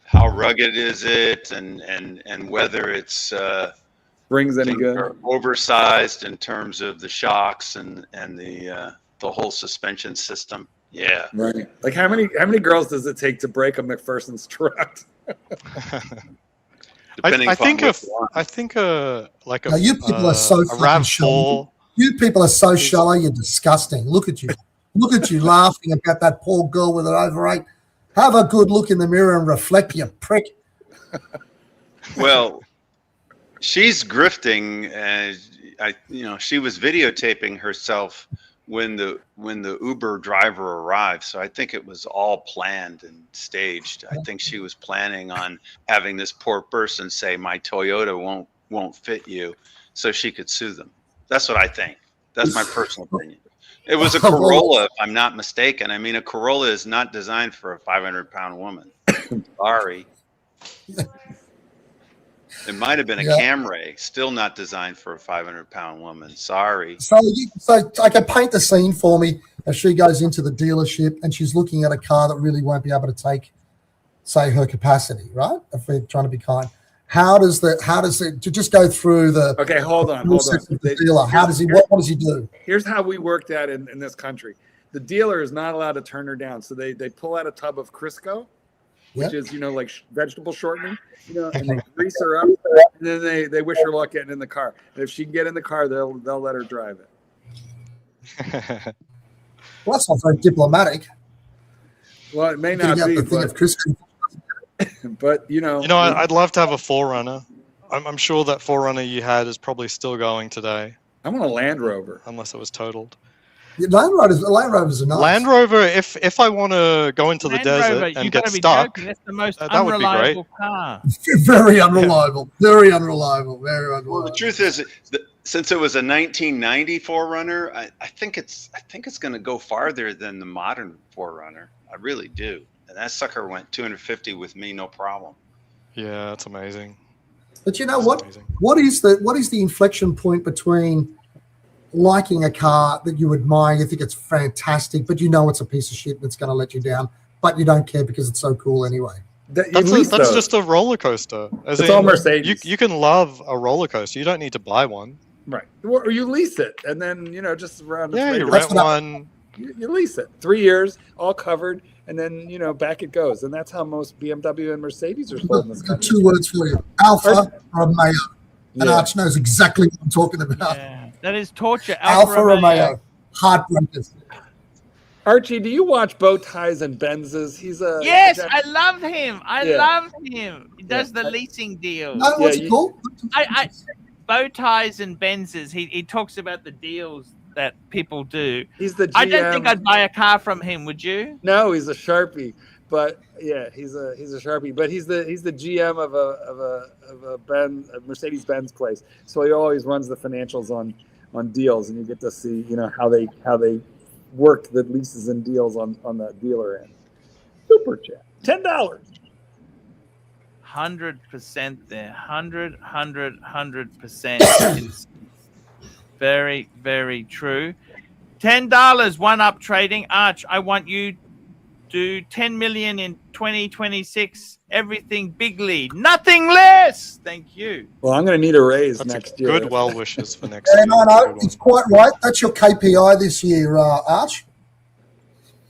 H: how rugged is it, and whether it's
C: Springs any good?
H: oversized in terms of the shocks and the whole suspension system. Yeah.
C: Right. Like how many girls does it take to break a McPherson's truck?
H: Depending
F: I
H: upon
F: think
H: which one.
F: like
G: Now, you people are so
F: a
G: fucking
F: Rav4.
G: shallow. You people are so shallow. You're disgusting. Look at you. Look at you laughing about that poor girl with her overweight. Have a good look in the mirror and reflect, you prick.
H: Well, she's grifting, she was videotaping herself when the Uber driver arrived. So I think it was all planned and staged. I think she was planning on having this poor person say, "My Toyota won't fit you," so she could sue them. That's what I think. That's my personal opinion. It was a Corolla, if I'm not mistaken. I mean, a Corolla is not designed for a 500-pound woman. Sorry. It might have been a Camry, still not designed for a 500-pound woman. Sorry.
G: So I can paint the scene for me as she goes into the dealership and she's looking at a car that really won't be able to take, say, her capacity, right? If we're trying to be kind. How does it to just go through the
C: Okay, hold on.
G: the dealer? How does he what does he do?
C: Here's how we work that in this country. The dealer is not allowed to turn her down. So they pull out a tub of Crisco, which is, like vegetable shortening, and they grease her up, and then they wish her luck getting in the car. And if she can get in the car, they'll let her drive it.
G: Well, that's not very diplomatic.
C: Well, it may not
G: Getting out
C: be,
G: the thing of Crisco.
C: but
F: I'd love to have a 4Runner. I'm sure that 4Runner you had is probably still going today,
C: I want a Land Rover.
F: unless it was totaled.
G: Land Rovers are nice.
F: Land Rover, if I want to go into the
A: Land
F: desert
A: Rover,
F: and
A: you
F: get
A: gotta be
F: stuck,
A: joking. That's the most
F: that would be great.
A: unreliable car.
G: Very unreliable. Very unreliable. Very unreliable.
H: Well, the truth is, since it was a 1990 4Runner, I think it's going to go farther than the modern 4Runner. I really do. And that sucker went 250 with me, no problem.
F: Yeah, that's amazing.
G: But you know what? What is the inflection point between liking a car that you admire, you think it's fantastic, but you know it's a piece of shit and it's going to let you down, but you don't care because it's so cool anyway?
F: That's just a roller coaster. It's all Mercedes. You can love a roller coaster. You don't need to buy one.
C: Right. Or you lease it, and then, just around.
F: Yeah, you rent one.
C: You lease it. 3 years, all covered, and then, back it goes. And that's how most BMW and Mercedes are sold in this country.
G: 2 words for you. Alfa Romeo. And Arch knows exactly what I'm talking about.
A: Yeah. That is torture.
G: Alfa Romeo. Heartbreakers.
C: Archie, do you watch Bow Ties and Benzes?
A: Yes, I love him. I love him. He does the leasing deals.
G: No, what's it called?
A: Bow Ties and Benzes. He talks about the deals that people do.
C: He's the GM.
A: I don't think I'd buy a car from him. Would you?
C: No, he's a Sharpie. But yeah, he's a Sharpie. But he's the GM of a Mercedes-Benz place. So he always runs the financials on deals, and you get to see how they work the leases and deals on that dealer end. Super chat. $10.
A: 100% there. 100%. Very, very true. $10, one up trading. Arch, I want you to 10 million in 2026. Everything big lead. Nothing less. Thank you.
C: Well, I'm going to need a raise next year.
F: Good well wishes for next year.
G: No, it's quite right. That's your KPI this year, Arch.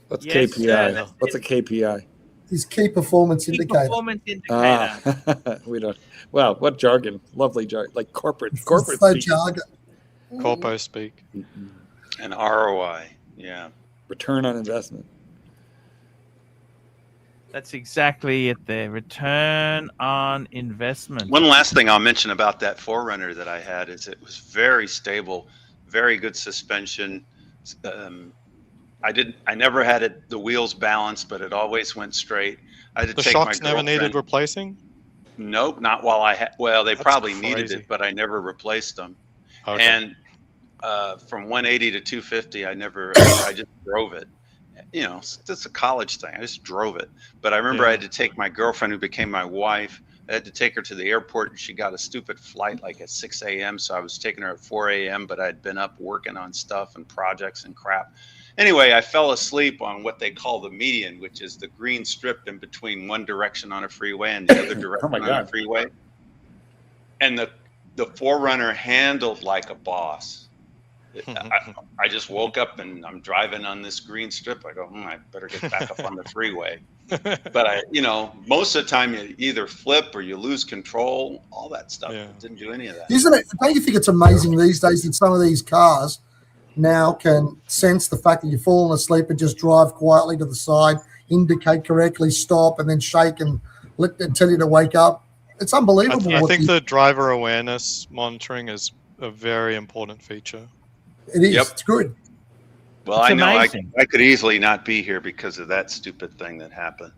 C: What's KPI? What's a KPI?
G: His key performance indicator.
A: Performance indicator.
C: We don't. Well, what jargon? Lovely jargon, like corporate
G: so jargon.
F: Corpo speak.
H: And ROI. Yeah.
C: Return on investment.
A: That's exactly it there. Return on investment.
H: One last thing I'll mention about that 4Runner that I had is it was very stable, very good suspension. I never had the wheels balanced, but it always went straight. I had to take
F: shocks
H: my
F: never needed replacing?
H: Nope, not while I had. Well, they
F: That's
H: probably
F: crazy.
H: needed it, but I never replaced them.
F: Okay.
H: And from 180 to 250, I just drove it. It's a college thing. I just drove it. But I remember I had to take my girlfriend, who became my wife. I had to take her to the airport, and she got a stupid flight like at 6 a.m. So I was taking her at 4 a.m., but I'd been up working on stuff and projects and crap. Anyway, I fell asleep on what they call the median, which is the green strip in between one direction on a freeway and the other direction on a freeway. And the 4Runner handled like a boss. I just woke up and I'm driving on this green strip. I go, I better get back up on the freeway. But most of the time you either flip or you lose control, all that stuff.
F: Yeah.
H: It didn't do any of that.
G: Isn't it? Don't you think it's amazing these days that some of these cars now can sense the fact that you've fallen asleep and just drive quietly to the side, indicate correctly, stop, and then shake and tell you to wake up? It's unbelievable.
F: I think the driver awareness monitoring is a very important feature.
G: It is. Yep. It's good.
H: Well, I know I could easily not be here because of that stupid thing that happened.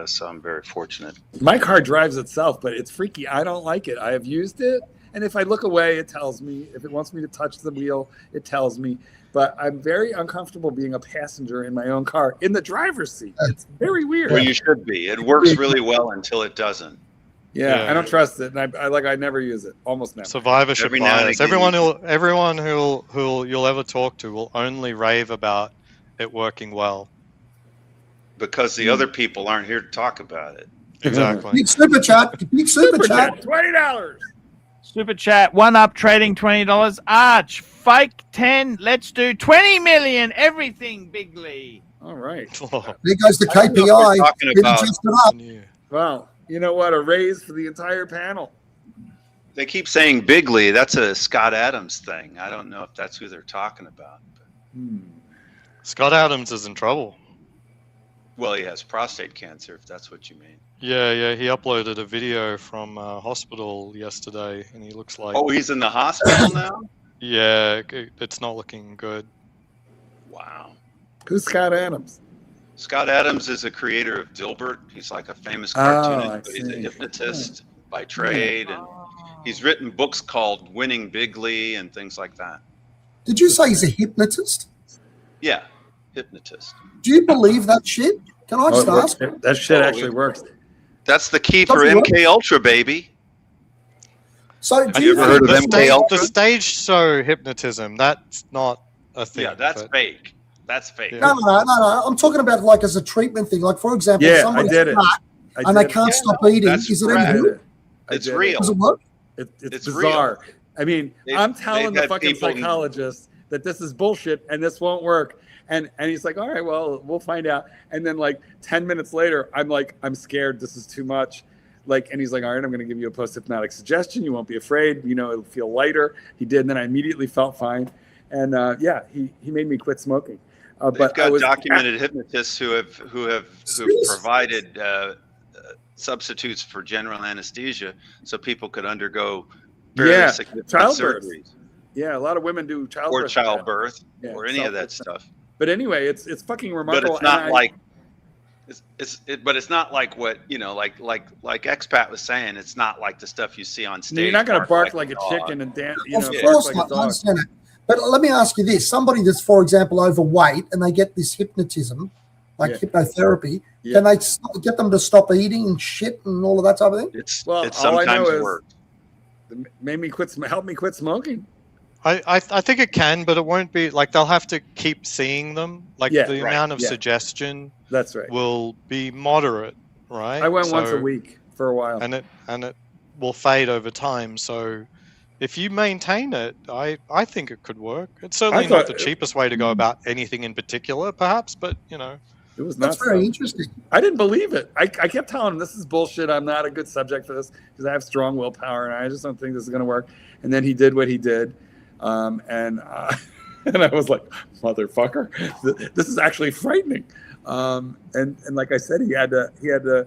H: So I'm very fortunate.
C: My car drives itself, but it's freaky. I don't like it. I have used it. And if I look away, it tells me. If it wants me to touch the wheel, it tells me. But I'm very uncomfortable being a passenger in my own car in the driver's seat. It's very weird.
H: Well, you should be. It works really well until it doesn't.
C: Yeah, I don't trust it, and I never use it. Almost never.
F: Survivorship bias. Everyone who you'll ever talk to will only rave about it working well.
H: Because the other people aren't here to talk about it.
F: Exactly.
G: Big super chat.
C: $20.
A: Super chat. One up trading $20. Arch, fake 10. Let's do 20 million. Everything bigly.
C: All right.
G: There goes the KPI.
C: Wow. You know what? A raise for the entire panel.
H: They keep saying bigly. That's a Scott Adams thing. I don't know if that's who they're talking about.
F: Scott Adams is in trouble.
H: Well, he has prostate cancer, if that's what you mean.
F: Yeah. He uploaded a video from hospital yesterday, and he looks like...
H: Oh, he's in the hospital now?
F: Yeah, it's not looking good.
H: Wow.
C: Who's Scott Adams?
H: Scott Adams is a creator of Dilbert. He's like a famous
C: I
H: cartoonist, but he's a
C: see.
H: hypnotist by trade, and he's written books called Winning Bigly and things like that.
G: Did you say he's a hypnotist?
H: Yeah, hypnotist.
G: Do you believe that shit? Can I just ask?
C: That shit actually works.
H: That's the key for MK Ultra, baby.
G: So
H: Have you ever heard of MK Ultra?
F: The stage show hypnotism, that's not a thing.
H: Yeah, that's fake. That's fake.
G: No. I'm talking about like as a treatment thing. Like for example,
C: Yeah,
G: somebody's
C: I did it.
G: fat and they can't stop eating. Is it any good?
H: It's real.
G: Does it work?
C: It's bizarre.
H: Real.
C: I mean, I'm telling the fucking psychologist that this is bullshit and this won't work. And he's like, all right, well, we'll find out. And then like 10 minutes later, I'm like, I'm scared. This is too much. Like, and he's like, all right, I'm going to give you a post-hypnotic suggestion. You won't be afraid. You know, it'll feel lighter. He did. And then I immediately felt fine. And yeah, he made me quit smoking.
H: They've got documented hypnotists who have provided substitutes for general anesthesia so people could undergo very significant surgeries.
C: Yeah, a lot of women do
H: childbirth or any of that stuff.
C: But anyway, it's fucking remarkable.
H: But it's not like but it's not like what like Expat was saying. It's not like the stuff you see on stage.
C: You're not going to bark like a chicken and dance.
G: Of course not. I understand it. But let me ask you this: somebody that's, for example, overweight and they get this hypnotism, like hypnotherapy, can they get them to stop eating and shit and all of that type of thing?
H: It sometimes works.
C: Help me quit smoking.
F: I think it can, but it won't be like they'll have to keep seeing them. Like the amount of suggestion will be moderate, right?
C: I went once a week for a while,
F: and it will fade over time. So if you maintain it, I think it could work. It's certainly not the cheapest way to go about anything in particular, perhaps, but
C: it was
G: that's very interesting.
C: I didn't believe it. I kept telling him this is bullshit. I'm not a good subject for this because I have strong willpower and I just don't think this is going to work. And then he did what he did. And I was like, motherfucker, this is actually frightening. And like I said, he had to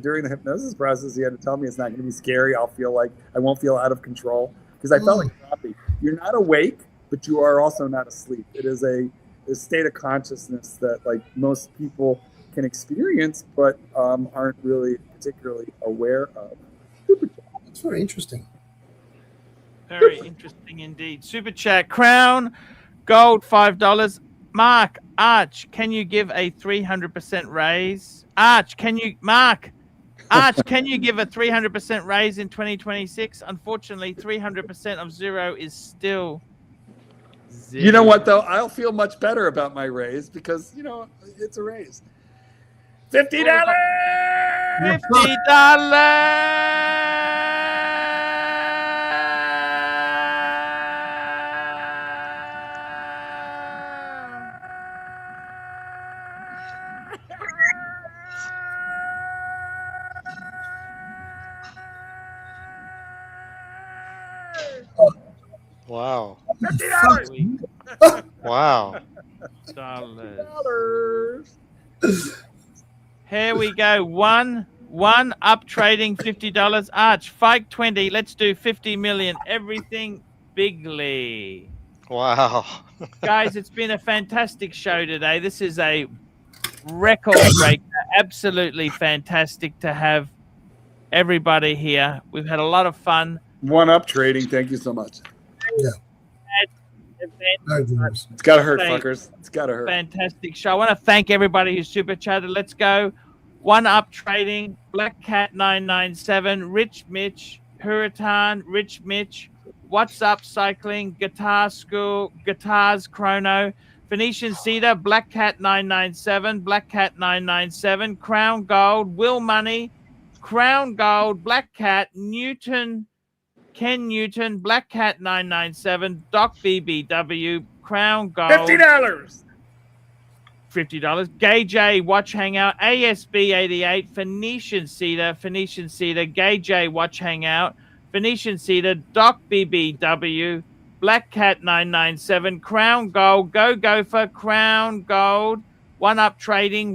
C: during the hypnosis process, he had to tell me it's not going to be scary. I won't feel out of control because I felt like zombie. You're not awake, but you are also not asleep. It is a state of consciousness that like most people can experience, but aren't really particularly aware of.
G: It's very interesting.
A: Very interesting indeed. Super chat, Crown Gold, $5. Mark, Arch, can you give a 300% raise? Arch, can you give a 300% raise in 2026? Unfortunately, 300% of zero is still zero.
C: You know what, though? I'll feel much better about my raise because, it's a raise. $50!
A: $50!
F: Wow.
C: $50!
F: Wow.
A: $50. Here we go. One up trading $50. Arch, Fike 20. Let's do 50 million. Everything bigly.
F: Wow.
A: Guys, it's been a fantastic show today. This is a record breaker. Absolutely fantastic to have everybody here. We've had a lot of fun.
C: One up trading. Thank you so much.
G: Yeah.
C: It's got to hurt, fuckers. It's got to hurt.
A: Fantastic show. I want to thank everybody who super chatted. Let's go. One Up Trading, Black Cat 997, Rich Mitch, Hurritan, Rich Mitch, What's Up Cycling, Guitar School, Guitars Chrono, Phoenician Cedar, Black Cat 997, Black Cat 997, Crown Gold, Will Money, Crown Gold, Black Cat, Newton, Ken Newton, Black Cat 997, Doc BBW, Crown Gold.
C: $50.
A: Gay J, Watch Hangout, ASB 88, Phoenician Cedar, Gay J, Watch Hangout, Phoenician Cedar, Doc BBW, Black Cat 997, Crown Gold, Go Gopher, Crown Gold, One Up Trading,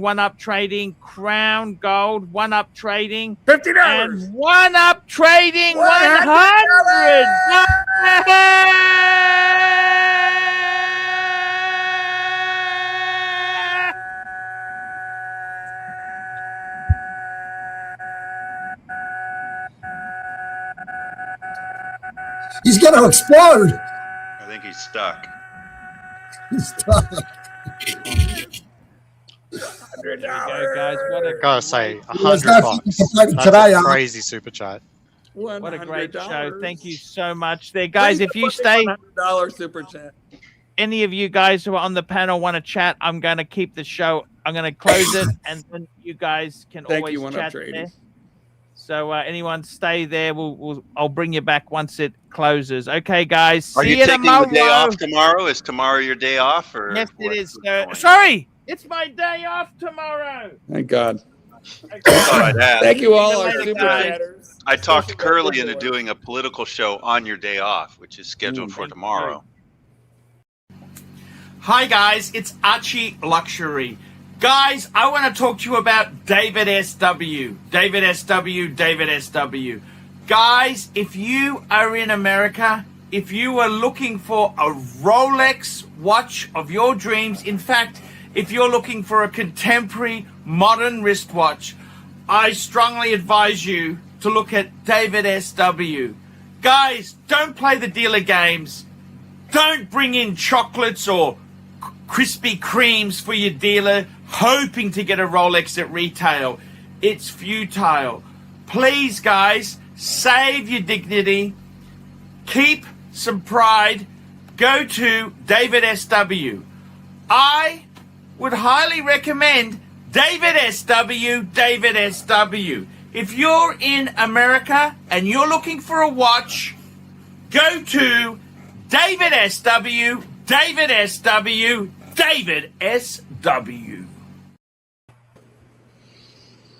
A: Crown Gold, One Up Trading,
C: $50.
A: and One Up Trading, $100.
G: He's going to explode.
H: I think he's stuck.
G: He's stuck.
A: There you go, guys. What a
F: Gotta say,
G: There's
F: $100.
G: no fucking
F: That's
G: today,
F: a
G: huh?
F: crazy super chat.
A: What a great
C: $100.
A: show. Thank you so much there, guys.
C: Thank
A: If you stay,
C: $100 super chat.
A: any of you guys who are on the panel want to chat, I'm going to keep the show. I'm going to close it, and then you guys can
C: Thank
A: always
C: you, One Up
A: chat
C: Trading.
A: there. So anyone stay there. I'll bring you back once it closes. Okay, guys.
H: Are
A: See
H: you taking
A: tomorrow.
H: the day off tomorrow? Is tomorrow your day off? Or
A: Yes, it is.
H: what's going on?
A: Sorry, it's my day off tomorrow.
C: Thank God.
A: Okay.
H: Thought I'd ask.
C: Thank you all, our
A: Later,
C: super
A: guys.
C: chatters.
H: I talked
C: Especially
H: Curly
C: those
H: into
C: boys.
H: doing a political show on your day off, which is scheduled for
A: thank
H: tomorrow.
A: Hi, guys. It's Archie Luxury. Guys, I want to talk to you about David SW. David SW, David SW. Guys, if you are in America, if you are looking for a Rolex watch of your dreams, in fact, if you're looking for a contemporary modern wristwatch, I strongly advise you to look at David SW. Guys, don't play the dealer games. Don't bring in chocolates or Krispy Kremes for your dealer hoping to get a Rolex at retail. It's futile. Please, guys, save your dignity. Keep some pride. Go to David SW. I would highly recommend David SW, David SW. If you're in America and you're looking for a watch, go to David SW, David SW, David SW.